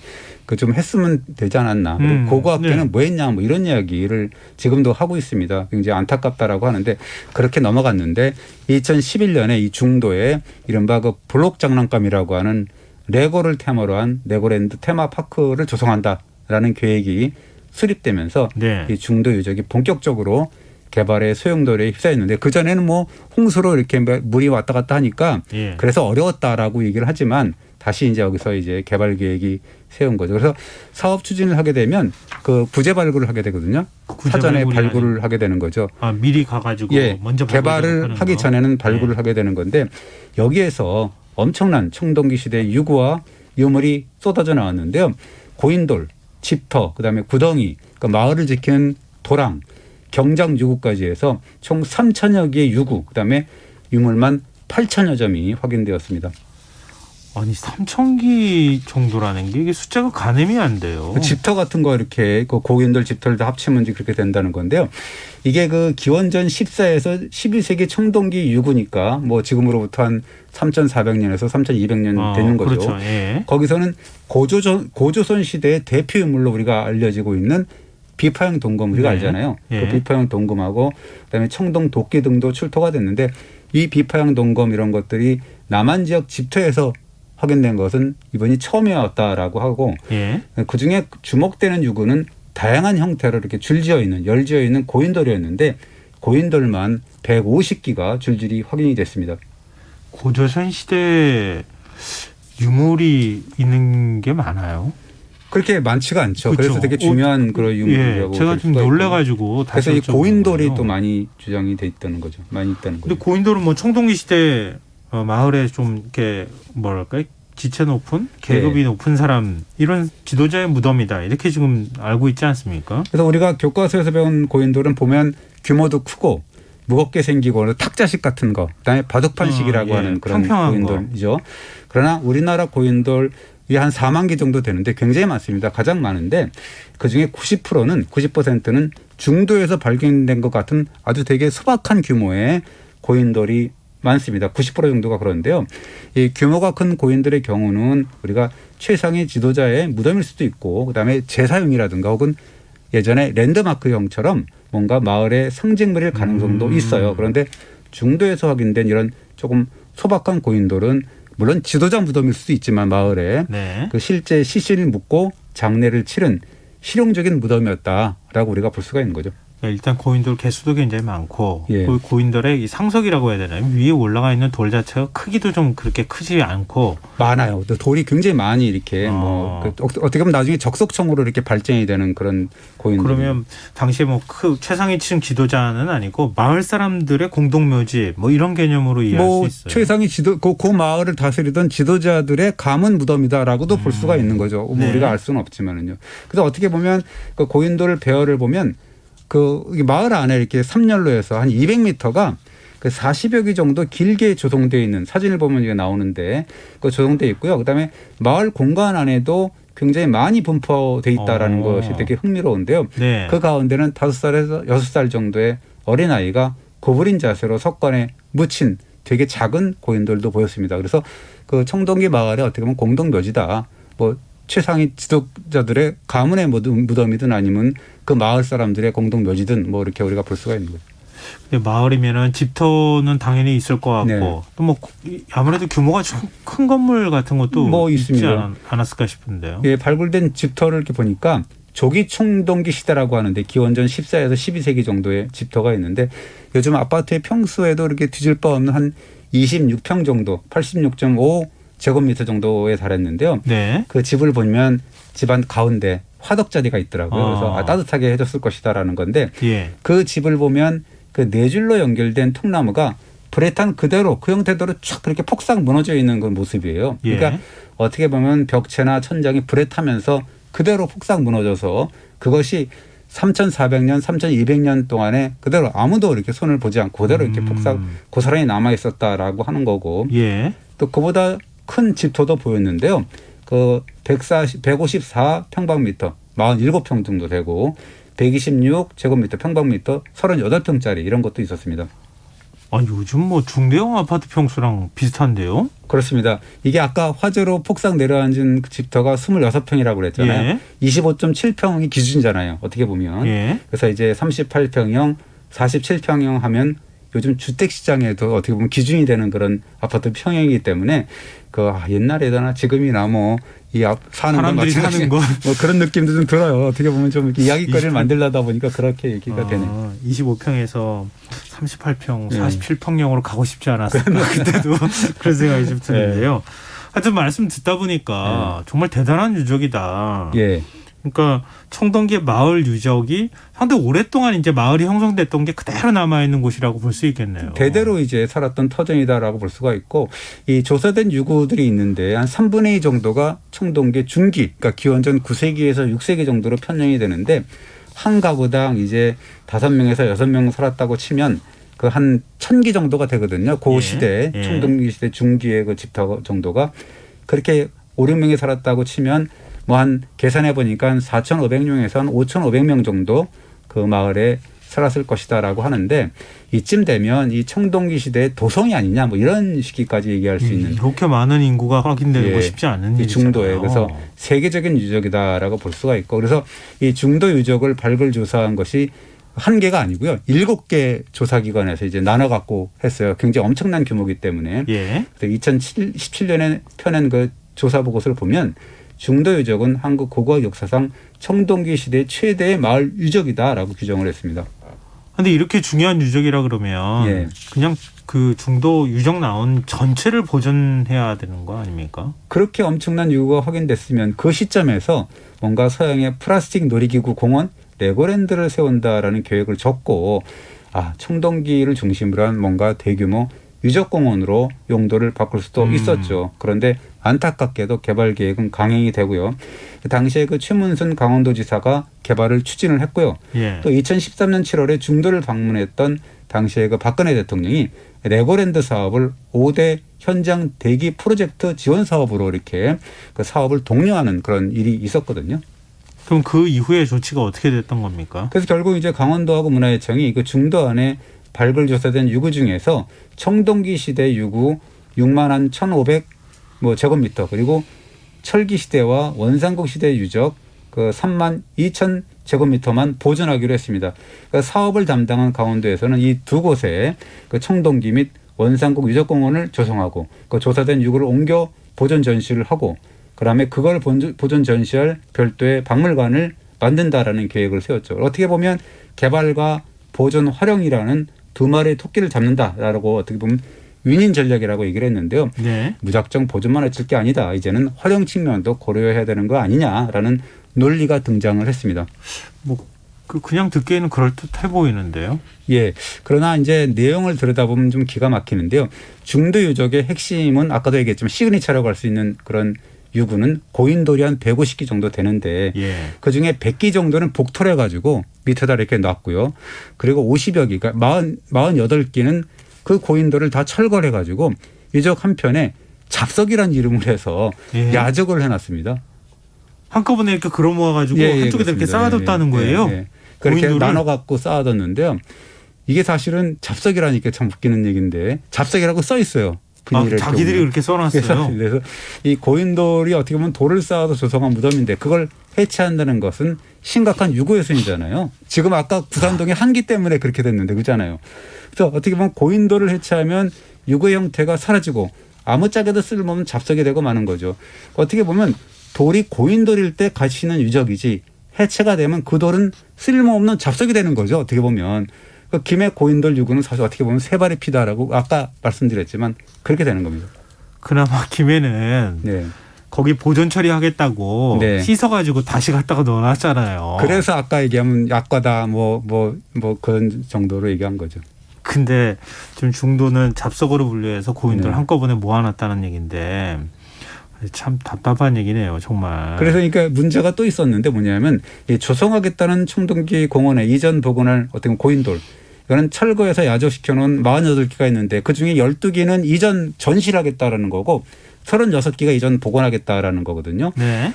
그 좀 했으면 되지 않았나. 그리고 고고학계는 뭐 했냐 뭐 이런 이야기를 지금도 하고 있습니다. 굉장히 안타깝다라고 하는데 그렇게 넘어갔는데 2011년에 이 중도에 이른바 그 블록 장난감이라고 하는 레고를 테마로 한 레고랜드 테마파크를 조성한다라는 계획이 수립되면서 이 중도 유적이 본격적으로 개발의 소용돌이에 휩싸였는데 그전에는 뭐 홍수로 이렇게 물이 왔다 갔다 하니까 그래서 어려웠다라고 얘기를 하지만 다시 이제 여기서 이제 개발 계획이 세운 거죠. 그래서 사업 추진을 하게 되면 그 부재 발굴을 하게 되거든요. 사전에 발굴을 하게 되는 거죠.
미리 가가지고 먼저
개발을 하기 전에는 발굴을 하게 되는 건데 여기에서 엄청난 청동기 시대의 유구와 유물이 쏟아져 나왔는데요. 고인돌, 집터, 그다음에 구덩이, 그러니까 마을을 지키는 도랑, 경장 유구까지 해서 총 3천여 개의 유구, 그다음에 유물만 8천여 점이 확인되었습니다.
아니 3,000기 정도라는 게 이게 숫자가 가늠이 안 돼요.
집터 같은 거 이렇게 그 고인돌 집터를 다 합치면 그렇게 된다는 건데요. 이게 그 기원전 14에서 11세기 청동기 유구니까 뭐 지금으로부터 한 3,400년에서 3,200년 되는 거죠.
그렇죠.
거기서는 고조선 시대의 대표 유물로 우리가 알려지고 있는 비파형 동검 우리가 알잖아요. 그 비파형 동검하고 그다음에 청동 도끼 등도 출토가 됐는데 이 비파형 동검 이런 것들이 남한 지역 집터에서 확인된 것은 이번이 처음이었다라고 하고 그중에 주목되는 유구는 다양한 형태로 이렇게 줄지어 있는 열지어 있는 고인돌이었는데 고인돌만 150기가 줄줄이 확인이 됐습니다.
고조선 시대 유물이 있는 게 많아요?
그렇게 많지가 않죠.
그렇죠.
그래서 되게 중요한 그런 유물이라고.
제가 좀 놀래가지고
그래서 이 고인돌이 또 많이 주장이 돼 있다는 거죠. 많이 있다는 거죠.
근데 고인돌은 뭐 청동기 시대 마을에 좀 이렇게 뭐랄까 지체 높은 계급이 높은 사람 이런 지도자의 무덤이다 이렇게 지금 알고 있지 않습니까?
그래서 우리가 교과서에서 배운 고인돌은 보면 규모도 크고 무겁게 생기고 탁자식 같은 거, 그다음에 바둑판식이라고 하는 그런 고인돌이죠. 그러나 우리나라 고인돌이 한 4만 개 정도 되는데 굉장히 많습니다. 가장 많은데 그중에 90%는 중도에서 발견된 것 같은 아주 되게 소박한 규모의 고인돌이 많습니다. 90% 정도가 그런데요. 이 규모가 큰 고인들의 경우는 우리가 최상위 지도자의 무덤일 수도 있고 그다음에 제사용이라든가 혹은 예전에 랜드마크형처럼 뭔가 마을의 상징물일 가능성도 있어요. 그런데 중도에서 확인된 이런 조금 소박한 고인돌은 물론 지도자 무덤일 수도 있지만 마을에 그 실제 시신을 묻고 장례를 치른 실용적인 무덤이었다라고 우리가 볼 수가 있는 거죠.
일단 고인돌 개수도 굉장히 많고
예.
그 고인돌의 이 상석이라고 해야 되나요? 위에 올라가 있는 돌 자체가 크기도 좀 그렇게 크지 않고
많아요. 돌이 굉장히 많이 이렇게 어떻게 보면 나중에 적석청으로 이렇게 발전이 되는 그런 고인돌.
그러면 당시에 뭐 최상위층 지도자는 아니고 마을 사람들의 공동묘지 뭐 이런 개념으로 이해할 수 있어요.
최상위 그 마을을 다스리던 지도자들의 가문 무덤이다라고도 볼 수가 있는 거죠. 뭐
네.
우리가 알 수는 없지만은요. 그래서 어떻게 보면 그 고인돌 배열을 보면 그 마을 안에 이렇게 삼열로에서 한 200m가 그 40여 기 정도 길게 조성되어 있는 사진을 보면 이게 나오는데 그 조성되어 있고요. 그다음에 마을 공간 안에도 굉장히 많이 분포되어 있다라는 것이 되게 흥미로운데요.
네.
그 가운데는 5살에서 6살 정도의 어린아이가 구부린 자세로 석관에 묻힌 되게 작은 고인돌도 보였습니다. 그래서 그 청동기 마을에 어떻게 보면 공동묘지다. 뭐 최상위 지도자들의 가문의 무덤이든 아니면 그 마을 사람들의 공동묘지든 뭐 이렇게 우리가 볼 수가 있는 거죠.
근데 마을이면은 집터는 당연히 있을 것 같고
네.
또 뭐 아무래도 규모가 좀 큰 건물 같은 것도
뭐
있지
있습니다.
않았을까 싶은데요.
예, 발굴된 집터를 이렇게 보니까 조기 청동기 시대라고 하는데 기원전 14에서 12세기 정도의 집터가 있는데 요즘 아파트의 평수에도 이렇게 뒤질 바 없는 한 26평 정도, 86.5 제곱미터 정도에 달했는데요.
네.
그 집을 보면 집안 가운데 화덕자리가 있더라고요. 그래서 따뜻하게 해줬을 것이다라는 건데
예.
그 집을 보면 그 네 줄로 연결된 통나무가 불에 탄 그대로 그 형태대로 쫙 그렇게 폭삭 무너져 있는 그 모습이에요. 그러니까
예.
어떻게 보면 벽체나 천장이 불에 타면서 그대로 폭삭 무너져서 그것이 3,400년, 3,200년 동안에 그대로 아무도 이렇게 손을 보지 않고 그대로 이렇게 폭삭 고스란히 남아 있었다라고 하는 거고.
예.
또 그보다 큰 집터도 보였는데요. 그 154 평방미터, 47평 정도 되고 126 제곱미터 평방미터 38평짜리 이런 것도 있었습니다.
요즘 뭐 중대형 아파트 평수랑 비슷한데요?
그렇습니다. 이게 아까 화재로 폭삭 내려앉은 그 집터가 26평이라고 그랬잖아요.
예.
25.7평이 기준이잖아요. 어떻게 보면.
예.
그래서 이제 38평형, 47평형 하면 요즘 주택 시장에도 어떻게 보면 기준이 되는 그런 아파트 평형이기 때문에 그 옛날에나 지금이나 뭐 이 사는
사람들이 사는 것
뭐 그런 느낌도 좀 들어요. 어떻게 보면 좀 이야기거리를 만들려다 보니까 그렇게 얘기가 되네요.
25평에서 38평,
네.
47평형으로 가고 싶지 않았을까 그때도 그런 생각이 좀 드는데요. 하여튼 말씀 듣다 보니까 정말 대단한 유적이다.
예.
그러니까 청동기 마을 유적이 상당히 오랫동안 이제 마을이 형성됐던 게 그대로 남아있는 곳이라고 볼 수 있겠네요.
대대로 이제 살았던 터전이다라고 볼 수가 있고 이 조사된 유구들이 있는데 한 3분의 2 정도가 청동기 중기, 그러니까 기원전 9세기에서 6세기 정도로 편성이 되는데 한 가구당 이제 5명에서 6명 살았다고 치면 그 한 1000기 정도가 되거든요. 그 시대 청동기 시대 중기의 그 집터 정도가 그렇게 5, 6명이 살았다고 치면 뭐 한 계산해 보니까 한 4,500명에서 한 5,500명 정도 그 마을에 살았을 것이다라고 하는데 이쯤 되면 이 청동기 시대의 도성이 아니냐 뭐 이런 시기까지 얘기할 수 있는.
이렇게 많은 인구가 확인되고 쉽지 않은 일이잖아요.
중도에 그래서 세계적인 유적이다라고 볼 수가 있고 그래서 이 중도 유적을 발굴 조사한 것이 한 개가 아니고요. 7개 조사기관에서 이제 나눠 갖고 했어요. 굉장히 엄청난 규모이기 때문에.
예.
그래서 2017년에 펴낸 그 조사 보고서를 보면 중도 유적은 한국 고고학 역사상 청동기 시대 최대의 마을 유적이다라고 규정을 했습니다.
그런데 이렇게 중요한 유적이라 그러면 그냥 그 중도 유적 나온 전체를 보존해야 되는 거 아닙니까?
그렇게 엄청난 유구가 확인됐으면 그 시점에서 뭔가 서양의 플라스틱 놀이기구 공원 레고랜드를 세운다라는 계획을 적고 청동기를 중심으로 한 뭔가 대규모 유적공원으로 용도를 바꿀 수도 있었죠. 그런데 안타깝게도 개발 계획은 강행이 되고요. 당시에 그 최문순 강원도지사가 개발을 추진을 했고요. 또 2013년 7월에 중도를 방문했던 당시에 그 박근혜 대통령이 레고랜드 사업을 5대 현장 대기 프로젝트 지원 사업으로 이렇게 그 사업을 독려하는 그런 일이 있었거든요.
그럼 그 이후에 조치가 어떻게 됐던 겁니까?
그래서 결국 이제 강원도하고 문화예청이 그 중도 안에 발굴 조사된 유구 중에서 청동기 시대 유구 6만 한 1,500 제곱미터 그리고 철기 시대와 원삼국 시대 유적 그 3만 2천 제곱미터만 보존하기로 했습니다. 그러니까 사업을 담당한 강원도에서는 이 두 곳에 그 청동기 및 원삼국 유적공원을 조성하고 그 조사된 유구를 옮겨 보존 전시를 하고 그다음에 그걸 보존 전시할 별도의 박물관을 만든다라는 계획을 세웠죠. 어떻게 보면 개발과 보존, 활용이라는 두 마리의 토끼를 잡는다라고 어떻게 보면 윈윈 전략이라고 얘기를 했는데요.
네.
무작정 보존만 해줄 게 아니다. 이제는 활용 측면도 고려해야 되는 거 아니냐라는 논리가 등장을 했습니다.
그냥 듣기에는 그럴듯해 보이는데요.
예. 그러나 이제 내용을 들여다보면 좀 기가 막히는데요. 중도 유적의 핵심은 아까도 얘기했지만 시그니처라고 할 수 있는 그런 유구는 고인돌이 한 150기 정도 되는데 그중에 100기 정도는 복토를 가지고 밑에다 이렇게 놨고요. 그리고 50여 기가 48기는 그 고인돌을 다 철거해 가지고 유적 한편에 잡석이라는 이름을 해서 야적을 해놨습니다.
한꺼번에 이렇게 걸어 모아가지고 한쪽에다 이렇게 쌓아뒀다는 거예요.
그렇게 나눠 갖고 쌓아뒀는데요. 이게 사실은 잡석이라니까 참 웃기는 얘기인데 잡석이라고 써 있어요.
자기들이 그렇게 써놨어요.
그래서 이 고인돌이 어떻게 보면 돌을 쌓아서 조성한 무덤인데 그걸 해체한다는 것은 심각한 유구훼손이잖아요. 지금 아까 구산동의 한기 때문에 그렇게 됐는데 그렇잖아요. 그래서 어떻게 보면 고인돌을 해체하면 유구의 형태가 사라지고 아무짝에도 쓸모없는 잡석이 되고 마는 거죠. 어떻게 보면 돌이 고인돌일 때 가치 있는 유적이지 해체가 되면 그 돌은 쓸모없는 잡석이 되는 거죠. 어떻게 보면. 그 김해 고인돌 유구는 사실 어떻게 보면 세 발의 피다라고 아까 말씀드렸지만 그렇게 되는 겁니다.
그나마 김해는 거기 보존 처리하겠다고 씻어가지고 다시 갖다가 넣어놨잖아요.
그래서 아까 얘기하면 약과다 뭐 그런 정도로 얘기한 거죠.
근데 지금 중도는 잡석으로 분류해서 고인돌 한꺼번에 모아놨다는 얘기인데 참 답답한 얘기네요, 정말.
그래서 그러니까 문제가 또 있었는데 뭐냐면 조성하겠다는 청동기 공원의 이전 복원할 어떤 고인돌 이거는 철거해서 야적시켜놓은 48기가 있는데 그중에 12기는 이전 전시를 하겠다라는 거고 36기가 이전 복원하겠다라는 거거든요.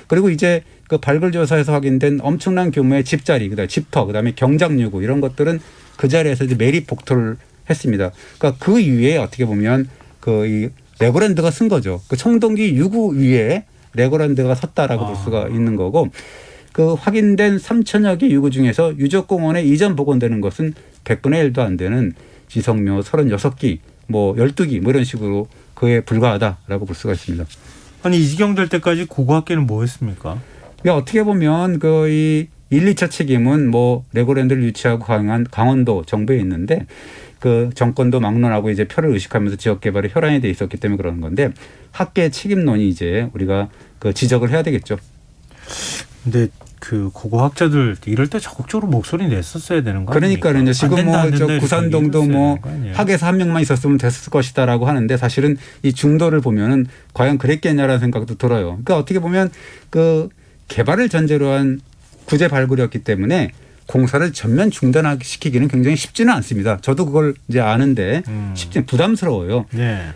그리고 이제 그 발굴조사에서 확인된 엄청난 규모의 집자리, 그다음에 집터, 그다음에 경작유구 이런 것들은 그 자리에서 이제 매립 복토를 했습니다. 그러니까 그 위에 어떻게 보면 이 레고랜드가 쓴 거죠. 그 청동기 유구 위에 레고랜드가 섰다라고 볼 수가 있는 거고 그 확인된 3천여 개 유구 중에서 유적공원에 이전 복원되는 것은 100분의 1도 안 되는 지성묘 36기, 12기 이런 식으로 그에 불과하다라고 볼 수가 있습니다.
아니 이 지경 될 때까지 고고학계는 뭐 했습니까?
어떻게 보면 이 1, 2차 책임은 레고랜드를 유치하고 강원도 정부에 있는데 그 정권도 막론하고 이제 표를 의식하면서 지역 개발에 혈안이 돼 있었기 때문에 그러는 건데 학계 책임론이 이제 우리가 그 지적을 해야 되겠죠.
근데 그 고고학자들 이럴 때 적극적으로 목소리 냈었어야 되는 거 아닙니까?
그러니까요. 지금 구산동도 학에서 한 명만 있었으면 됐을 것이다라고 하는데 사실은 이 중도를 보면은 과연 그랬겠냐라는 생각도 들어요. 그러니까 어떻게 보면 그 개발을 전제로 한 구제 발굴이었기 때문에 공사를 전면 중단시키기는 굉장히 쉽지는 않습니다. 저도 그걸 이제 아는데 쉽지 부담스러워요.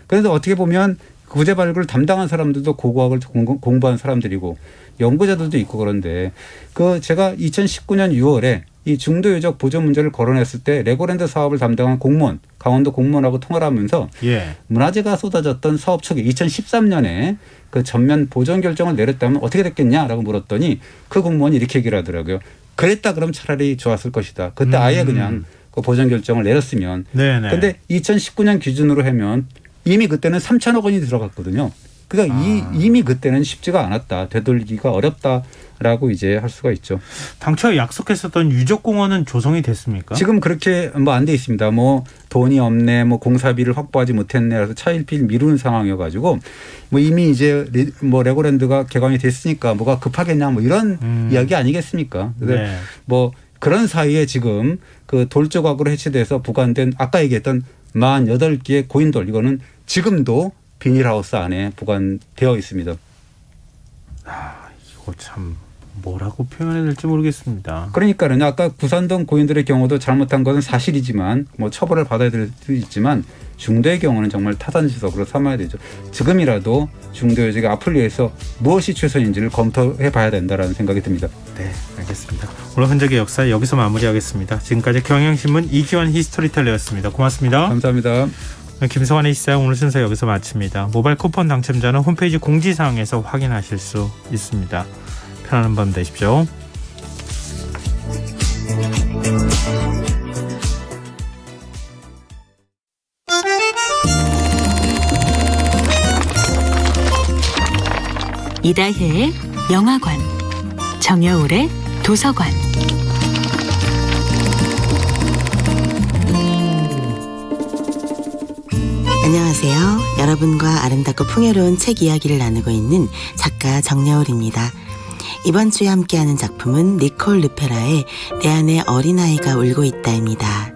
그래서 어떻게 보면 구제 발굴을 담당한 사람들도 고고학을 공부한 사람들이고 연구자들도 있고 그런데 제가 2019년 6월에 이 중도 유적 보존 문제를 거론했을 때 레고랜드 사업을 담당한 공무원, 강원도 공무원하고 통화를 하면서 문화재가 쏟아졌던 사업 초기 2013년에 그 전면 보존 결정을 내렸다면 어떻게 됐겠냐라고 물었더니 그 공무원이 이렇게 얘기를 하더라고요. 그랬다 그럼 차라리 좋았을 것이다. 그때 아예 그냥 그 보존 결정을 내렸으면. 그런데 2019년 기준으로 하면 이미 그때는 3천억 원이 들어갔거든요. 그러니까 이미 그때는 쉽지가 않았다. 되돌리기가 어렵다라고 이제 할 수가 있죠.
당초 약속했었던 유적공원은 조성이 됐습니까?
지금 그렇게 안 돼 있습니다. 돈이 없네, 공사비를 확보하지 못했네, 그래서 차일피일 미루는 상황이어가지고 이미 이제 레고랜드가 개관이 됐으니까 뭐가 급하겠냐, 이런 이야기 아니겠습니까? 그래서 그런 사이에 지금 그 돌조각으로 해체돼서 보관된 아까 얘기했던 48기의 고인돌 이거는 지금도 비닐하우스 안에 보관되어 있습니다.
이거 참 뭐라고 표현해야 될지 모르겠습니다.
그러니까는 아까 구산동 고인돌의 경우도 잘못한 것은 사실이지만 처벌을 받아야 될 수 있지만 중도의 경우는 정말 타산지석으로 삼아야 되죠. 지금이라도 중도 유적이 앞을 위해서 무엇이 최선인지를 검토해 봐야 된다는 생각이 듭니다.
네, 알겠습니다. 오늘 흔적의 역사 여기서 마무리하겠습니다. 지금까지 경향신문 이기환 히스토리텔러였습니다. 고맙습니다.
감사합니다.
김성환의 시사 오늘 순서 여기서 마칩니다. 모바일 쿠폰 당첨자는 홈페이지 공지사항에서 확인하실 수 있습니다. 편안한 밤 되십시오.
이다혜의 영화관, 정여울의
도서관.
안녕하세요. 여러분과 아름답고 풍요로운 책 이야기를 나누고 있는 작가 정여울입니다. 이번 주에 함께하는 작품은 니콜 르페라의 내 안에 어린아이가 울고 있다입니다.